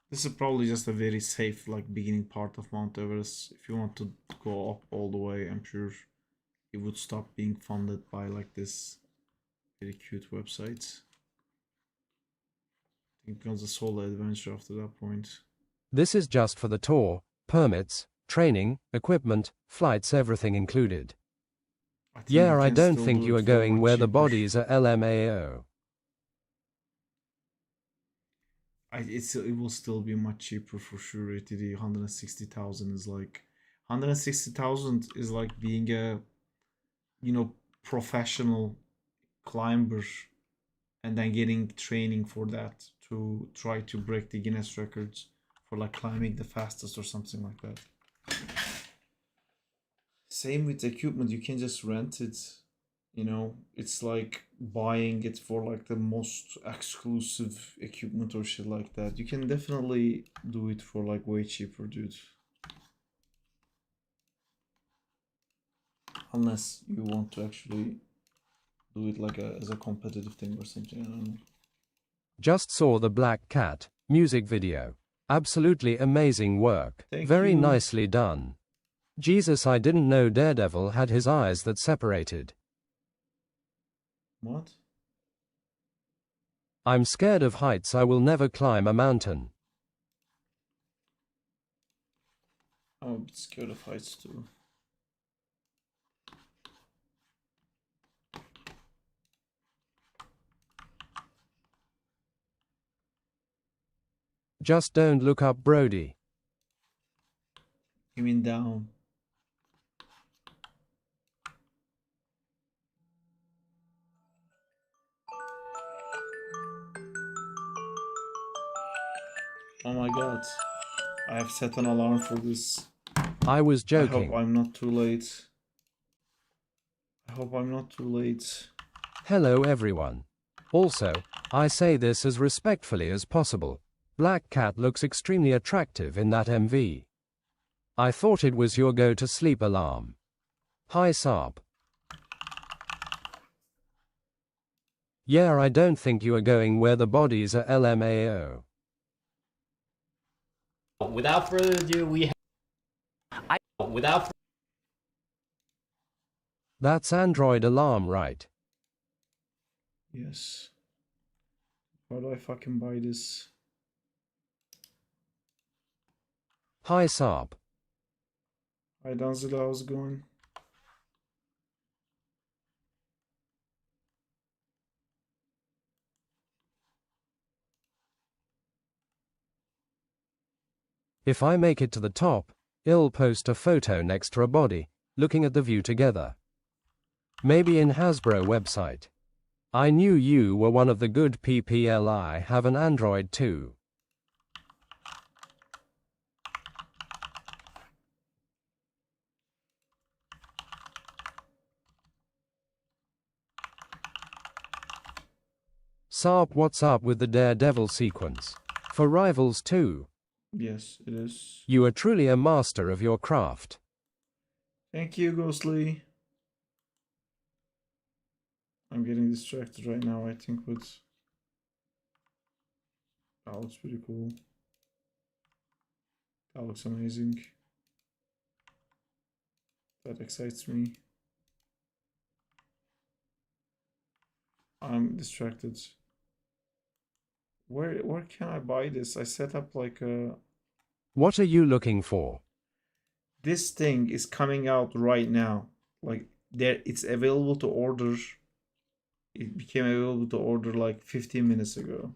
Speaker 1: This is probably just a very safe like beginning part of Mount Everest. If you want to go up all the way, I'm sure it would stop being funded by like this very cute website. It becomes a solo adventure after that point.
Speaker 2: This is just for the tour, permits, training, equipment, flights, everything included. Yeah, I don't think you are going where the bodies are LMAO.
Speaker 1: It will still be much cheaper for sure. ATD 160,000 is like 160,000 is like being a, you know, professional climber and then getting training for that to try to break the Guinness records for like climbing the fastest or something like that. Same with equipment, you can just rent it, you know, it's like buying it for like the most exclusive equipment or shit like that. You can definitely do it for like way cheaper, dude. Unless you want to actually do it like as a competitive thing or something, I don't know.
Speaker 2: Just saw the Black Cat music video. Absolutely amazing work.
Speaker 1: Thank
Speaker 2: Very
Speaker 1: you.
Speaker 2: nicely done. Jesus, I didn't know Daredevil had his eyes that separated.
Speaker 1: What?
Speaker 2: I'm scared of heights. I will never climb a mountain.
Speaker 1: I'm a bit scared of heights too.
Speaker 2: Just don't look up, Brody.
Speaker 1: You mean down? Oh my god. I have set an alarm for this.
Speaker 2: I was
Speaker 1: I
Speaker 2: joking.
Speaker 1: hope I'm not too late. I hope I'm not too late.
Speaker 2: Hello everyone. Also, I say this as respectfully as possible. Black Cat looks extremely attractive in that MV. I thought it was your go-to-sleep alarm. Hi Saab. Yeah, I don't think you are going where the bodies are LMAO.
Speaker 10: Without further ado,
Speaker 2: That's Android alarm, right?
Speaker 1: Yes. How do I fucking buy this?
Speaker 2: Hi Saab.
Speaker 1: Hi Danzilla, how's it going?
Speaker 2: If I make it to the top, I'll post a photo next to a body, looking at the view together. Maybe in Hasbro website. I knew you were one of the good PPL. I have an Android too. Sarp, what's up with the Daredevil sequence? For Rivals 2.
Speaker 1: Yes, it is.
Speaker 2: You are truly a master of your craft.
Speaker 1: Thank you, Ghostly. I'm getting distracted right now, I think, with... That looks pretty cool. That looks amazing. That excites me. I'm distracted. Where can I buy this? I set up like a...
Speaker 2: What are you looking for?
Speaker 1: This thing is coming out right now. Like there, it's available to order. It became available to order like 15 minutes ago.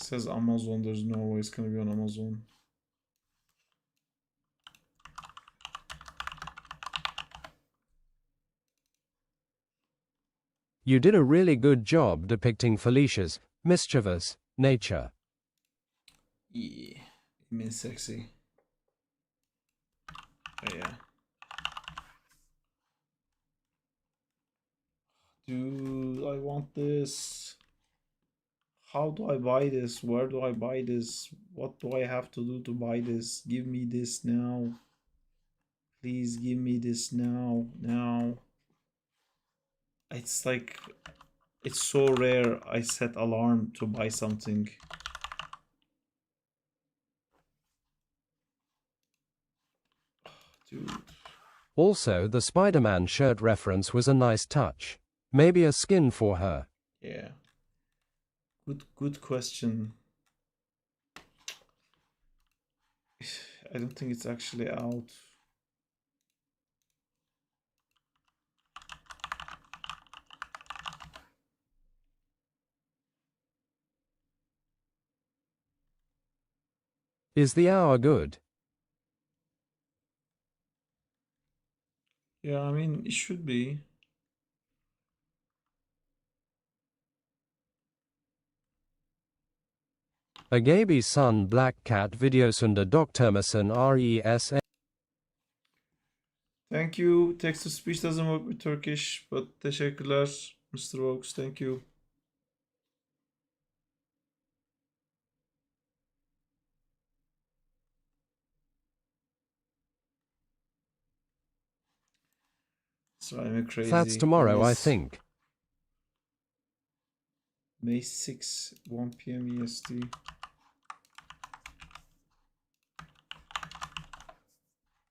Speaker 1: It says Amazon. There's no way it's gonna be on Amazon.
Speaker 2: You did a really good job depicting Felicia's mischievous nature.
Speaker 1: Yeah, it means sexy. Oh, yeah. Dude, I want this. How do I buy this? Where do I buy this? What do I have to do to buy this? Give me this now. Please give me this now. Now. It's like, it's so rare I set alarm to buy something. Dude.
Speaker 2: Also, the Spider-Man shirt reference was a nice touch. Maybe a skin for her.
Speaker 1: Yeah. Good question. I don't think it's actually out.
Speaker 2: Is the hour good?
Speaker 1: Yeah, I mean, it should be.
Speaker 2: Agabi's son Black Cat Videosunda Doktermason RESA.
Speaker 1: Thank you. Text to speech doesn't work with Turkish, but teşekkürler, Mr. Oaks. Thank you. So I'm crazy.
Speaker 2: That's tomorrow, I
Speaker 1: Yes.
Speaker 2: think.
Speaker 1: May 6, 1 p.m. EST.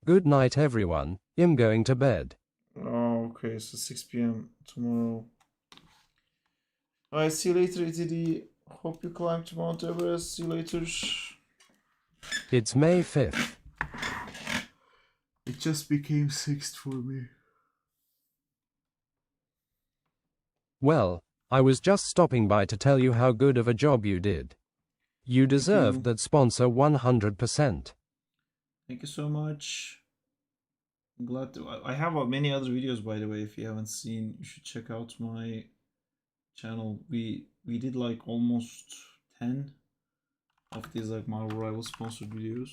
Speaker 2: Good night, everyone. I'm going to bed.
Speaker 1: Oh, okay, so 6 p.m. tomorrow. Alright, see you later, ETD. Hope you climb to Mount Everest. See you later.
Speaker 2: It's May 5th.
Speaker 1: It just became 6th for me.
Speaker 2: Well, I was just stopping by to tell you how good of a job you did. You deserved that sponsor 100%.
Speaker 1: Thank you so much. I'm glad to. I have many other videos, by the way. If you haven't seen, you should check out my channel. We did like almost 10 of these like Marvel Rivals sponsored videos.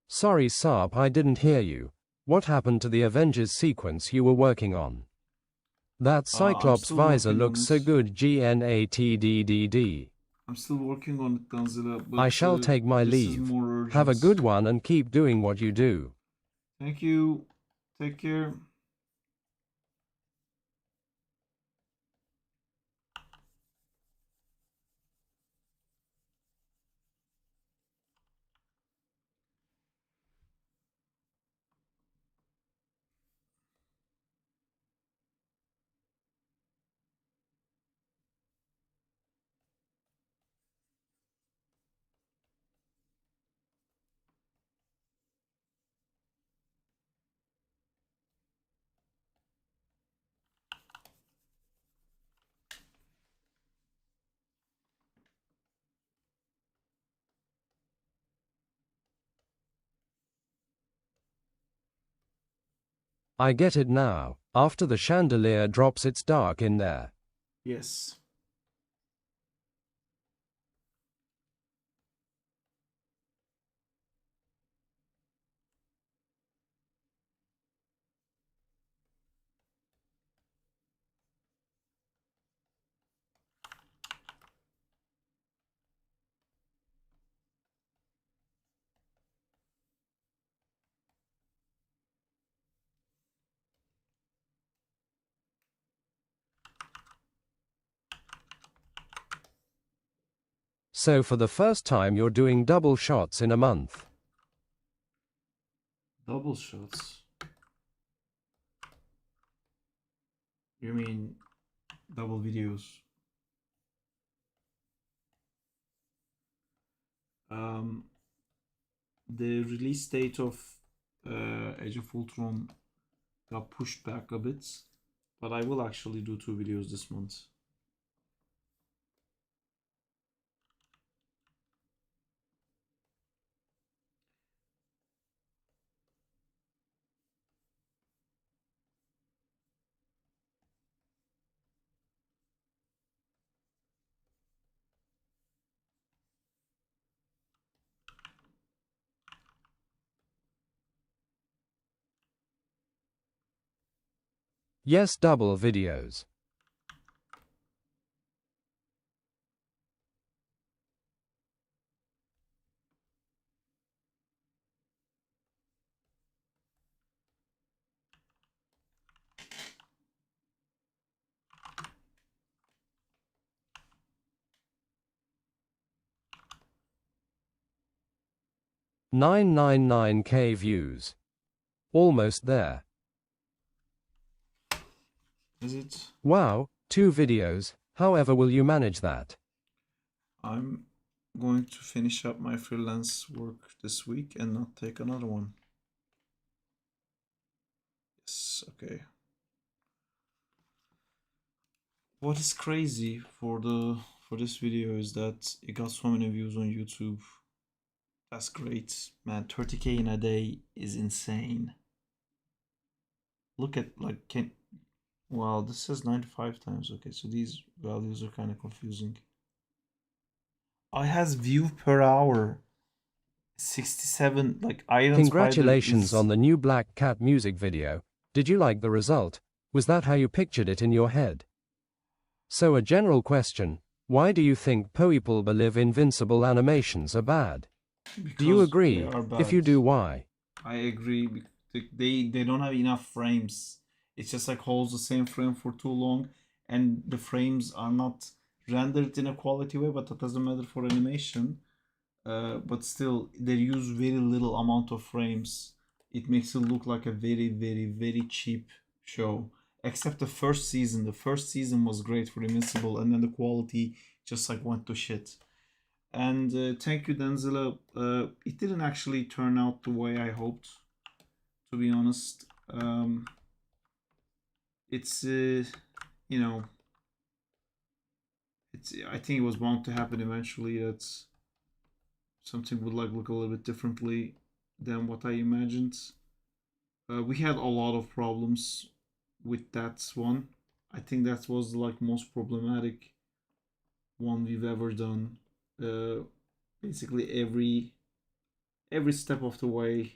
Speaker 2: Sorry, Sarp, I didn't hear you. What happened to the Avengers sequence you were working on? That Cyclops
Speaker 1: still
Speaker 2: visor
Speaker 1: working on
Speaker 2: looks so
Speaker 1: it.
Speaker 2: good. GNATDDD.
Speaker 1: I'm still working on it, Godzilla. But,
Speaker 2: I shall take my
Speaker 1: this is
Speaker 2: leave.
Speaker 1: more
Speaker 2: Have a
Speaker 1: urgent.
Speaker 2: good one and keep doing what you do.
Speaker 1: Thank you. Take care.
Speaker 2: I get it now. After the chandelier drops, it's dark in there.
Speaker 1: Yes.
Speaker 2: So for the first time you're doing double shots in a month.
Speaker 1: Double shots. You mean double videos? The release date of Age of Ultron got pushed back a bit, but I will actually do 2 videos this month.
Speaker 2: Yes, double videos. $999K views. Almost there.
Speaker 1: Is it?
Speaker 2: Wow, 2 videos. However will you manage that?
Speaker 1: I'm going to finish up my freelance work this week and not take another one. Yes, okay. What is crazy for this video is that it got so many views on YouTube. That's great, man. 30K in a day is insane. Look at well, this says 95 times. Okay, so these values are kind of confusing. I has view per hour 67. Like Iron
Speaker 2: Congratulations
Speaker 1: Spider
Speaker 2: on the new Black Cat music video. Did you like the result? Was that how you pictured it in your head? So a general question, why do you think people believe Invincible animations are bad? Do you agree? If you do, why?
Speaker 1: I agree. They don't have enough frames. It's just like holds the same frame for too long, and the frames are not rendered in a quality way, but that doesn't matter for animation. But still, they use very little amount of frames. It makes it look like a very, very, very cheap show. Except the first season. The first season was great for Invincible, and then the quality just like went to shit. And thank you, Denzilla. It didn't actually turn out the way I hoped, to be honest. It's you know, I think it was bound to happen eventually that something would like look a little bit differently than what I imagined. We had a lot of problems with that one. I think that was like most problematic one we've ever done. Basically every step of the way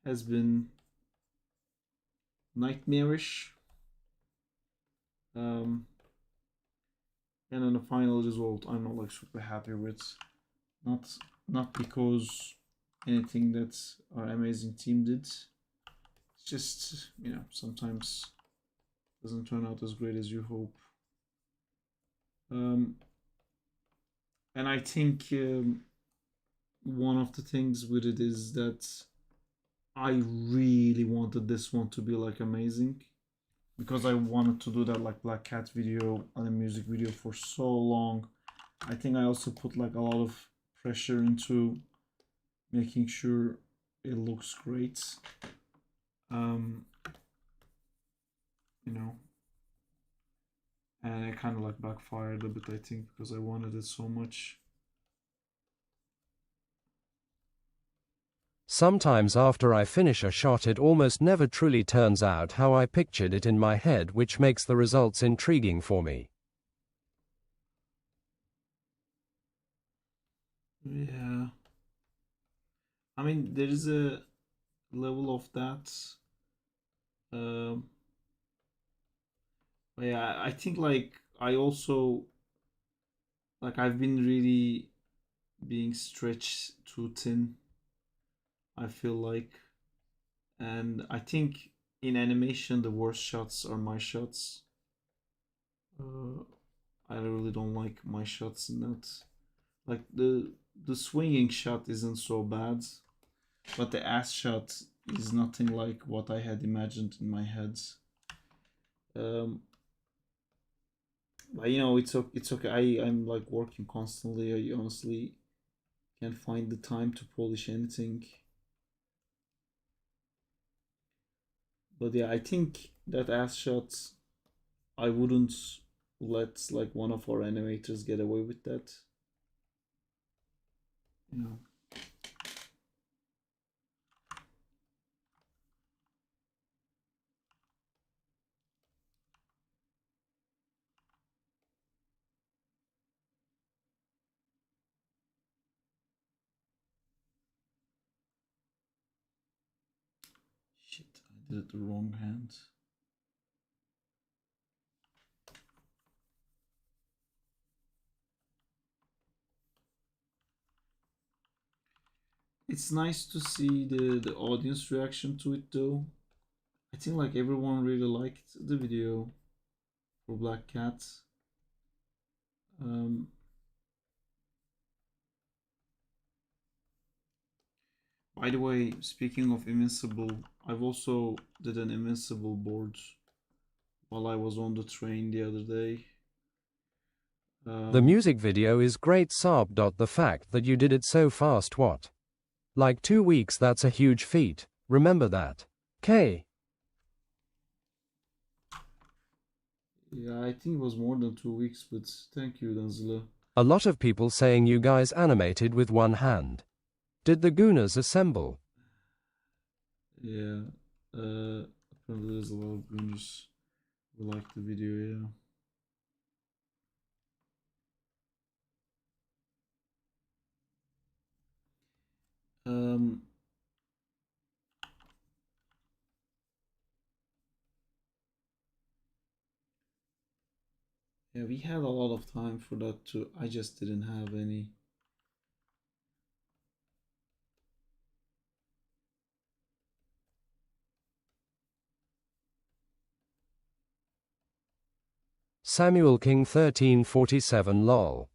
Speaker 1: has been nightmarish. And then the final result I'm not like super happy with. Not because anything that our amazing team did. It's just, you know, sometimes doesn't turn out as great as you hope. And I think one of the things with it is that I really wanted this one to be like amazing, because I wanted to do that like Black Cat video and a music video for so long. I think I also put like a lot of pressure into making sure it looks great. You know, and it kind of like backfired a bit, I think, because I wanted it so much.
Speaker 2: Sometimes after I finish a shot it almost never truly turns out how I pictured it in my head, which makes the results intriguing for me.
Speaker 1: Yeah. I mean, there is a level of that. But yeah, I think like I also like I've been really being stretched too thin. I feel like, and I think in animation the worst shots are my shots. I really don't like my shots in that. Like the swinging shot isn't so bad, but the ass shot is nothing like what I had imagined in my head. But you know, it's okay. I'm like working constantly. I honestly can't find the time to polish anything. But yeah, I think that ass shot, I wouldn't let like one of our animators get away with that. You know. Shit, I did it the wrong hand. It's nice to see the audience reaction to it though. I think like everyone really liked the video for Black Cat. By the way, speaking of Invincible, I've also did an Invincible board while I was on the train the other day.
Speaker 2: The music video is great, Saab. The fact that you did it so fast, what? Like 2 weeks, that's a huge feat. Remember that. K.
Speaker 1: Yeah, I think it was more than 2 weeks, but thank you, Danzila.
Speaker 2: A lot of people saying you guys animated with one hand. Did the Gooners assemble?
Speaker 1: Yeah, apparently there's a lot of gooners who like the video, yeah. Yeah, we had a lot of time for that too. I just didn't have any.
Speaker 2: Samuel King 1347 lol.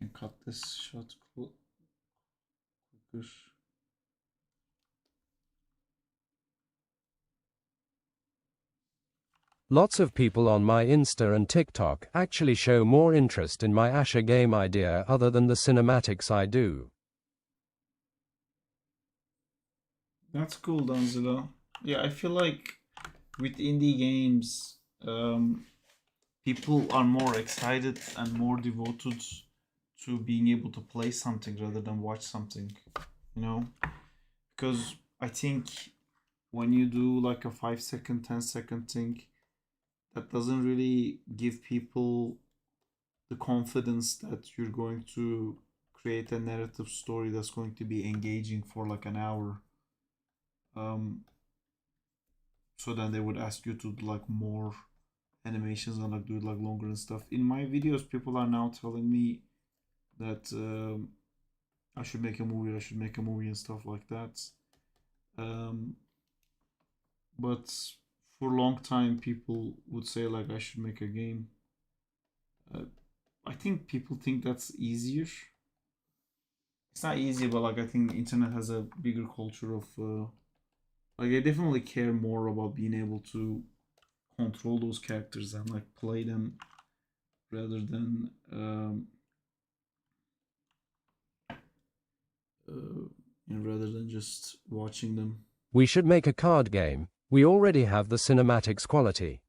Speaker 1: We can cut this shot quicker.
Speaker 2: Lots of people on my Insta and TikTok actually show more interest in my Asher game idea other than the cinematics I do.
Speaker 1: That's cool, Danzila. Yeah, I feel like with indie games, people are more excited and more devoted to being able to play something rather than watch something, you know? Because I think when you do like a 5-second, 10-second thing, that doesn't really give people the confidence that you're going to create a narrative story that's going to be engaging for like an hour. So then they would ask you to do like more animations and like do it like longer and stuff. In my videos, people are now telling me that I should make a movie and stuff like that. But for a long time people would say like I should make a game. I think people think that's easier. It's not easy, but like I think the internet has a bigger culture of like they definitely care more about being able to control those characters and like play them rather than rather than just watching them.
Speaker 2: We should make a card game. We already have the cinematics quality.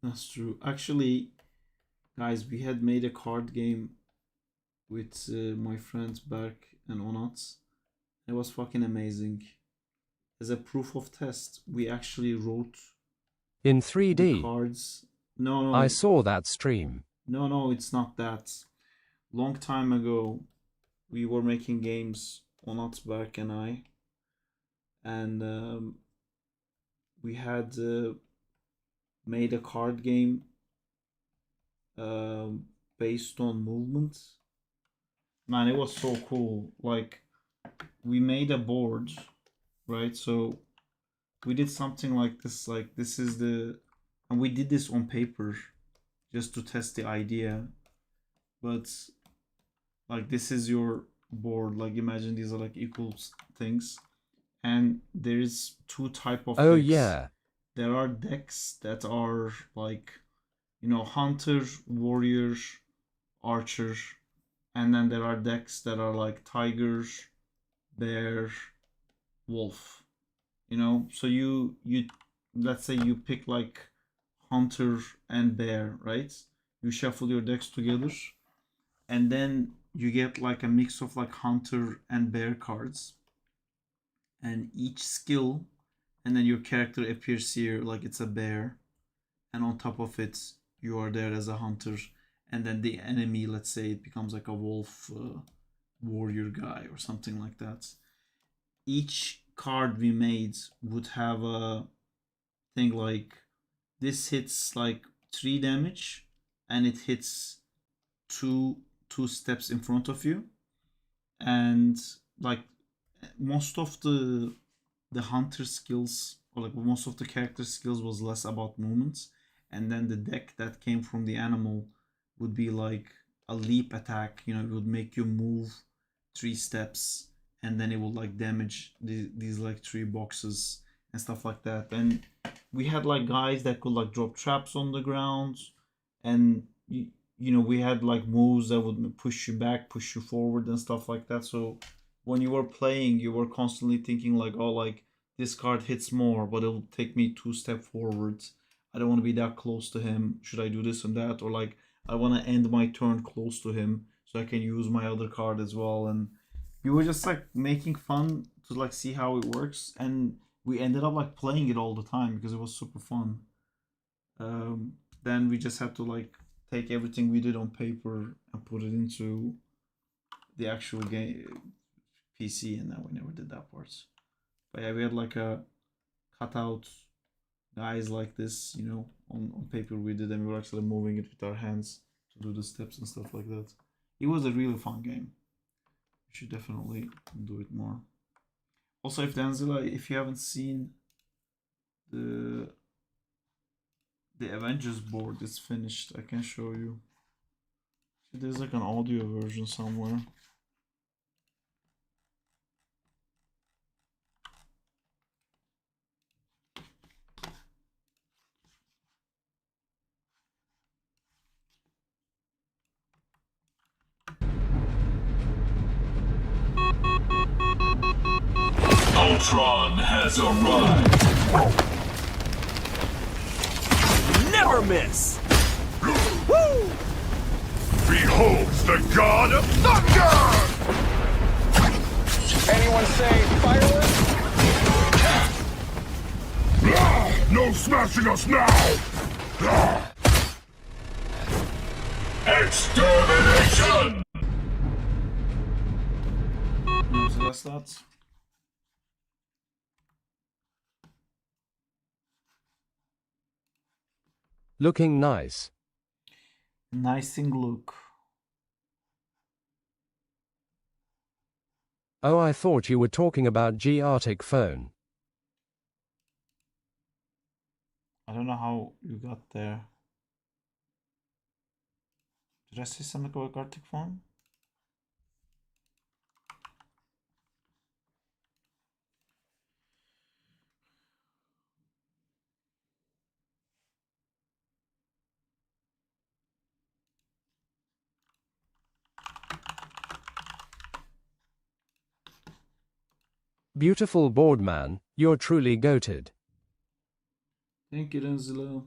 Speaker 1: That's true. Actually, guys, we had made a card game with my friends Berk and Onat. It was fucking amazing. As a proof of test, we actually wrote
Speaker 2: In
Speaker 1: the
Speaker 2: 3D.
Speaker 1: cards. No,
Speaker 2: I saw that stream.
Speaker 1: no, it's not that. Long time ago, we were making games, Onat, Berk, and I, and we had made a card game based on movement. Man, it was so cool. Like, we made a board, right? So we did something like this. Like, this is the, and we did this on paper just to test the idea. But like, this is your board. Like, imagine these are like equal things, and there's two type of
Speaker 2: Oh
Speaker 1: decks.
Speaker 2: yeah.
Speaker 1: There are decks that are like, you know, hunter, warrior, archer, and then there are decks that are like tiger, bear, wolf. You know, so you let's say you pick like hunter and bear, right? You shuffle your decks together, and then you get like a mix of like hunter and bear cards, and each skill, and then your character appears here like it's a bear, and on top of it you are there as a hunter, and then the enemy, let's say it becomes like a wolf warrior guy or something like that. Each card we made would have a thing like this hits like 3 damage, and it hits two steps in front of you, and like most of the hunter skills, or like most of the character skills, was less about movements, and then the deck that came from the animal would be like a leap attack. You know, it would make you move 3 steps, and then it would like damage these like 3 boxes and stuff like that. And we had like guys that could like drop traps on the ground, and you know, we had like moves that would push you back, push you forward, and stuff like that. So when you were playing, you were constantly thinking like, oh, like this card hits more, but it'll take me 2 steps forward. I don't want to be that close to him. Should I do this and that? Or like, I want to end my turn close to him so I can use my other card as well. And we were just like making fun to like see how it works, and we ended up like playing it all the time because it was super fun. Then we just had to like take everything we did on paper and put it into the actual game PC, and then we never did that part. But yeah, we had like a cutout guys like this, you know, on paper we did, and we were actually moving it with our hands to do the steps and stuff like that. It was a really fun game. You should definitely do it more. Also, if Danzilla, if you haven't seen the Avengers board is finished, I can show you. There's like an audio version somewhere.
Speaker 7: Ultron has arrived.
Speaker 8: Never miss!
Speaker 7: Behold the god of thunder!
Speaker 4: Anyone say fireworks?
Speaker 7: No smashing us now! Extermination!
Speaker 1: So that's that.
Speaker 2: Looking nice.
Speaker 1: Nice thing look.
Speaker 2: Oh, I thought you were talking about G Arctic phone.
Speaker 1: I don't know how you got there. Did I say something about Gartic Phone?
Speaker 2: Beautiful board man, you're truly goated.
Speaker 1: Thank you, Denzilo.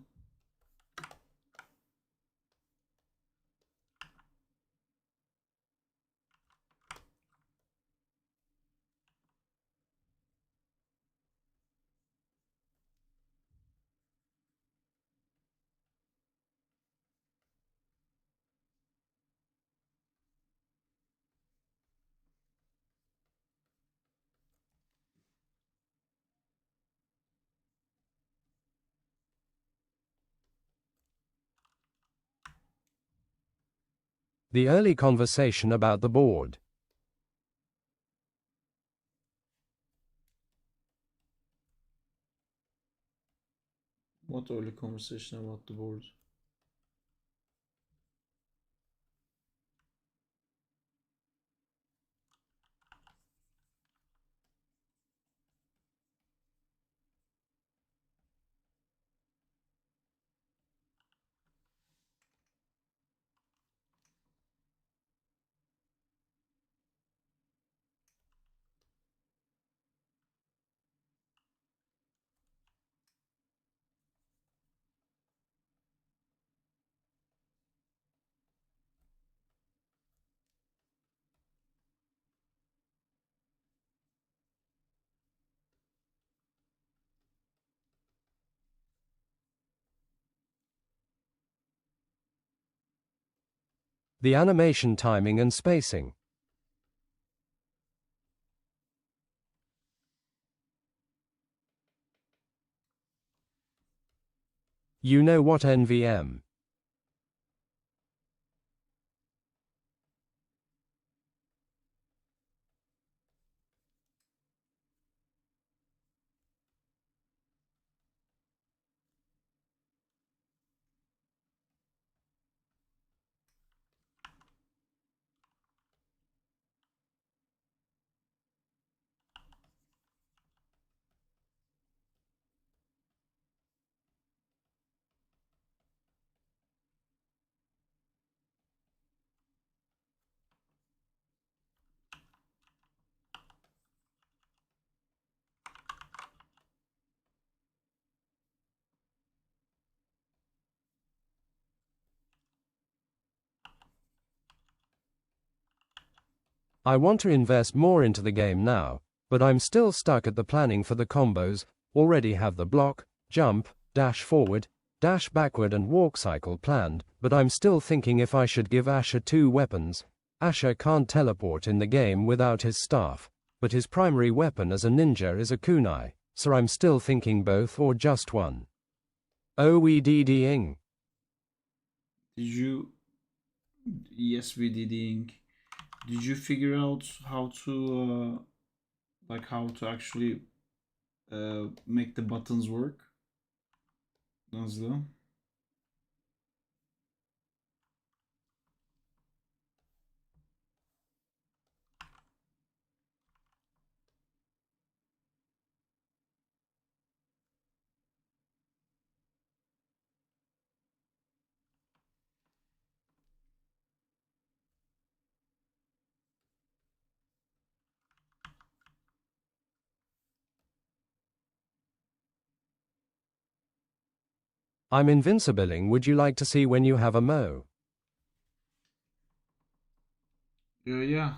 Speaker 2: The early conversation about the board.
Speaker 1: What early conversation about the board?
Speaker 2: The animation timing and spacing. You know what NVM. I want to invest more into the game now, but I'm still stuck at the planning for the combos. Already have the block, jump, dash forward, dash backward and walk cycle planned, but I'm still thinking if I should give Asher 2 weapons. Asher can't teleport in the game without his staff, but his primary weapon as a ninja is a kunai, so I'm still thinking both or just one. OEDDing.
Speaker 1: Did you? Yes, we did. Did you figure out how to actually make the buttons work? Nazlı?
Speaker 2: I'm invincibling. Would you like to see when you have a mo?
Speaker 1: Yeah.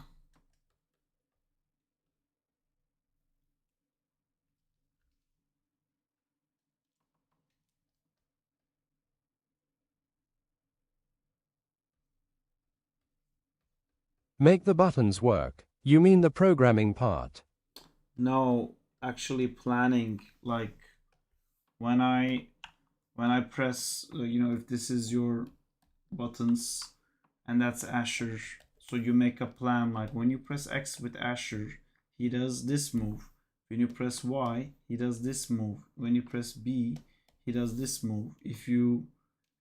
Speaker 2: Make the buttons work. You mean the programming part?
Speaker 1: No, actually planning, like when I press, if this is your buttons and that's Asher, so you make a plan, like when you press X with Asher, he does this move. When you press Y, he does this move. When you press B, he does this move.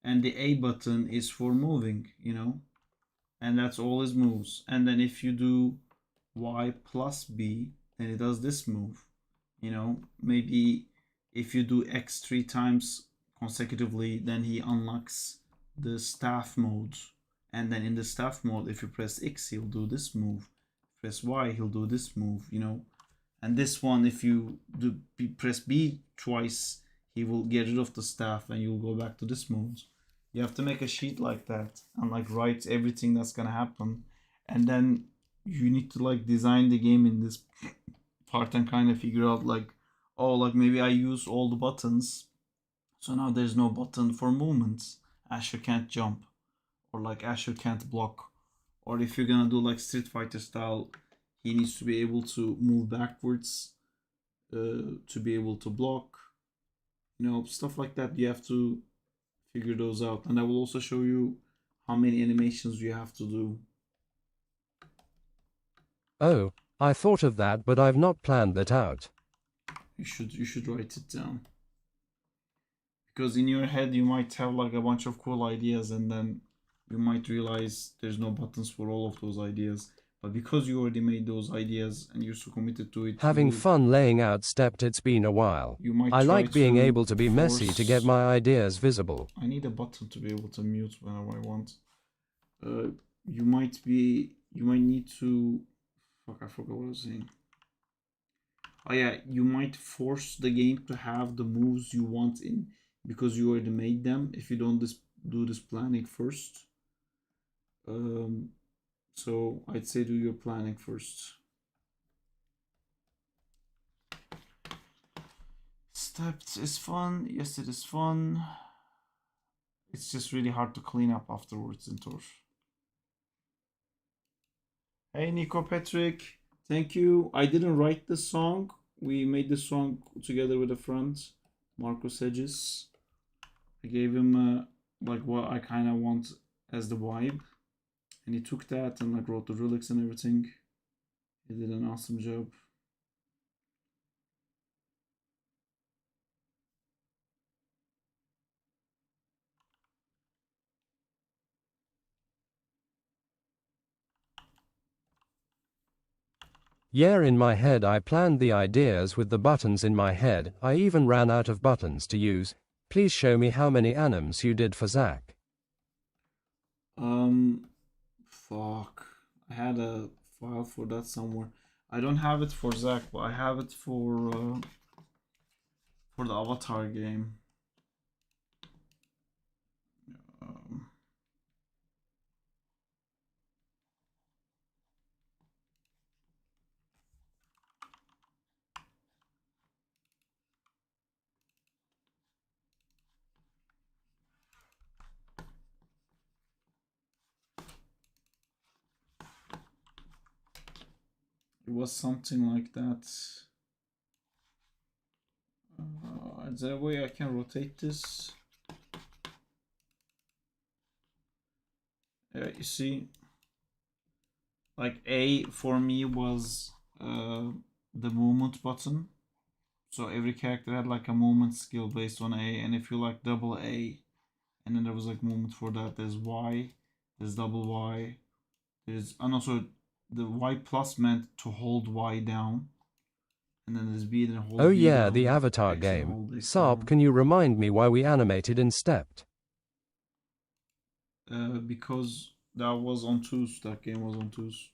Speaker 1: And the A button is for moving, and that's all his moves. And then if you do Y plus B, then it does this move. You know, maybe if you do X 3 times consecutively, then he unlocks the staff mode. And then in the staff mode, if you press X, he'll do this move. Press Y, he'll do this move, you know. And this one, if you do press B twice, he will get rid of the staff and you'll go back to this mode. You have to make a sheet like that and like write everything that's gonna happen. And then you need to like design the game in this part and kind of figure out like, oh, like maybe I use all the buttons, so now there's no button for movements. Asher can't jump, or like Asher can't block. Or if you're gonna do like Street Fighter style, he needs to be able to move backwards to be able to block. You know, stuff like that. You have to figure those out. And I will also show you how many animations you have to do.
Speaker 2: Oh, I thought of that, but I've not planned that out.
Speaker 1: You should write it down. Because in your head you might have like a bunch of cool ideas and then you might realize there's no buttons for all of those ideas. But because you already made those ideas and you're so committed to it,
Speaker 2: Having fun laying out stepped. It's been a while.
Speaker 1: You might
Speaker 2: I
Speaker 1: try
Speaker 2: like being
Speaker 1: to
Speaker 2: able to be messy to get
Speaker 1: force-
Speaker 2: my ideas visible.
Speaker 1: I need a button to be able to mute whenever I want. You might need to, fuck, I forgot what I was saying. Oh yeah, you might force the game to have the moves you want in because you already made them if you don't do this planning first. So I'd say do your planning first. Stepped is fun. Yes, it is fun. It's just really hard to clean up afterwards in Tor. Hey, Nico Patrick. Thank you. I didn't write the song. We made the song together with a friend, Marcos Hedges. I gave him like what I kind of want as the vibe. And he took that and like wrote the lyrics and everything. He did an awesome job.
Speaker 2: Yeah, in my head I planned the ideas with the buttons in my head. I even ran out of buttons to use. Please show me how many anims you did for Zach.
Speaker 1: Fuck. I had a file for that somewhere. I don't have it for Zach, but I have it for the Avatar game. It was something like that. Is there a way I can rotate this? You see, like A for me was the movement button. So every character had like a movement skill based on A, and if you like double A, and then there was like movement for that, there's Y, there's double Y, there's, and also the Y plus meant to hold Y down, and then there's B, then hold
Speaker 2: Oh
Speaker 1: B
Speaker 2: yeah,
Speaker 1: down,
Speaker 2: the Avatar
Speaker 1: X and
Speaker 2: game.
Speaker 1: hold X
Speaker 2: Sarp,
Speaker 1: down.
Speaker 2: can you remind me why we animated in stepped?
Speaker 1: Because that was on twos, that game was on twos.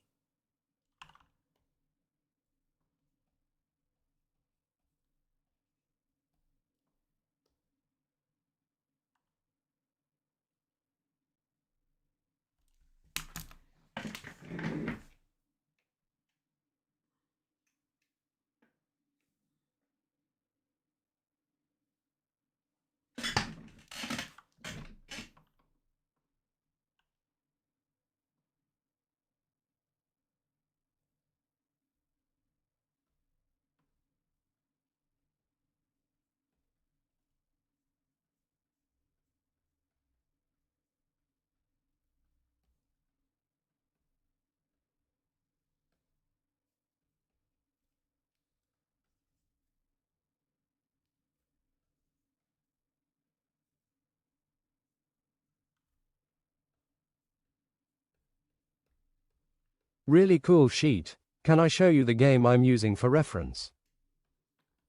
Speaker 2: Really cool sheet. Can I show you the game I'm using for reference?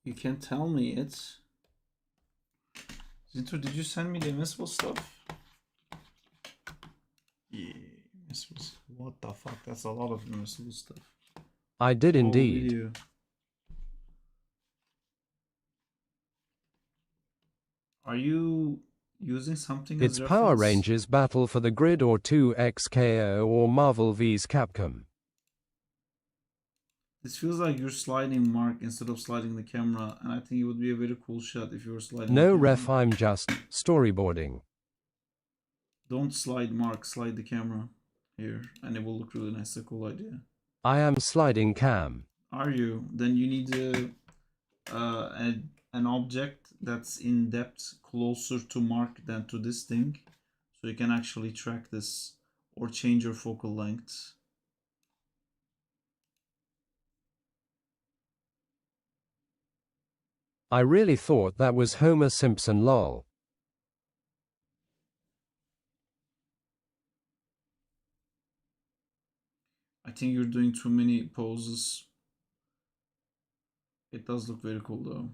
Speaker 1: You can tell me it. Zinto, did you send me the Invincible stuff? Yeah, Invincible. What the fuck? That's a lot of Invincible stuff.
Speaker 2: I did
Speaker 1: Whole
Speaker 2: indeed.
Speaker 1: video. Are you using something
Speaker 2: It's
Speaker 1: as
Speaker 2: Power
Speaker 1: reference?
Speaker 2: Rangers Battle for the Grid or 2XKO or Marvel vs Capcom.
Speaker 1: This feels like you're sliding Mark instead of sliding the camera, and I think it would be a very cool shot if you were sliding
Speaker 2: No
Speaker 1: the camera.
Speaker 2: ref, I'm just storyboarding.
Speaker 1: Don't slide Mark, slide the camera here, and it will look really nice. It's a cool idea.
Speaker 2: I am sliding cam.
Speaker 1: Are you? Then you need an object that's in depth closer to Mark than to this thing, so you can actually track this or change your focal length.
Speaker 2: I really thought that was Homer Simpson lol.
Speaker 1: I think you're doing too many poses. It does look very cool though.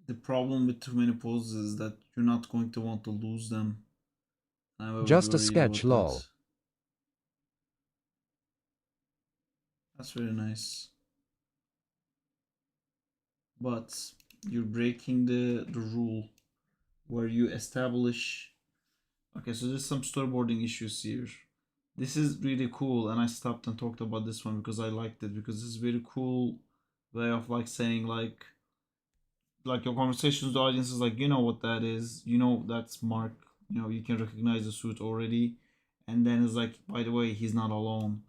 Speaker 1: The problem with too many poses is that you're not going to want to lose them. I'm a bit
Speaker 2: Just a
Speaker 1: worried
Speaker 2: sketch
Speaker 1: about
Speaker 2: lol.
Speaker 1: that. That's very nice. But you're breaking the rule where you establish. Okay, so there's some storyboarding issues here. This is really cool, and I stopped and talked about this one because I liked it, because it's a very cool way of like saying like your conversations with the audience is like, you know what that is, you know that's Mark, you know, you can recognize the suit already, and then it's like, by the way, he's not alone.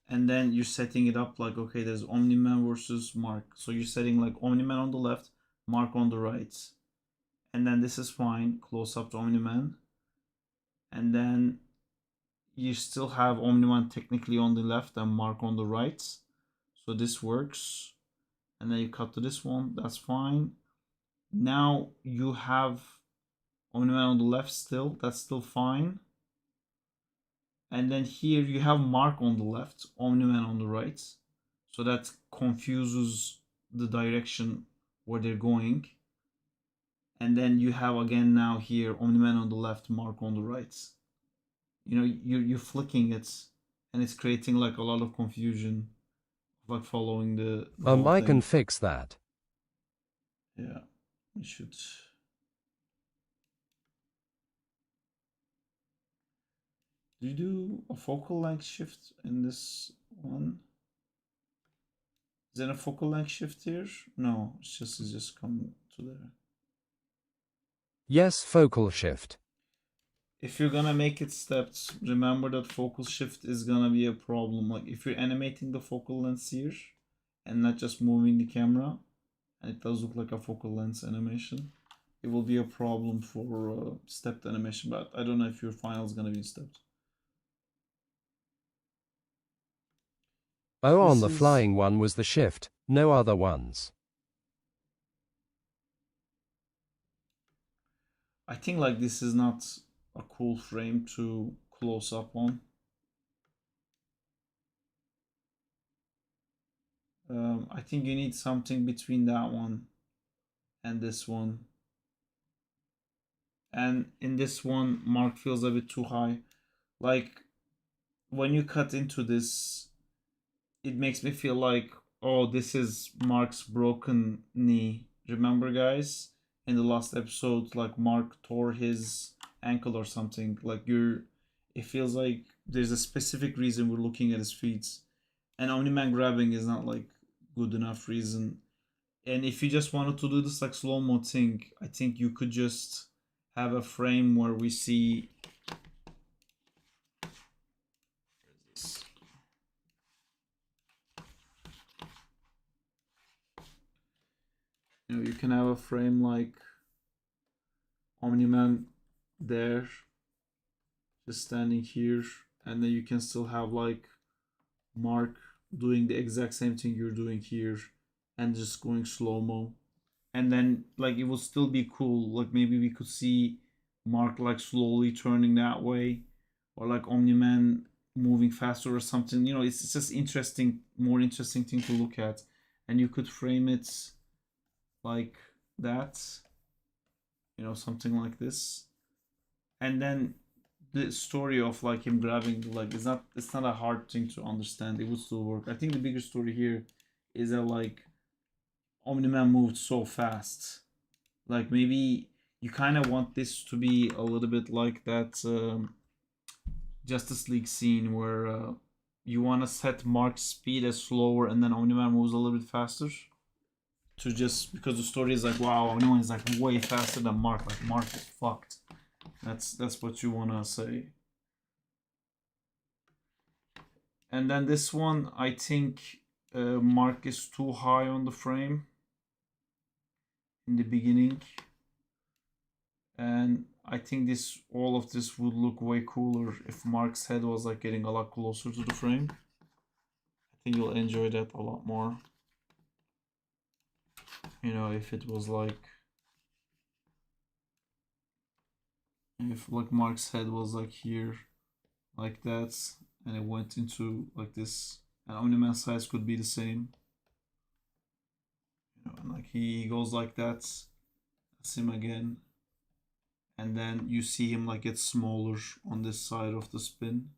Speaker 1: And then you're setting it up like, okay, there's Omni-Man versus Mark, so you're setting like Omni-Man on the left, Mark on the right, and then this is fine, close up to Omni-Man, and then you still have Omni-Man technically on the left and Mark on the right, so this works. And then you cut to this one, that's fine. Now you have Omni-Man on the left still, that's still fine. And then here you have Mark on the left, Omni-Man on the right, so that confuses the direction where they're going. And then you have again now here Omni-Man on the left, Mark on the right. You know, you're flicking it, and it's creating like a lot of confusion, like following the whole
Speaker 2: I
Speaker 1: thing.
Speaker 2: can fix that.
Speaker 1: Yeah, we should. Do you do a focal length shift in this one? Is there a focal length shift here? No, it's just coming to there.
Speaker 2: Yes, focal shift.
Speaker 1: If you're gonna make it stepped, remember that focal shift is gonna be a problem. Like if you're animating the focal length here and not just moving the camera, and it does look like a focal length animation, it will be a problem for stepped animation. But I don't know if your final is gonna be stepped.
Speaker 2: Oh, on
Speaker 1: This
Speaker 2: the
Speaker 1: is-
Speaker 2: flying one was the shift, no other ones.
Speaker 1: I think like this is not a cool frame to close up on. I think you need something between that one and this one. And in this one, Mark feels a bit too high. Like when you cut into this, it makes me feel like, oh, this is Mark's broken knee. Remember, guys, in the last episode, like Mark tore his ankle or something. Like it feels like there's a specific reason we're looking at his feet, and Omni-Man grabbing is not like good enough reason. And if you just wanted to do this like slow-mo thing, I think you could just have a frame where we see you can have a frame like Omni-Man there, just standing here, and then you can still have like Mark doing the exact same thing you're doing here and just going slow-mo. And then like it would still be cool. Like maybe we could see Mark like slowly turning that way, or like Omni-Man moving faster or something. You know, it's just interesting, more interesting thing to look at. And you could frame it like that, you know, something like this. And then the story of like him grabbing the leg is not, it's not a hard thing to understand. It would still work. I think the bigger story here is that like Omni-Man moved so fast. Like maybe you kind of want this to be a little bit like that Justice League scene where you want to set Mark's speed as slower and then Omni-Man moves a little bit faster. To just, because the story is like, wow, Omni-Man is like way faster than Mark. Like Mark is fucked. That's what you want to say. And then this one, I think Mark is too high on the frame in the beginning. And I think this, all of this would look way cooler if Mark's head was like getting a lot closer to the frame. I think you'll enjoy that a lot more. You know, if it was like, if like Mark's head was like here, like that, and it went into like this, and Omni-Man's size could be the same. You know, and like he goes like that, that's him again. And then you see him like get smaller on this side of the spin.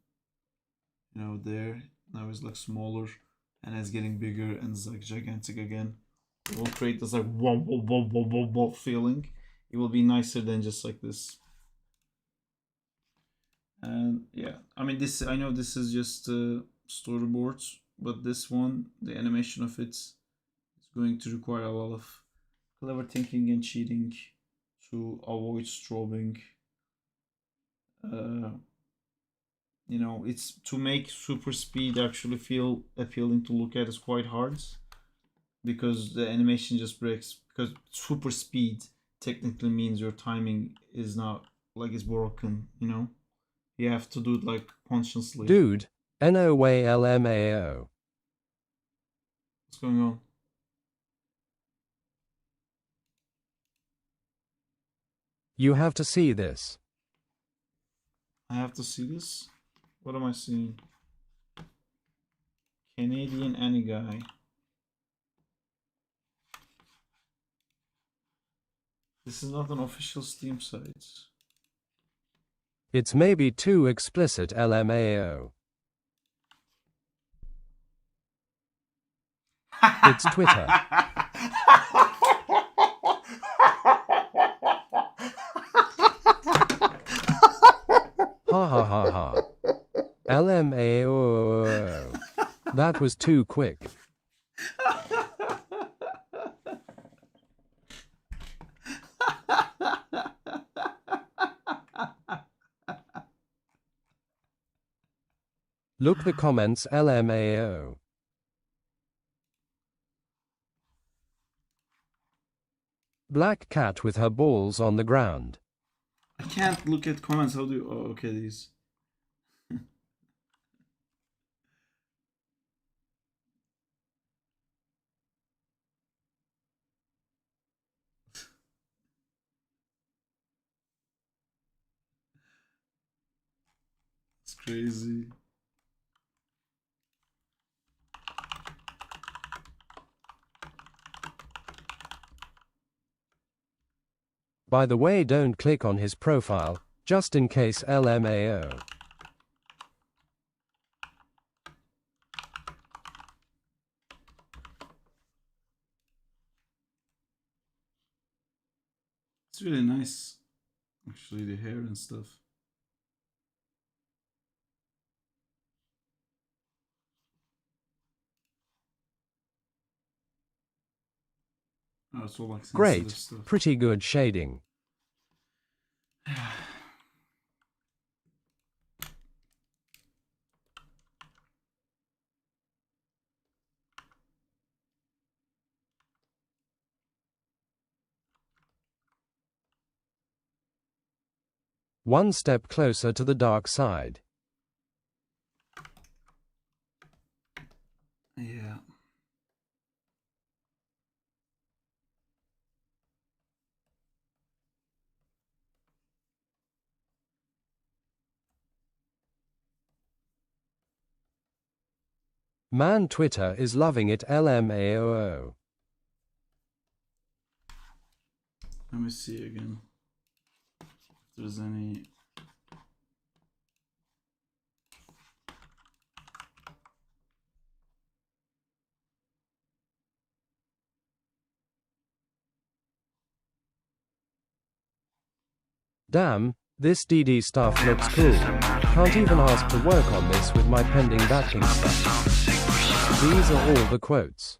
Speaker 1: You know, there. Now he's like smaller and it's getting bigger and it's like gigantic again. It will create this like whoa, whoa, whoa, whoa, whoa, whoa feeling. It will be nicer than just like this. And yeah, I mean this, I know this is just storyboards, but this one, the animation of it is going to require a lot of clever thinking and cheating to avoid strobing. You know, it's to make super speed actually feel appealing to look at is quite hard, because the animation just breaks, because super speed technically means your timing is not like it's broken, you know? You have to do it like consciously.
Speaker 2: Dude, NOWALMAO.
Speaker 1: What's going on?
Speaker 2: You have to see this.
Speaker 1: I have to see this? What am I seeing? Canadian Any Guy. This is not an official Steam site.
Speaker 2: It's maybe too explicit, LMAO. It's Twitter. Ha ha ha ha. LMAO. That was too quick. Look the comments, LMAO. Black cat with her balls on the ground.
Speaker 1: I can't look at comments. How do you... Oh, okay, these. It's crazy.
Speaker 2: By the way, don't click on his profile, just in case, LMAO.
Speaker 1: It's really nice, actually, the hair and stuff. Oh, it's all like sensitive
Speaker 2: Great,
Speaker 1: stuff.
Speaker 2: pretty good shading. One step closer to the dark side.
Speaker 1: Yeah.
Speaker 2: Man, Twitter is loving it. LMAOO.
Speaker 1: Let me see again. If there's any.
Speaker 2: Damn, this DD stuff looks cool. Can't even ask to work on this with my pending backing stuff. These are all the quotes.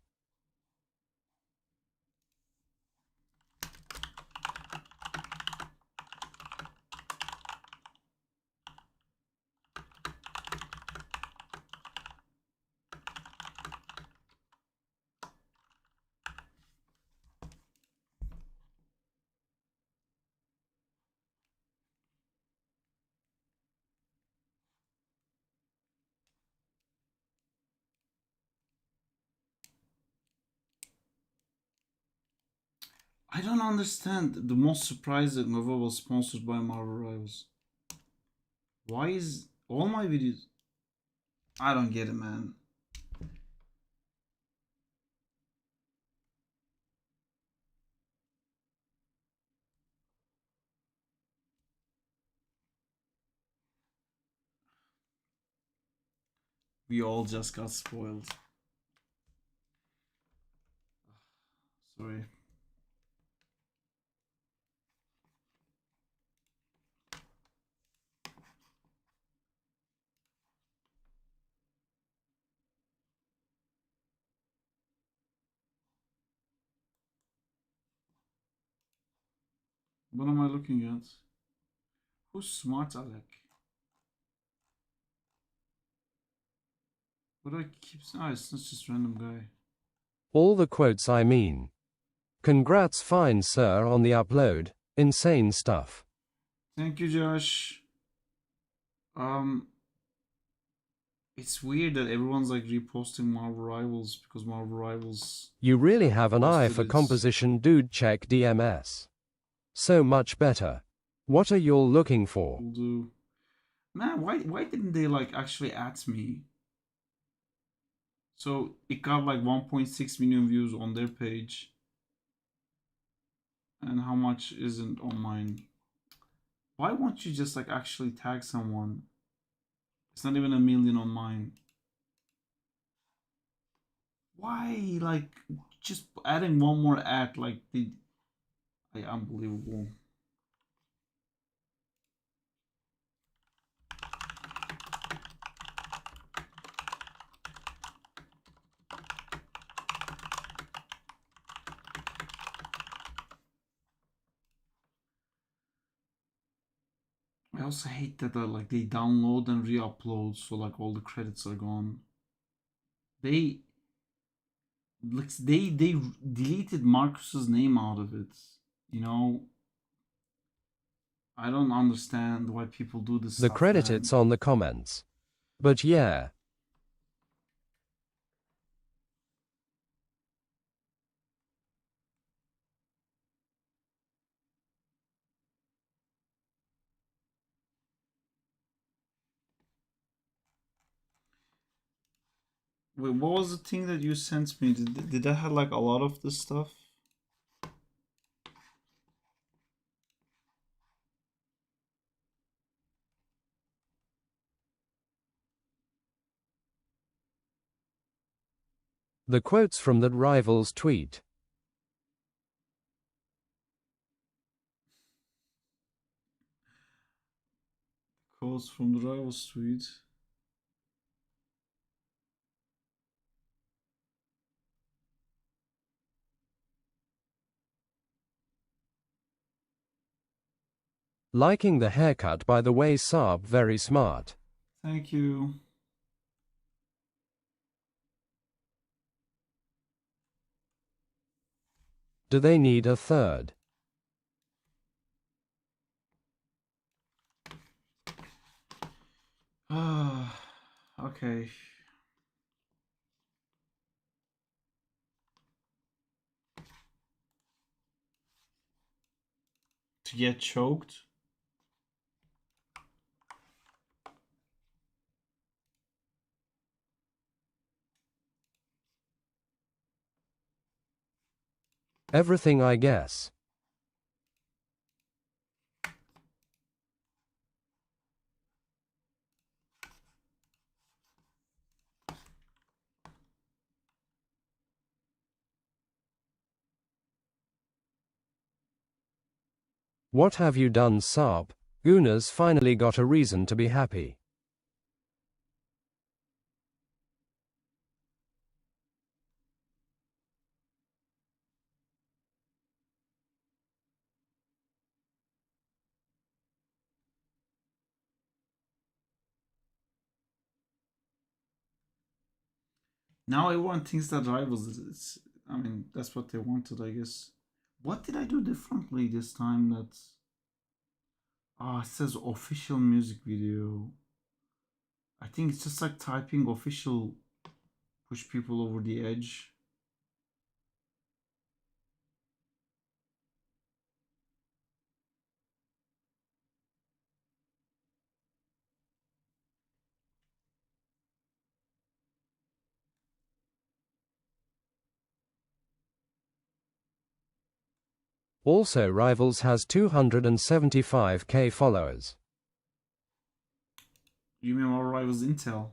Speaker 1: I don't understand. The most surprising novel was sponsored by Marvel Rivals. Why is all my videos? I don't get it, man. We all just got spoiled. Sorry. What am I looking at? Who's Smart Alec? What do I keep saying? Oh, it's not just random guy.
Speaker 2: All the quotes I mean. Congrats fine sir on the upload. Insane stuff.
Speaker 1: Thank you, Josh. It's weird that everyone's like reposting Marvel Rivals because Marvel Rivals.
Speaker 2: You really have an eye
Speaker 1: posted
Speaker 2: for
Speaker 1: its-
Speaker 2: composition, dude. Check DMS. So much better. What are y'all looking for?
Speaker 1: Will do. Man, why didn't they like actually at me? So it got like 1.6 million views on their page. And how much isn't on mine? Why won't you just like actually tag someone? It's not even a million on mine. Why like just adding one more ad like the unbelievable. I also hate that like they download and re-upload, so like all the credits are gone. They deleted Marcus's name out of it. You know, I don't understand why people do this.
Speaker 2: The
Speaker 1: stuff,
Speaker 2: credit
Speaker 1: man.
Speaker 2: it's on the comments. But yeah.
Speaker 1: Wait, what was the thing that you sent me? Did that have like a lot of this stuff?
Speaker 2: The quotes from that Rivals tweet.
Speaker 1: Quotes from the Rivals tweet.
Speaker 2: Liking the haircut by the way, Saab, very smart.
Speaker 1: Thank you.
Speaker 2: Do they need a third?
Speaker 1: Okay. to get choked.
Speaker 2: Everything, I guess. What have you done, Saab? Guna's finally got a reason to be happy.
Speaker 1: Now everyone thinks that Rivals is, I mean, that's what they wanted, I guess. What did I do differently this time that... Ah, it says official music video. I think it's just like typing official push people over the edge.
Speaker 2: Also, Rivals has 275k followers.
Speaker 1: You mean our Rivals Intel?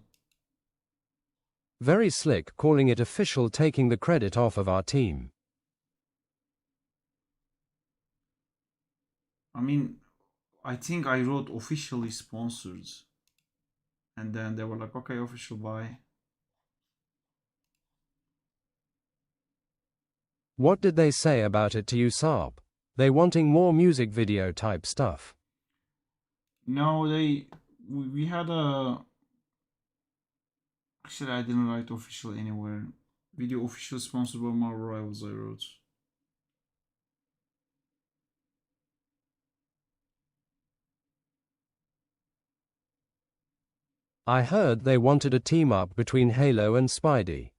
Speaker 2: Very slick, calling it official, taking the credit off of our team.
Speaker 1: I mean, I think I wrote officially sponsored. And then they were like, okay, official, bye.
Speaker 2: What did they say about it to you, Saab? They wanting more music video type stuff.
Speaker 1: No, we had a... Actually, I didn't write official anywhere. Video official sponsored by Marvel Rivals, I wrote.
Speaker 2: I heard they wanted a team up between Halo and Spidey.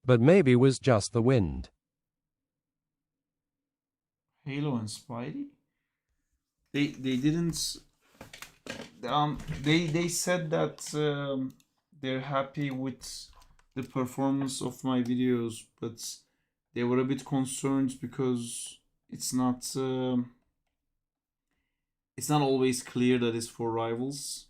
Speaker 2: But maybe was just the wind.
Speaker 1: Halo and Spidey? They didn't... They said that they're happy with the performance of my videos, but they were a bit concerned because it's not always clear that it's for Rivals,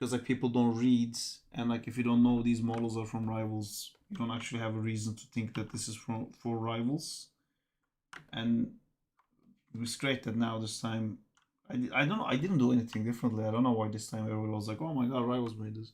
Speaker 1: because like people don't read, and like if you don't know these models are from Rivals, you don't actually have a reason to think that this is for Rivals. And it was great that now this time I don't know, I didn't do anything differently. I don't know why this time everyone was like, oh my god, Rivals made this.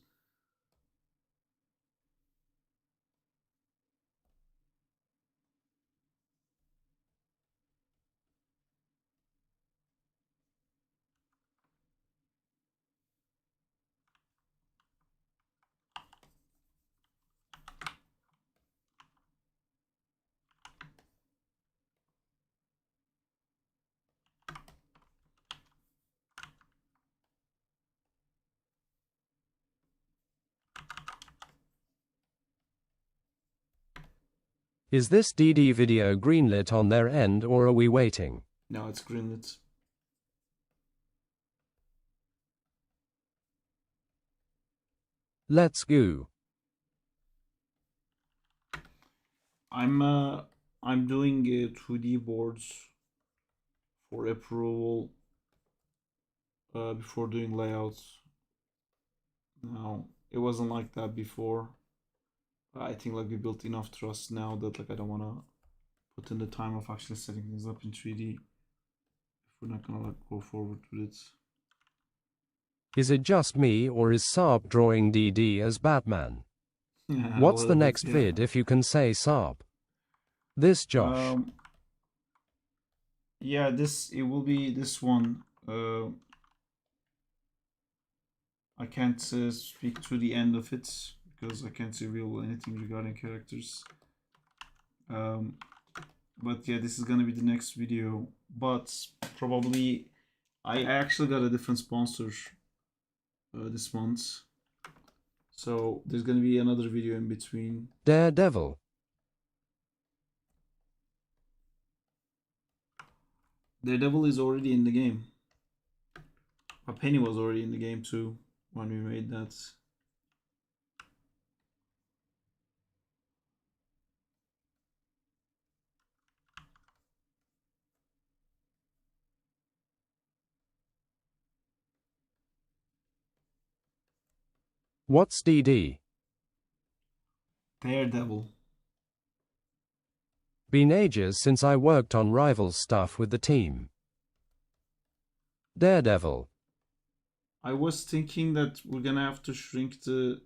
Speaker 2: Is this DD video greenlit on their end, or are we waiting?
Speaker 1: No, it's greenlit.
Speaker 2: Let's go.
Speaker 1: I'm doing 2D boards for approval before doing layouts. Now, it wasn't like that before. I think like we built enough trust now that like I don't want to put in the time of actually setting things up in 3D if we're not gonna like go forward with it.
Speaker 2: Is it just me, or is Saab drawing DD as Batman?
Speaker 1: Yeah,
Speaker 2: What's the
Speaker 1: bit,
Speaker 2: next
Speaker 1: yeah.
Speaker 2: vid, if you can say, Saab? This Josh.
Speaker 1: Yeah, it will be this one. I can't speak to the end of it because I can't reveal anything regarding characters. But yeah, this is gonna be the next video. But probably I actually got a different sponsor this month, so there's gonna be another video in between.
Speaker 2: Daredevil.
Speaker 1: Daredevil is already in the game. But Penny was already in the game too when we made that.
Speaker 2: What's DD?
Speaker 1: Daredevil.
Speaker 2: Been ages since I worked on Rivals stuff with the team. Daredevil.
Speaker 1: I was thinking that we're gonna have to shrink the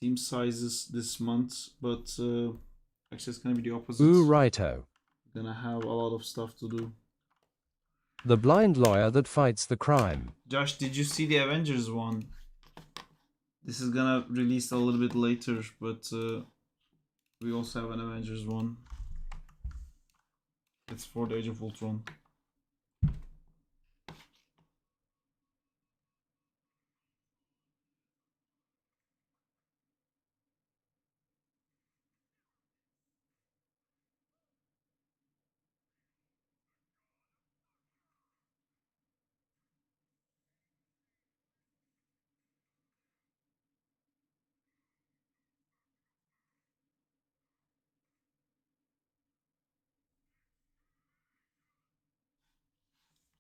Speaker 1: team sizes this month, but actually it's gonna be the opposite.
Speaker 2: Ooh, righto.
Speaker 1: We're gonna have a lot of stuff to do.
Speaker 2: The blind lawyer that fights the crime.
Speaker 1: Josh, did you see the Avengers one? This is gonna release a little bit later, but we also have an Avengers one. It's for the Age of Ultron.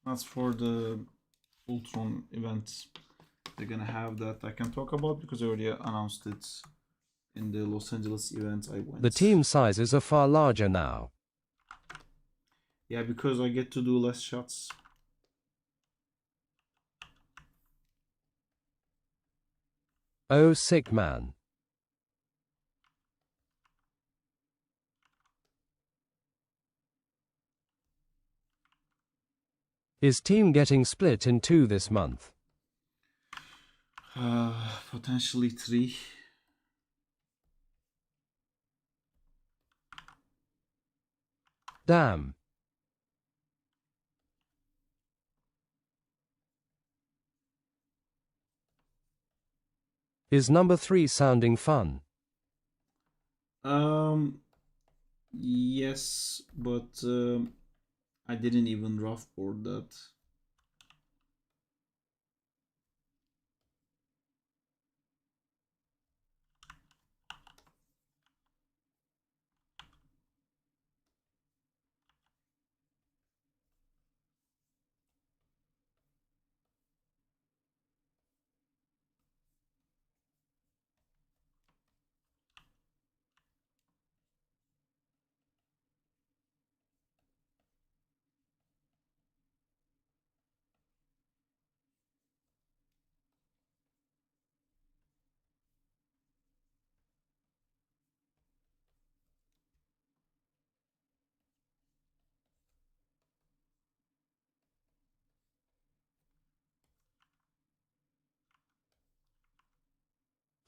Speaker 1: That's for the Ultron event. They're gonna have that I can talk about because I already announced it in the Los Angeles event I went.
Speaker 2: The team sizes are far larger now.
Speaker 1: Yeah, because I get to do less shots.
Speaker 2: Oh, sick man. Is team getting split in two this month?
Speaker 1: Potentially 3.
Speaker 2: Damn. Is number 3 sounding fun?
Speaker 1: Yes, but I didn't even rough board that.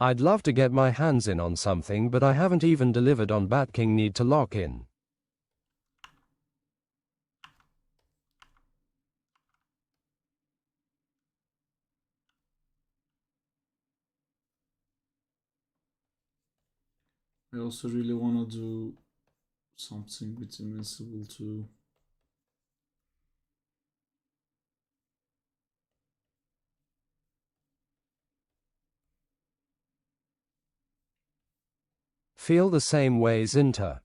Speaker 2: I'd love to get my hands in on something, but I haven't even delivered on Bat King Need to Lock In.
Speaker 1: I also really want to do something with Invincible too.
Speaker 2: Feel the same way, Zinta.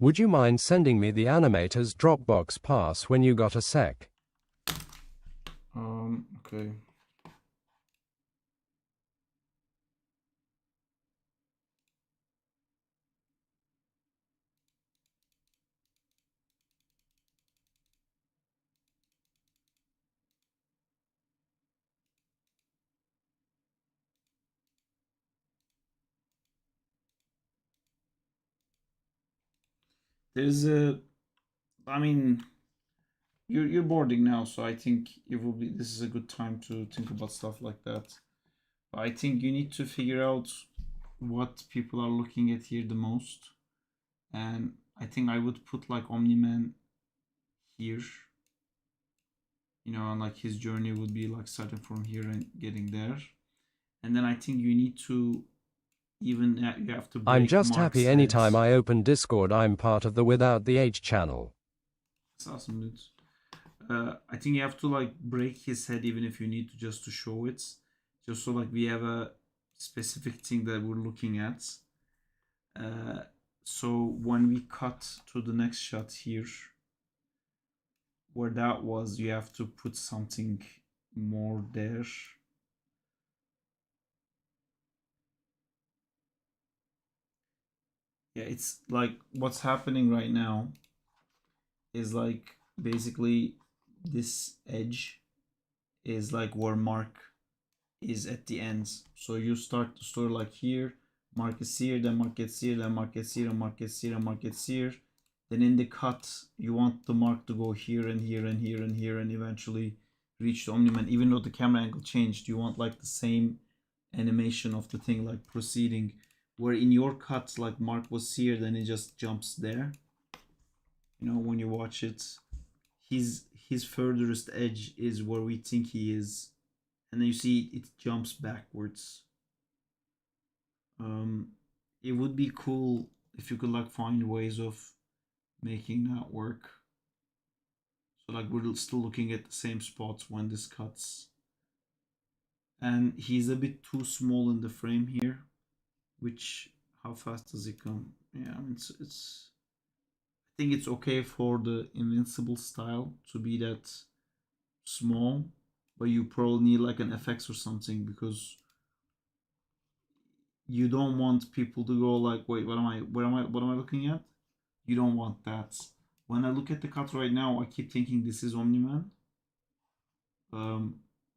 Speaker 2: Would you mind sending me the animator's Dropbox pass when you got a sec?
Speaker 1: Okay. There's a, I mean, you're boarding now, so I think it will be. This is a good time to think about stuff like that. But I think you need to figure out what people are looking at here the most, and I think I would put like Omni-Man here. You know, and like his journey would be like starting from here and getting there, and then I think you need to even you have to.
Speaker 2: I'm
Speaker 1: break
Speaker 2: just
Speaker 1: Mark's
Speaker 2: happy anytime
Speaker 1: heads.
Speaker 2: I open Discord I'm part of the Without the H channel.
Speaker 1: That's awesome, dude. I think you have to like break his head even if you need to just to show it, just so like we have a specific thing that we're looking at. So when we cut to the next shot here, where that was, you have to put something more there. Yeah, it's like what's happening right now is like basically this edge is like where Mark is at the end. So you start the story like here, Mark is here, then Mark gets here, then Mark gets here, and Mark gets here, and Mark gets here. Then in the cut, you want the Mark to go here and here and here and here and eventually reach the Omni-Man. Even though the camera angle changed, you want like the same animation of the thing like proceeding. Where in your cut, like Mark was here, then it just jumps there. You know, when you watch it, his furthest edge is where we think he is, and then you see it jumps backwards. It would be cool if you could like find ways of making that work. So like we're still looking at the same spots when this cuts, and he's a bit too small in the frame here. Which, how fast does it come? Yeah, I mean, it's I think it's okay for the Invincible style to be that small, but you probably need like an FX or something, because you don't want people to go like, wait, what am I looking at? You don't want that. When I look at the cut right now, I keep thinking this is Omni-Man.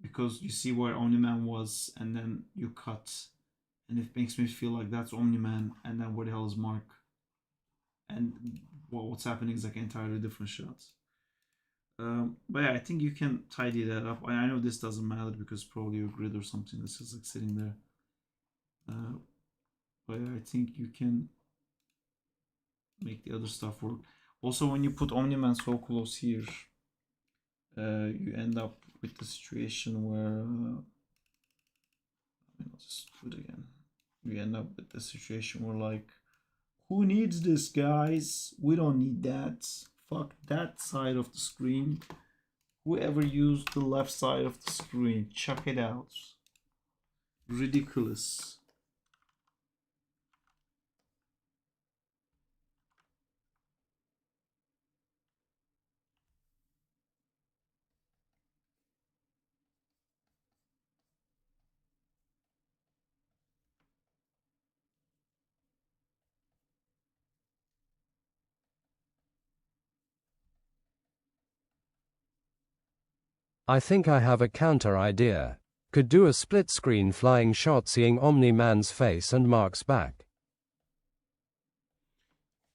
Speaker 1: Because you see where Omni-Man was, and then you cut, and it makes me feel like that's Omni-Man, and then where the hell is Mark? And what's happening is like entirely different shots. But yeah, I think you can tidy that up. I know this doesn't matter because probably a grid or something that's just like sitting there. But yeah, I think you can make the other stuff work. Also, when you put Omni-Man so close here, you end up with the situation where I'll just do it again. We end up with the situation where like, who needs this, guys? We don't need that. Fuck that side of the screen. Whoever used the left side of the screen, chuck it out. Ridiculous.
Speaker 2: I think I have a counter idea. Could do a split screen flying shot seeing Omni-Man's face and Mark's back.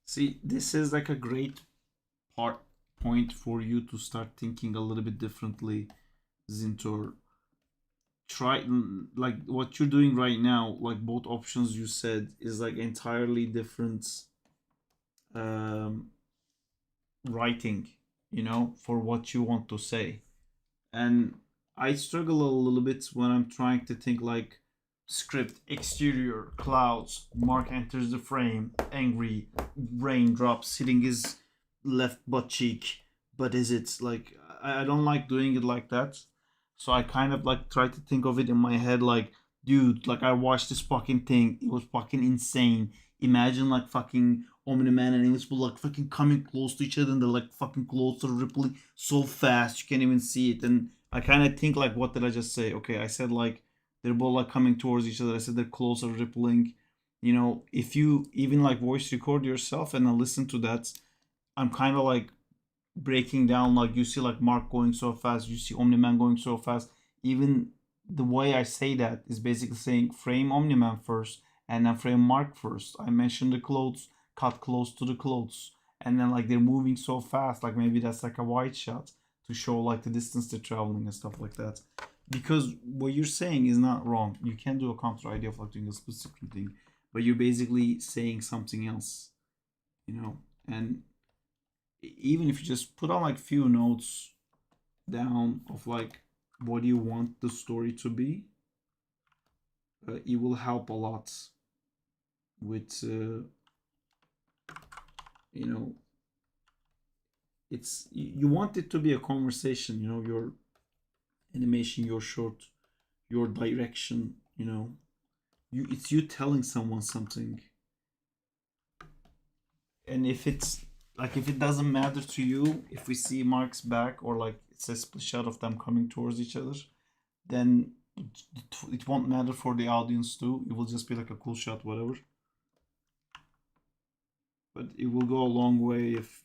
Speaker 1: See, this is like a great point for you to start thinking a little bit differently, Zintor. Try, like what you're doing right now, like both options you said is like entirely different writing, you know, for what you want to say. And I struggle a little bit when I'm trying to think like script, exterior, clouds, Mark enters the frame, angry, raindrops hitting his left butt cheek. But is it like, I don't like doing it like that. So I kind of like try to think of it in my head like, dude, like I watched this fucking thing. It was fucking insane. Imagine like fucking Omni-Man and Invincible like fucking coming close to each other, and they're like fucking close to rippling so fast you can't even see it. And I kind of think like, what did I just say? Okay, I said like they're both like coming towards each other. I said they're closer, rippling. You know, if you even like voice record yourself and then listen to that, I'm kind of like breaking down, like you see like Mark going so fast, you see Omni-Man going so fast. Even the way I say that is basically saying frame Omni-Man first and then frame Mark first. I mentioned the clothes, cut close to the clothes, and then like they're moving so fast, like maybe that's like a wide shot to show like the distance they're traveling and stuff like that. Because what you're saying is not wrong. You can do a counter idea of like doing a split screen thing, but you're basically saying something else, you know. And even if you just put on like few notes down of like what you want the story to be, it will help a lot with you know, it's, you want it to be a conversation, you know, your animation, your short, your direction, you know, it's you telling someone something. And if it's like, if it doesn't matter to you, if we see Mark's back or like it's a split shot of them coming towards each other, then it won't matter for the audience too. It will just be like a cool shot, whatever. But it will go a long way if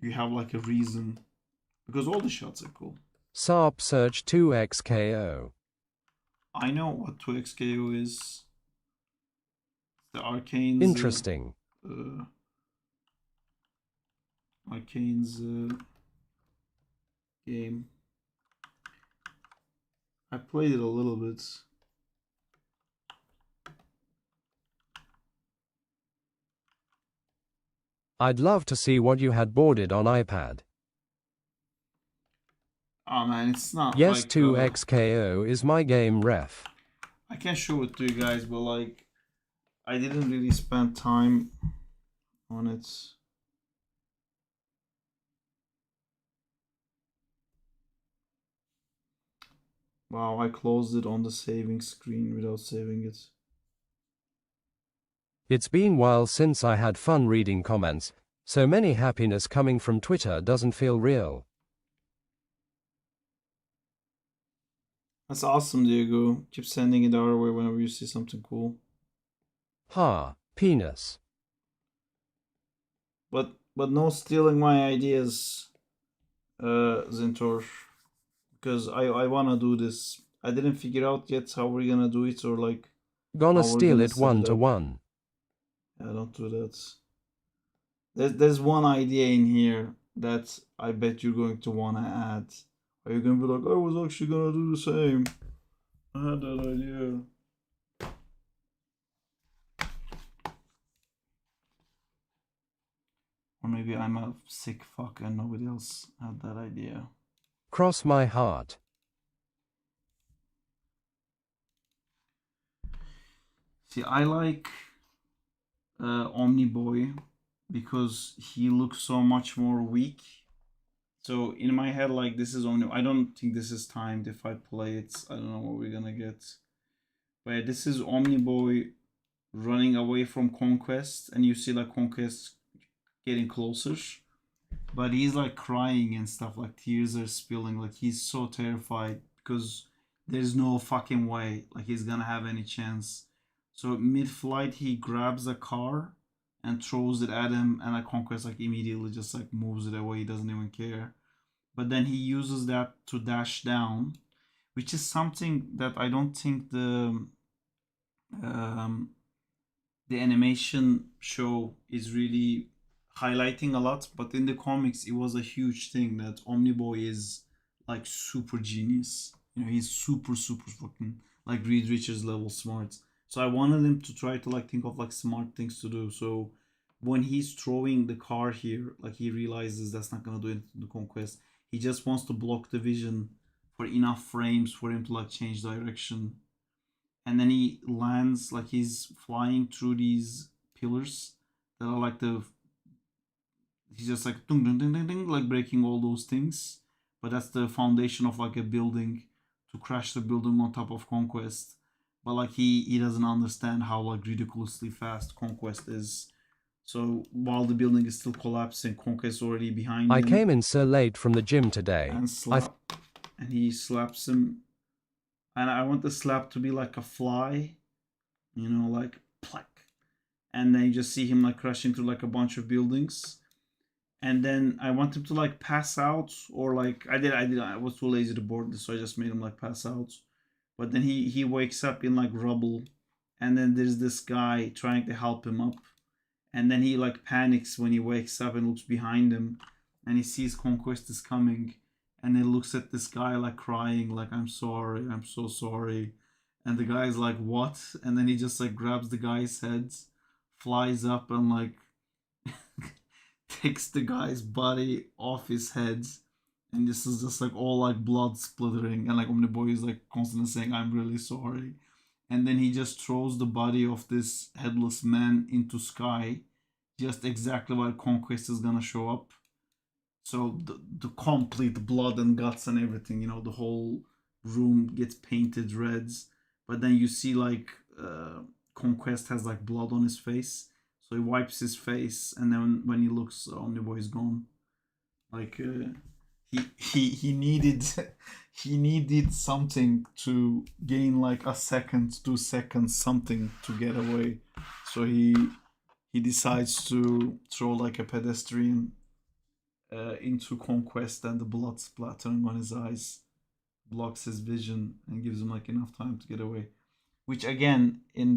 Speaker 1: you have like a reason, because all the shots are cool.
Speaker 2: Sarp search 2xKO.
Speaker 1: I know what 2xKO is. The Arcane's
Speaker 2: Interesting.
Speaker 1: Arcane's game. I played it a little bit.
Speaker 2: I'd love to see what you had boarded on iPad.
Speaker 1: Oh man, it's not
Speaker 2: Yes,
Speaker 1: like
Speaker 2: 2xKO is my game, ref.
Speaker 1: I can show it to you guys, but like I didn't really spend time on it. Wow, I closed it on the saving screen without saving it.
Speaker 2: It's been while since I had fun reading comments, so many happiness coming from Twitter doesn't feel real.
Speaker 1: That's awesome, Diego. Keep sending it our way whenever you see something cool.
Speaker 2: Ha, penis.
Speaker 1: But no stealing my ideas, Zintor. Because I wanna do this. I didn't figure out yet how we're gonna do it, or like
Speaker 2: Gonna
Speaker 1: how we're
Speaker 2: steal
Speaker 1: gonna
Speaker 2: it
Speaker 1: set
Speaker 2: 1-to-1.
Speaker 1: Yeah, don't do that. There's one idea in here that I bet you're going to wanna add. Are you gonna be like, I was actually gonna do the same. I had that idea. Or maybe I'm a sick fuck and nobody else had that idea.
Speaker 2: Cross my heart.
Speaker 1: See, I like Omniboy because he looks so much more weak. So in my head, like, this is Omni. I don't think this is timed. If I play it, I don't know what we're gonna get. But yeah, this is Omniboy running away from Conquest, and you see like Conquest getting closer. But he's like crying and stuff, like tears are spilling, like he's so terrified because there's no fucking way like he's gonna have any chance. So mid-flight he grabs a car and throws it at him, and like Conquest like immediately just like moves it away, he doesn't even care. But then he uses that to dash down, which is something that I don't think the animation show is really highlighting a lot, but in the comics it was a huge thing that Omniboy is like super genius. You know, he's super fucking like Reed Richards level smart. So I wanted him to try to like think of like smart things to do. So when he's throwing the car here, like he realizes that's not gonna do anything to the Conquest. He just wants to block the vision for enough frames for him to like change direction. And then he lands, like he's flying through these pillars that are like he's just like ding, ding, ding, ding, ding, like breaking all those things. But that's the foundation of like a building, to crash the building on top of Conquest. But like he doesn't understand how like ridiculously fast Conquest is. So while the building is still collapsing, Conquest is already behind
Speaker 2: I
Speaker 1: him.
Speaker 2: came in so late from the gym today.
Speaker 1: And he slaps him. And I want the slap to be like a fly, you know, like plack. And then you just see him like crashing through like a bunch of buildings. And then I want him to like pass out, or like I was too lazy to board this, so I just made him like pass out. But then he wakes up in like rubble, and then there's this guy trying to help him up, and then he like panics when he wakes up and looks behind him, and he sees Conquest is coming, and he looks at this guy like crying, like I'm sorry, I'm so sorry, and the guy's like what? And then he just like grabs the guy's head, flies up and like takes the guy's body off his head, and this is just like all like blood splattering, and like Omniboy is like constantly saying I'm really sorry, and then he just throws the body of this headless man into sky, just exactly while Conquest is gonna show up. So the complete blood and guts and everything, you know, the whole room gets painted reds, but then you see like Conquest has like blood on his face, so he wipes his face, and then when he looks, Omniboy is gone. Like he needed he needed something to gain like a second, 2 seconds, something to get away. So he decides to throw like a pedestrian into Conquest, and the blood splattering on his eyes blocks his vision and gives him like enough time to get away. Which again, in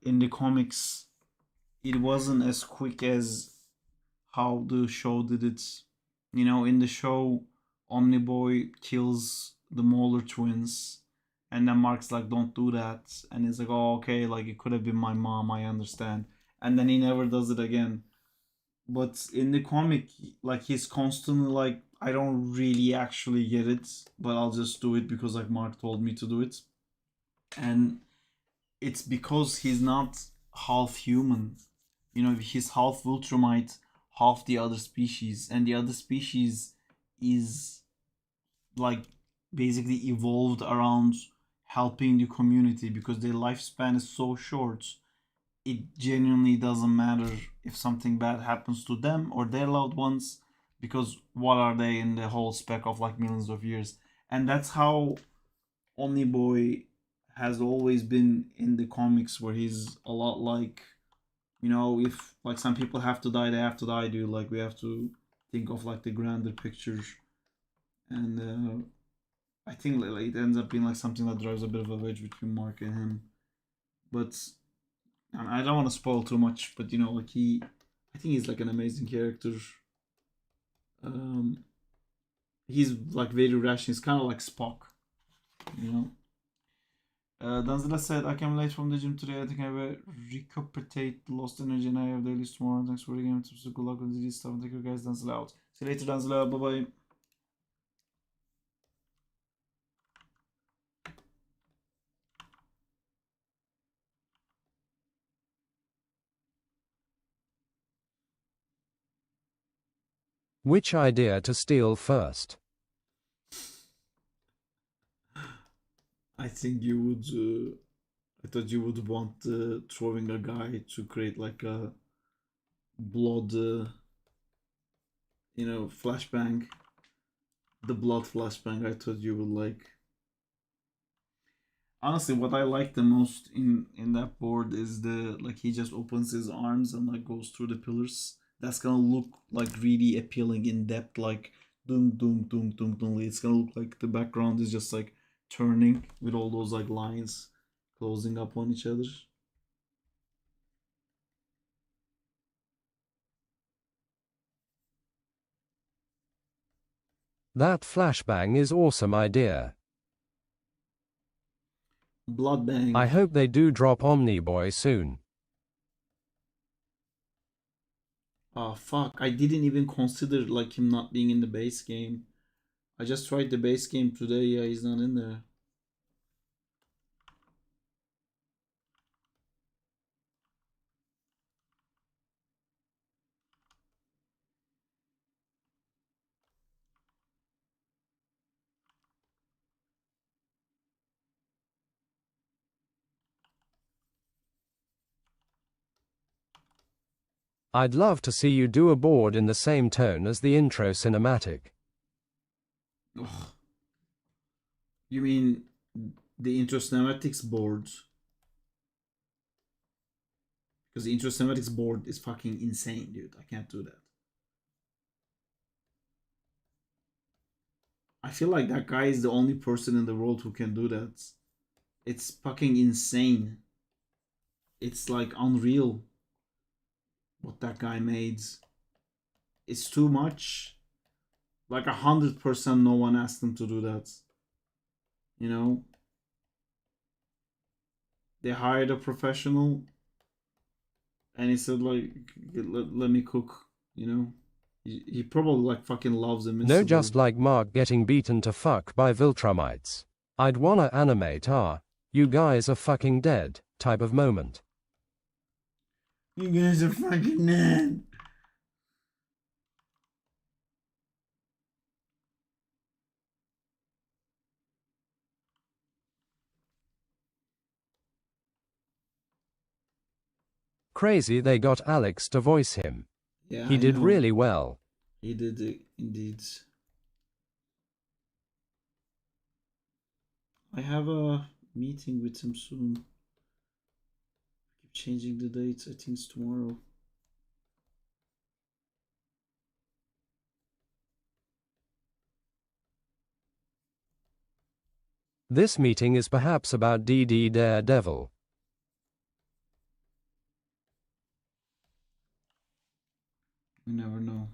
Speaker 1: the comics, it wasn't as quick as how the show did it. You know, in the show, Omniboy kills the Mauler twins, and then Mark's like, don't do that, and he's like, oh okay, like it could have been my mom, I understand, and then he never does it again. But in the comic, like he's constantly like, I don't really actually get it, but I'll just do it because like Mark told me to do it. And it's because he's not half human. You know, he's half Viltrumite, half the other species, and the other species is like basically evolved around helping the community, because their lifespan is so short. It genuinely doesn't matter if something bad happens to them or their loved ones, because what are they in the whole spec of like millions of years? And that's how Omniboy has always been in the comics, where he's a lot like, you know, if like some people have to die, they have to die, dude. Like we have to think of like the grander picture. And I think like it ends up being like something that drives a bit of a wedge between Mark and him. But I don't want to spoil too much, but you know, like I think he's like an amazing character. He's like very rational. He's kind of like Spock, you know. Danzilla said, I came late from the gym today. I think I will recuperate lost energy, and I have daily tomorrow. Thanks for the game. Good luck with this stuff. Thank you guys. Danzilla out. See you later, Danzilla. Bye bye.
Speaker 2: Which idea to steal first?
Speaker 1: I think you would. I thought you would want throwing a guy to create like a blood, you know, flashbang. The blood flashbang. I thought you would like. Honestly, what I like the most in that board is the like he just opens his arms and like goes through the pillars. That's gonna look like really appealing in depth, like dum dum dum dum dum. It's gonna look like the background is just like turning with all those like lines closing up on each other.
Speaker 2: That flashbang is awesome idea.
Speaker 1: Bloodbang.
Speaker 2: I hope they do drop Omniboy soon.
Speaker 1: Oh fuck, I didn't even consider like him not being in the base game. I just tried the base game today. Yeah, he's not in there.
Speaker 2: I'd love to see you do a board in the same tone as the intro cinematic.
Speaker 1: Ugh. You mean the intro cinematics board? Because the intro cinematics board is fucking insane, dude. I can't do that. I feel like that guy is the only person in the world who can do that. It's fucking insane. it's like unreal what that guy made. It's too much. Like 100% no one asked him to do that. You know? They hired a professional and he said like, let me cook, you know? He probably like fucking loves him.
Speaker 2: No, just like Mark getting beaten to fuck by Viltrumites. I'd wanna animate you guys are fucking dead type of moment.
Speaker 1: You guys are fucking dead.
Speaker 2: Crazy they got Alex to voice him.
Speaker 1: Yeah,
Speaker 2: he
Speaker 1: I
Speaker 2: did
Speaker 1: know.
Speaker 2: really well.
Speaker 1: He did it, indeed. I have a meeting with him soon. I keep changing the dates. I think it's tomorrow.
Speaker 2: This meeting is perhaps about DD Daredevil.
Speaker 1: We never know.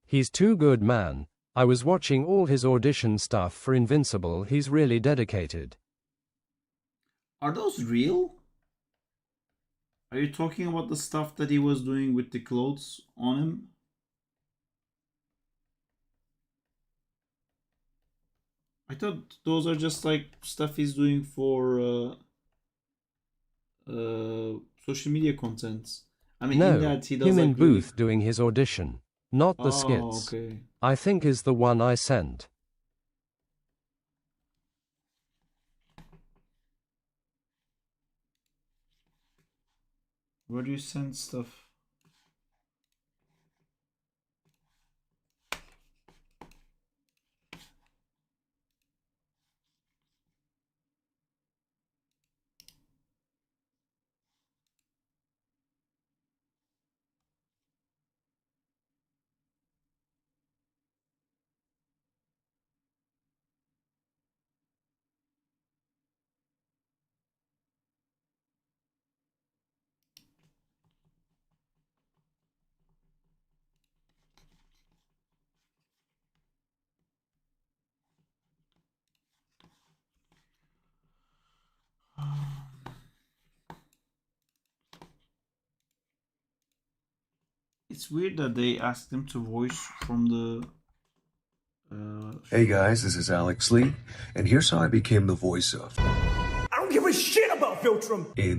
Speaker 2: He's too good, man. I was watching all his audition stuff for Invincible. He's really dedicated.
Speaker 1: Are those real? Are you talking about the stuff that he was doing with the clothes on him? I thought those are just like stuff he's doing for social media content. I mean,
Speaker 2: No,
Speaker 1: in that he does
Speaker 2: him
Speaker 1: like
Speaker 2: in Booth doing his audition. Not the skits.
Speaker 1: Okay.
Speaker 2: I think is the one I sent.
Speaker 1: Where do you send stuff? It's weird that they asked him to voice from the.
Speaker 11: Hey guys, this is Alex Lee, and here's how I became the voice of.
Speaker 4: I don't give a shit about Viltrum. I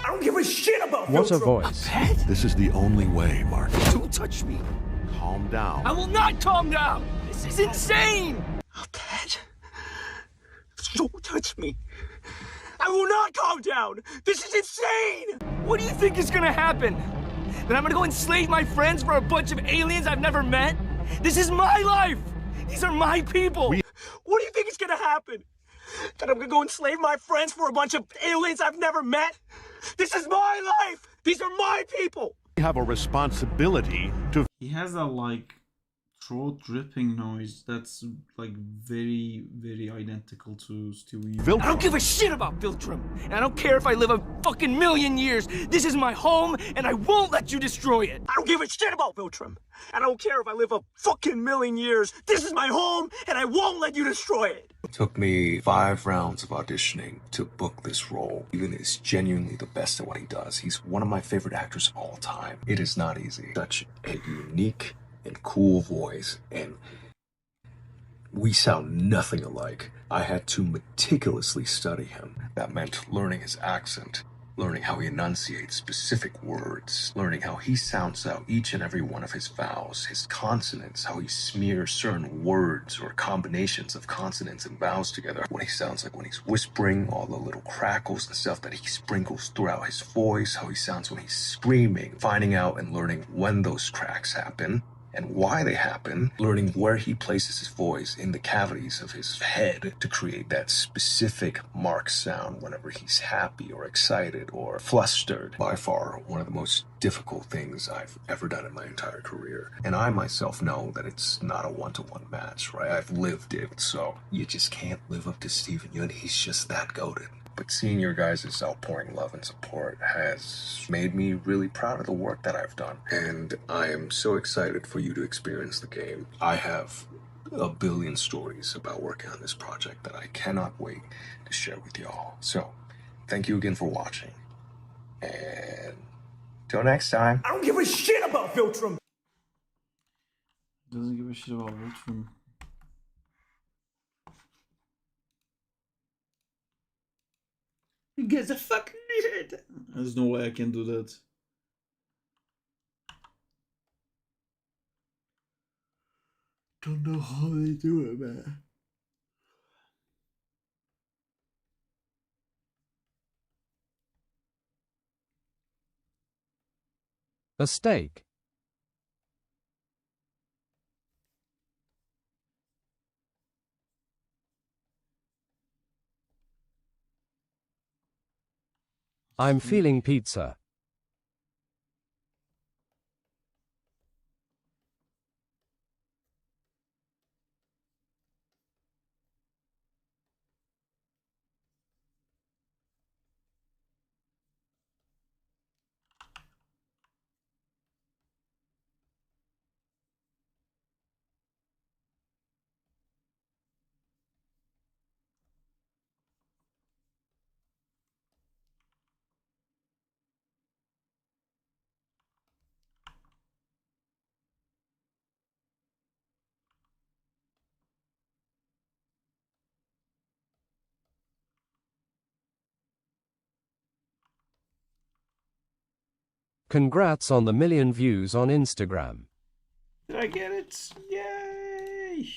Speaker 4: don't give a shit about Viltrum.
Speaker 2: What a voice.
Speaker 3: This is the only way, Mark.
Speaker 4: Don't touch me.
Speaker 3: Calm down.
Speaker 4: I will not calm down. This is insane. Oh, Dad. Don't touch me. I will not calm down. This is insane. What do you think is gonna happen? That I'm gonna go enslave my friends for a bunch of aliens I've never met? This is my life. These are my people. What do you think is gonna happen? That I'm gonna go enslave my friends for a bunch of aliens I've never met? This is my life. These are my people.
Speaker 3: We have a responsibility to.
Speaker 1: He has a like throat dripping noise that's like very, very identical to Steven Universe.
Speaker 4: I don't give a shit about Viltrum, and I don't care if I live a fucking million years. This is my home, and I won't let you destroy it. I don't give a shit about Viltrum, and I don't care if I live a fucking million years. This is my home, and I won't let you destroy it.
Speaker 11: It took me 5 rounds of auditioning to book this role. Steven is genuinely the best at what he does. He's one of my favorite actors of all time. It is not easy. Such a unique and cool voice, and we sound nothing alike. I had to meticulously study him. That meant learning his accent, learning how he enunciates specific words, learning how he sounds out each and every one of his vowels, his consonants, how he smears certain words or combinations of consonants and vowels together, what he sounds like when he's whispering, all the little crackles and stuff that he sprinkles throughout his voice, how he sounds when he's screaming, finding out and learning when those cracks happen and why they happen, learning where he places his voice in the cavities of his head to create that specific mark sound whenever he's happy or excited or flustered. By far, one of the most difficult things I've ever done in my entire career. And I myself know that it's not a one-to-one match, right? I've lived it, so you just can't live up to Steven Yeun. He's just that goated. But seeing your guys' outpouring love and support has made me really proud of the work that I've done. And I am so excited for you to experience the game. I have a billion stories about working on this project that I cannot wait to share with y'all. So, thank you again for watching. And till next time.
Speaker 4: I don't give a shit about Viltrum.
Speaker 1: Doesn't give a shit about Voltron.
Speaker 4: You guys are fucking weird.
Speaker 1: There's no way I can do that. Don't know how they do it, man.
Speaker 2: A steak. I'm feeling pizza. Congrats on the 1 million views on Instagram.
Speaker 1: Did I get it? Yay!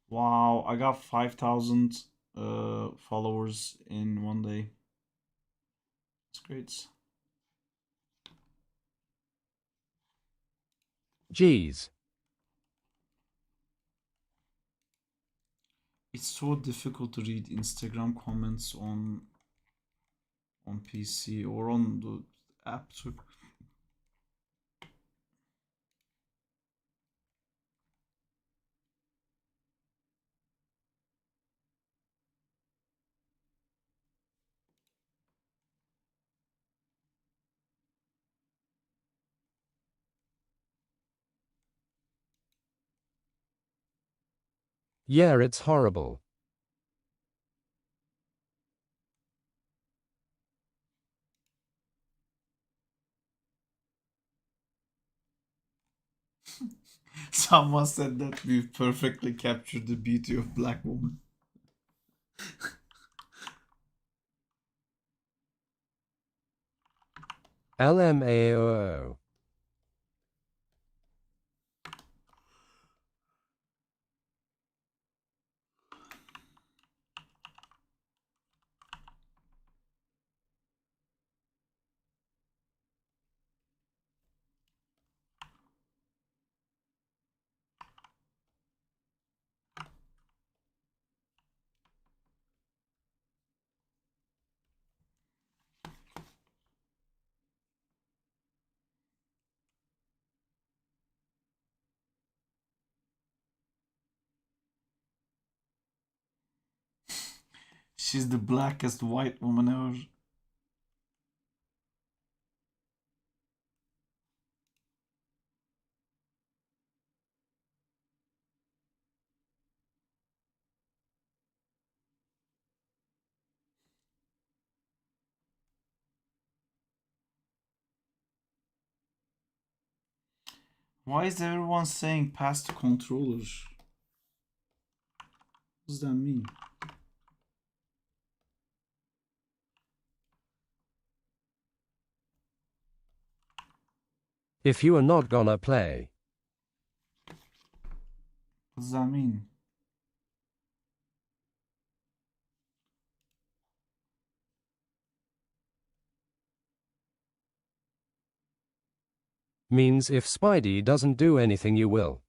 Speaker 1: Wow, I got 5,000 followers in one day. That's great.
Speaker 2: Jeez.
Speaker 1: It's so difficult to read Instagram comments on PC or on the app too.
Speaker 2: Yeah, it's horrible.
Speaker 1: Someone said that we've perfectly captured the beauty of black woman.
Speaker 2: LMAO.
Speaker 1: She's the blackest white woman ever. Why is everyone saying pass the controller? What does that mean?
Speaker 2: If you are not gonna play,
Speaker 1: What does that mean?
Speaker 2: means if Spidey doesn't do anything, you will.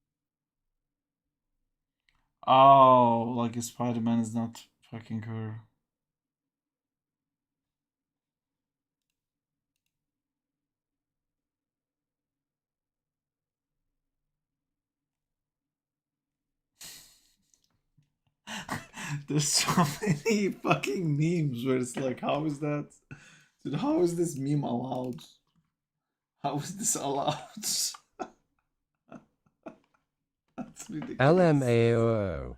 Speaker 1: Oh, like if Spider-Man is not fucking her. There's so many fucking memes where it's like, how is that? Dude, how is this meme allowed? How is this allowed? That's ridiculous.
Speaker 2: LMAO.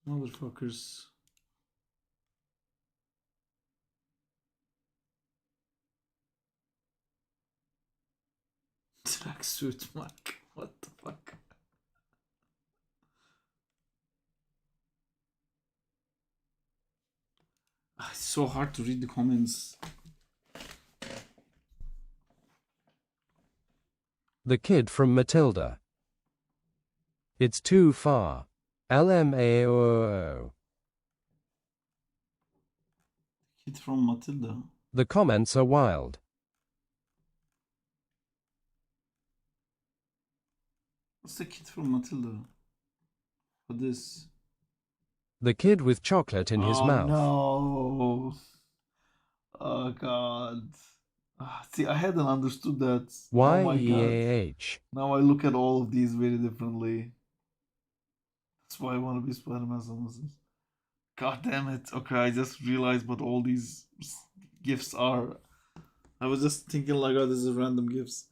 Speaker 1: Motherfuckers. Tracksuit Mike. What the fuck? It's so hard to read the comments.
Speaker 2: The kid from Matilda. It's too far. LMAO.
Speaker 1: Kid from Matilda.
Speaker 2: The comments are wild.
Speaker 1: What's the kid from Matilda? For this?
Speaker 2: The kid with chocolate in his mouth.
Speaker 1: No. Oh god. See, I hadn't understood that. Oh my god.
Speaker 2: YEAH.
Speaker 1: Now I look at all of these very differently. That's why I want to be Spider-Man. God damn it. Okay, I just realized what all these gifts are. I was just thinking like, oh, this is random gifts.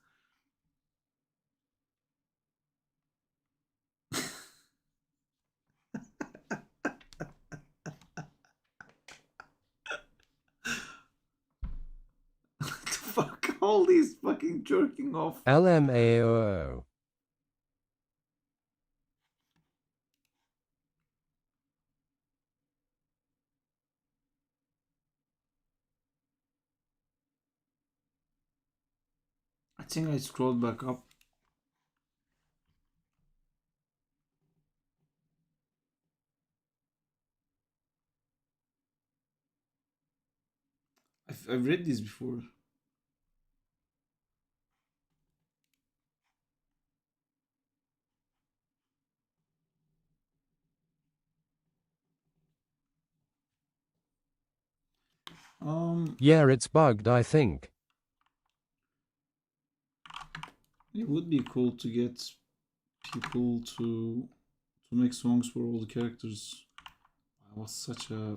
Speaker 1: Fuck all these fucking jerking off.
Speaker 2: LMAO.
Speaker 1: I think I scrolled back up. I've read these before.
Speaker 2: Yeah, it's bugged, I think.
Speaker 1: It would be cool to get people to make songs for all the characters. It was such a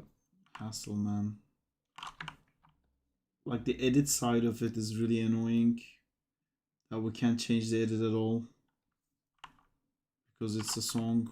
Speaker 1: hassle, man. Like the edit side of it is really annoying. That we can't change the edit at all because it's a song.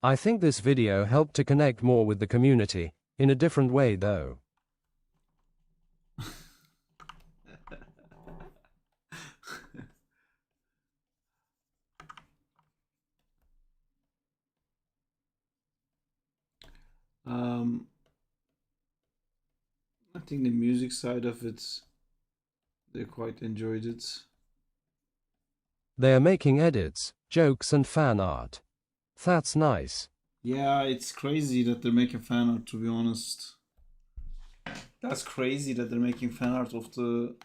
Speaker 2: I think this video helped to connect more with the community, in a different way though.
Speaker 1: I think the music side of it, they quite enjoyed it.
Speaker 2: They are making edits, jokes and fan art. That's nice.
Speaker 1: Yeah, it's crazy that they're making fan art, to be honest. That's crazy that they're making fan art of the...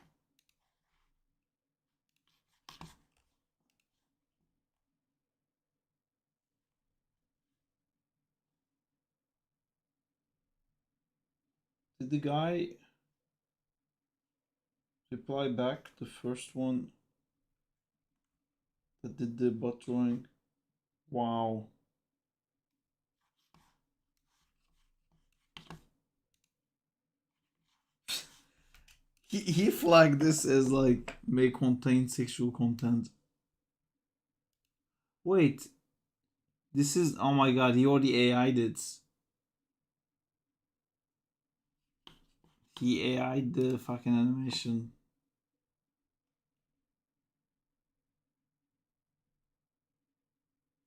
Speaker 1: Did the guy reply back, the first one that did the butt drawing? Wow. He flagged this as like may contain sexual content. Wait, this is, oh my god, he already AI'd it. He AI'd the fucking animation.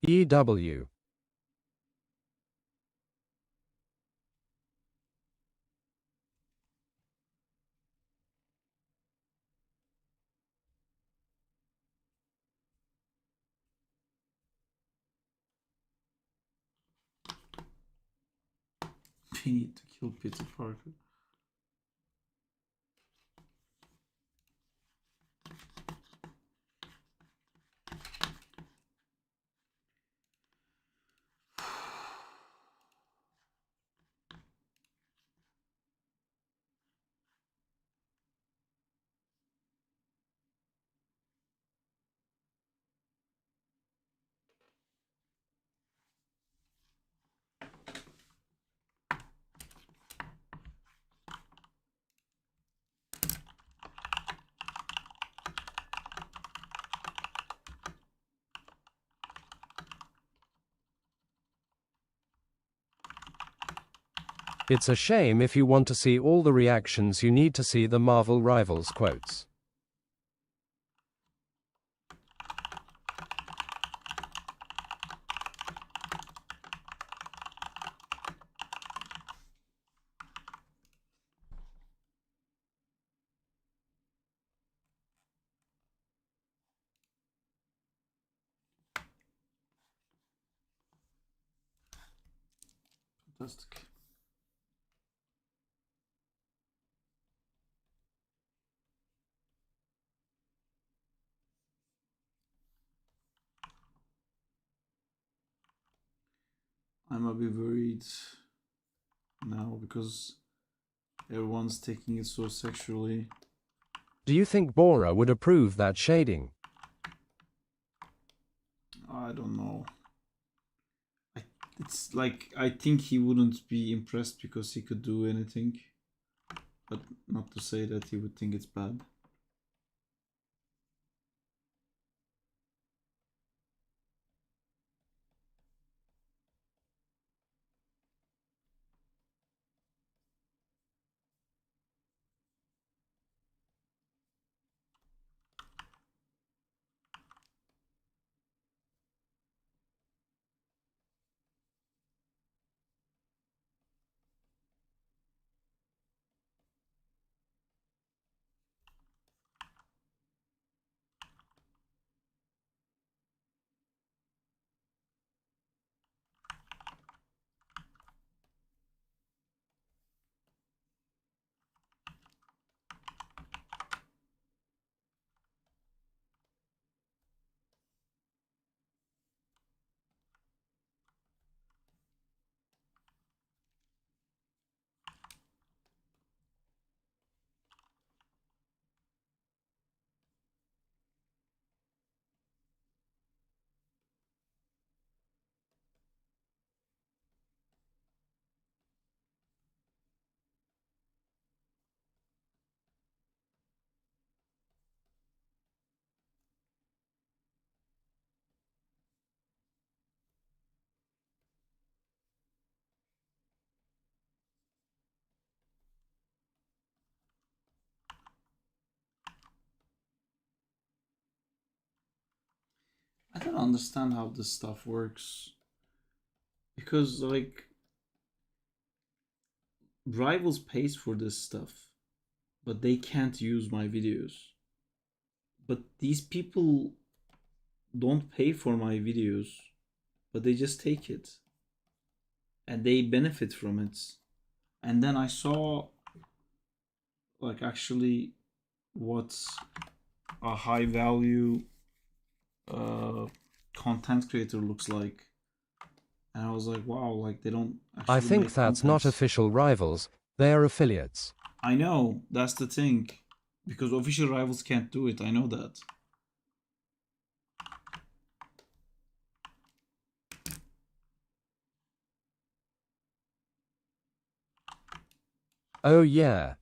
Speaker 2: EW.
Speaker 1: We need to kill Peter Parker.
Speaker 2: It's a shame if you want to see all the reactions you need to see the Marvel Rivals quotes.
Speaker 1: Fantastic. I'm a bit worried now because everyone's taking it so sexually.
Speaker 2: Do you think Bora would approve that shading?
Speaker 1: I don't know. It's like, I think he wouldn't be impressed because he could do anything. But not to say that he would think it's bad. don't understand how this stuff works. Because, like, Rivals pays for this stuff, but they can't use my videos. But these people don't pay for my videos, but they just take it. And they benefit from it. And then I saw, like, actually what a high value content creator looks like. And I was like, wow, like they don't actually
Speaker 2: I think
Speaker 1: make
Speaker 2: that's not
Speaker 1: content.
Speaker 2: official rivals, they are affiliates.
Speaker 1: I know, that's the thing. Because official rivals can't do it, I know that.
Speaker 2: Oh yeah.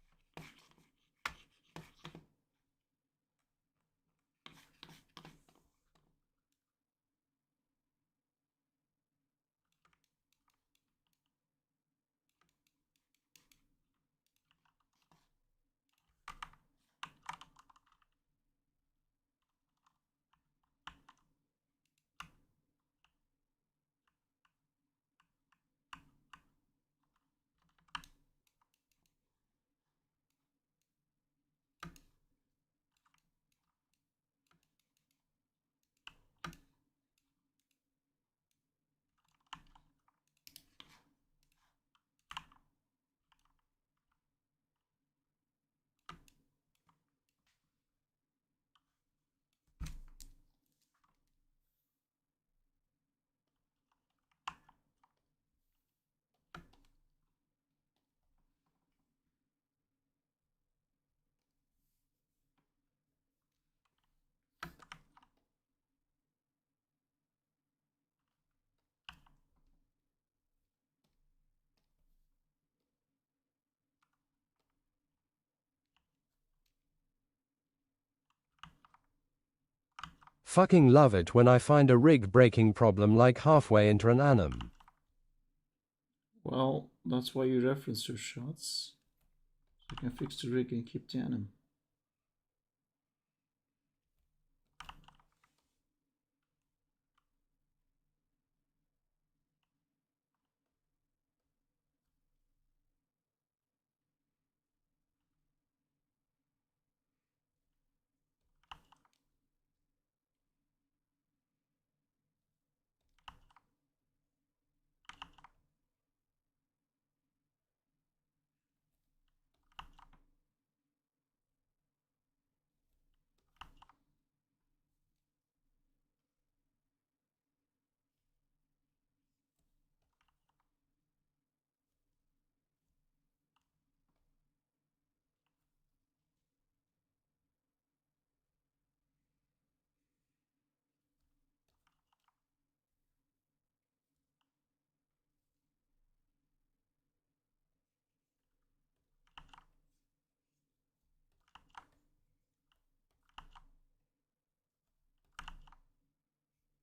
Speaker 2: Fucking love it when I find a rig breaking problem like halfway into an anim.
Speaker 1: Well, that's why you reference your shots. So you can fix the rig and keep the anim.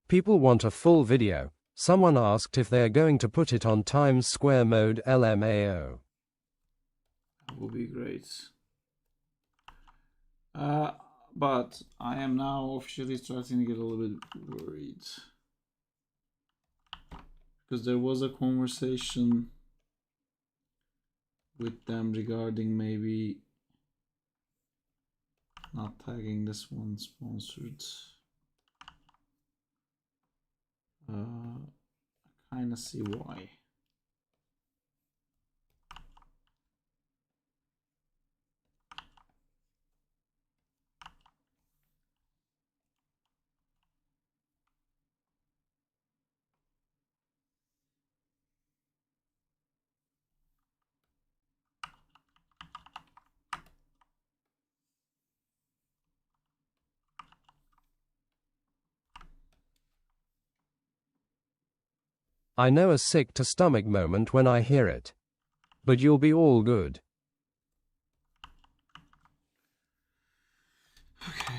Speaker 2: People want a full video. Someone asked if they are going to put it on Times Square mode LMAO.
Speaker 1: That would be great. But I am now officially starting to get a little bit worried. Because there was a conversation with them regarding maybe not tagging this one sponsored. I kind of see why.
Speaker 2: I know a sick to stomach moment when I hear it. But you'll be all good.
Speaker 1: Okay.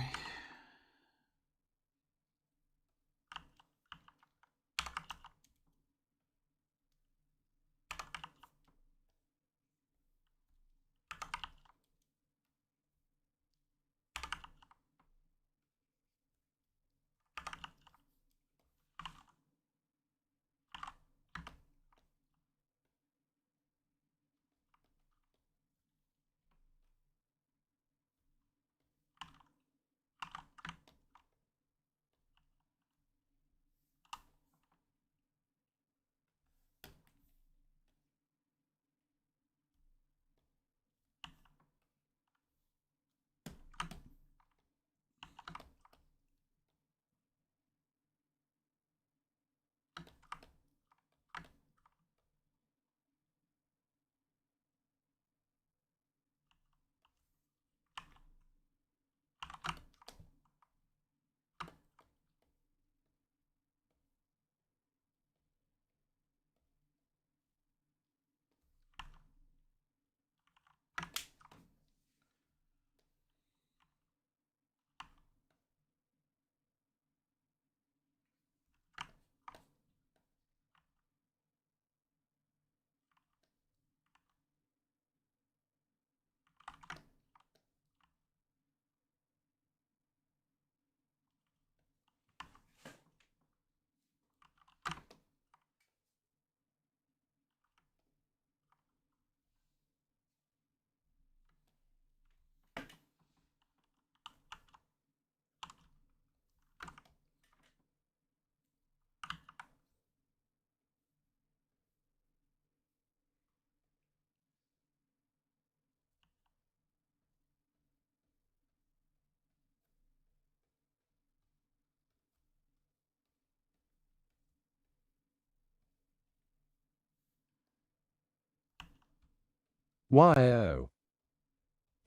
Speaker 2: YO.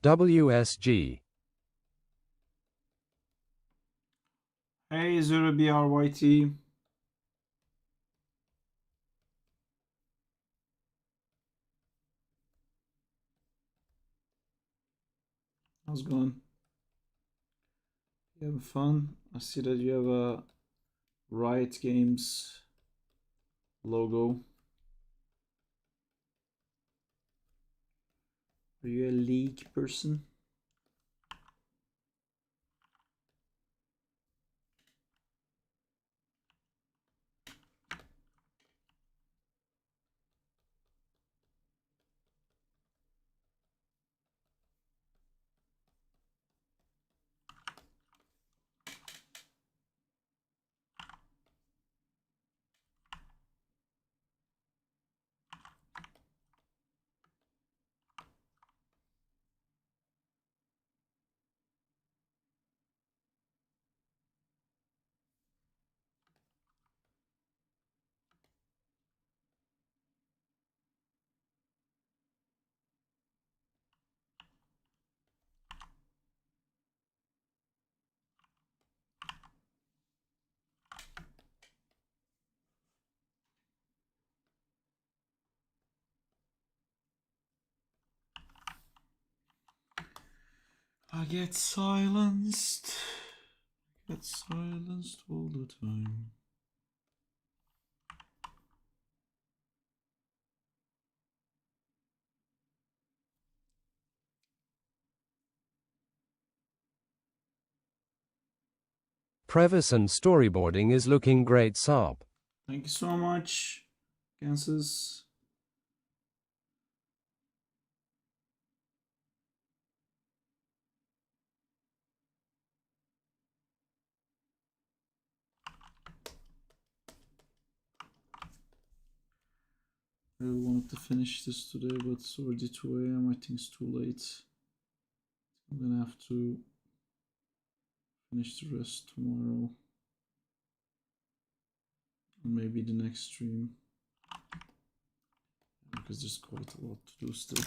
Speaker 2: WSG.
Speaker 1: Hey, Zura BRYT. How's it going? You having fun? I see that you have a Riot Games logo. Are you a League person? I get silenced. Get silenced all the time.
Speaker 2: Previs and storyboarding is looking great, Sarp.
Speaker 1: Thank you so much, Kansas. I really wanted to finish this today, but it's already 2 AM. I think it's too late. I'm gonna have to finish the rest tomorrow. And maybe the next stream. Because there's quite a lot to do still.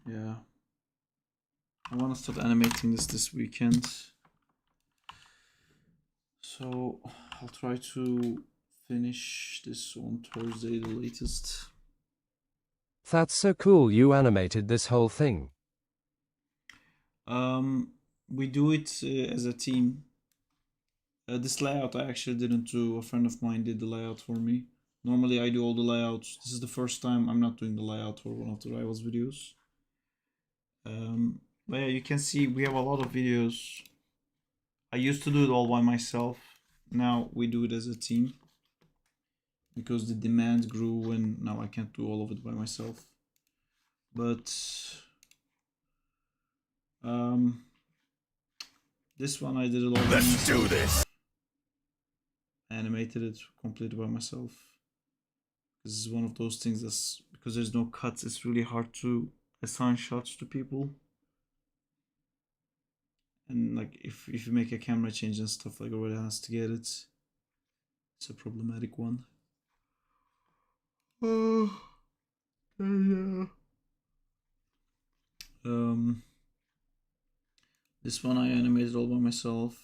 Speaker 1: Yeah. I want to start animating this weekend. So I'll try to finish this on Thursday, the latest.
Speaker 2: That's so cool you animated this whole thing.
Speaker 1: We do it as a team. This layout I actually didn't do. A friend of mine did the layout for me. Normally I do all the layouts. This is the first time I'm not doing the layout for one of the Rivals videos. But yeah, you can see we have a lot of videos. I used to do it all by myself. Now we do it as a team. Because the demand grew and now I can't do all of it by myself. But this one I did it all by myself.
Speaker 7: Let's do this.
Speaker 1: Animated it completely by myself. This is one of those things that's because there's no cuts, it's really hard to assign shots to people. And like if you make a camera change and stuff, like everybody has to get it. It's a problematic one. Yeah. This one I animated all by myself.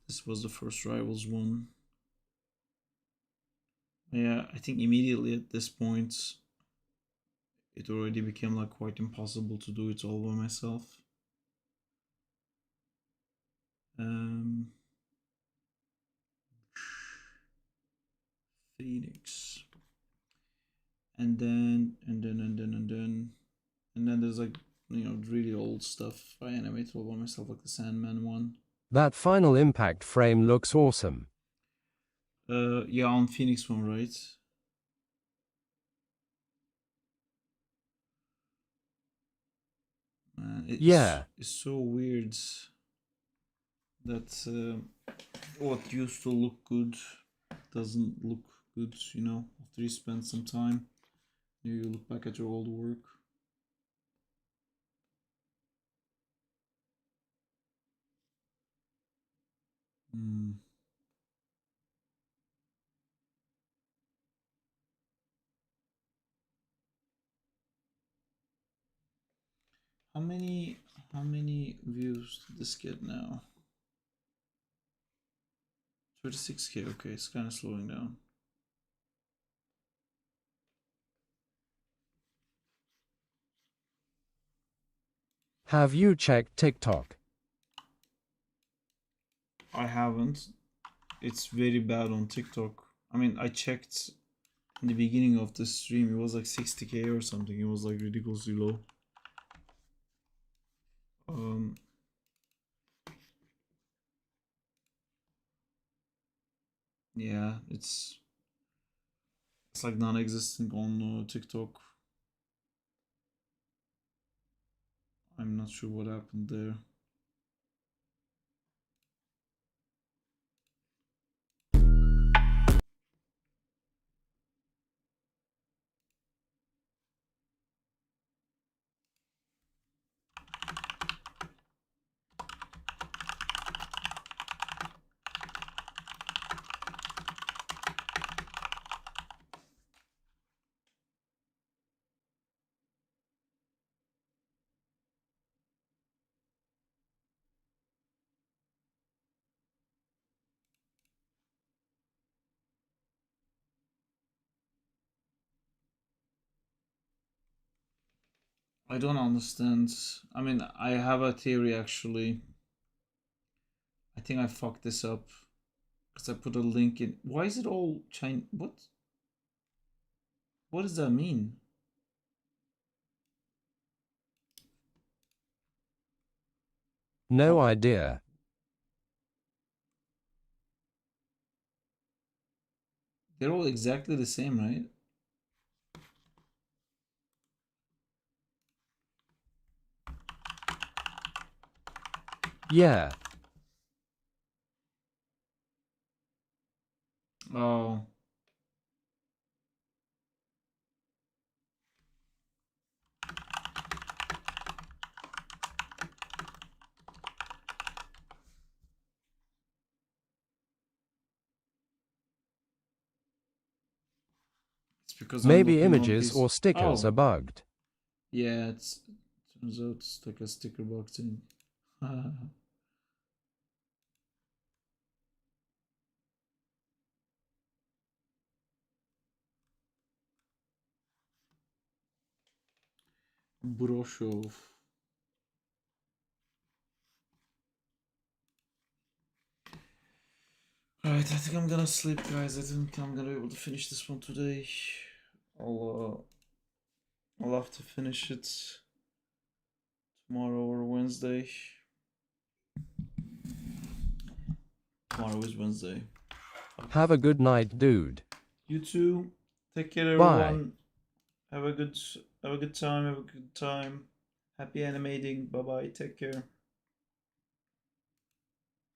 Speaker 1: This was the first Rivals one. Yeah, I think immediately at this point it already became like quite impossible to do it all by myself. Phoenix. And then there's like, you know, really old stuff I animated all by myself, like the Sandman one.
Speaker 2: That final impact frame looks awesome.
Speaker 1: Yeah, on Phoenix one, right? Man, it's so weird that what used to look good doesn't look good, you know, after you spend some time. You look back at your old work. How many views did this get now? 36k. Okay, it's kind of slowing down.
Speaker 2: Have you checked TikTok?
Speaker 1: I haven't. It's very bad on TikTok. I mean, I checked in the beginning of the stream. It was like 60k or something. It was like ridiculously low. Yeah, it's like non-existent on TikTok. I'm not sure what happened there. I don't understand. I mean, I have a theory actually. I think I fucked this up because I put a link in. Why is it all Chinese? What? What does that mean?
Speaker 2: No idea.
Speaker 1: They're all exactly the same, right?
Speaker 2: Yeah.
Speaker 1: Oh. It's because I'm
Speaker 2: Maybe
Speaker 1: looking on
Speaker 2: images
Speaker 1: this.
Speaker 2: or stickers
Speaker 1: Oh.
Speaker 2: are bugged.
Speaker 1: Yeah, it's turns out it's like a sticker bug thing. Broshov. Alright, I think I'm gonna sleep, guys. I think I'm gonna be able to finish this one today. I'll have to finish it tomorrow or Wednesday. Tomorrow is Wednesday.
Speaker 2: Have a good night, dude.
Speaker 1: You too. Take care,
Speaker 2: Bye.
Speaker 1: everyone. Have a good time. Have a good time. Happy animating. Bye bye. Take care.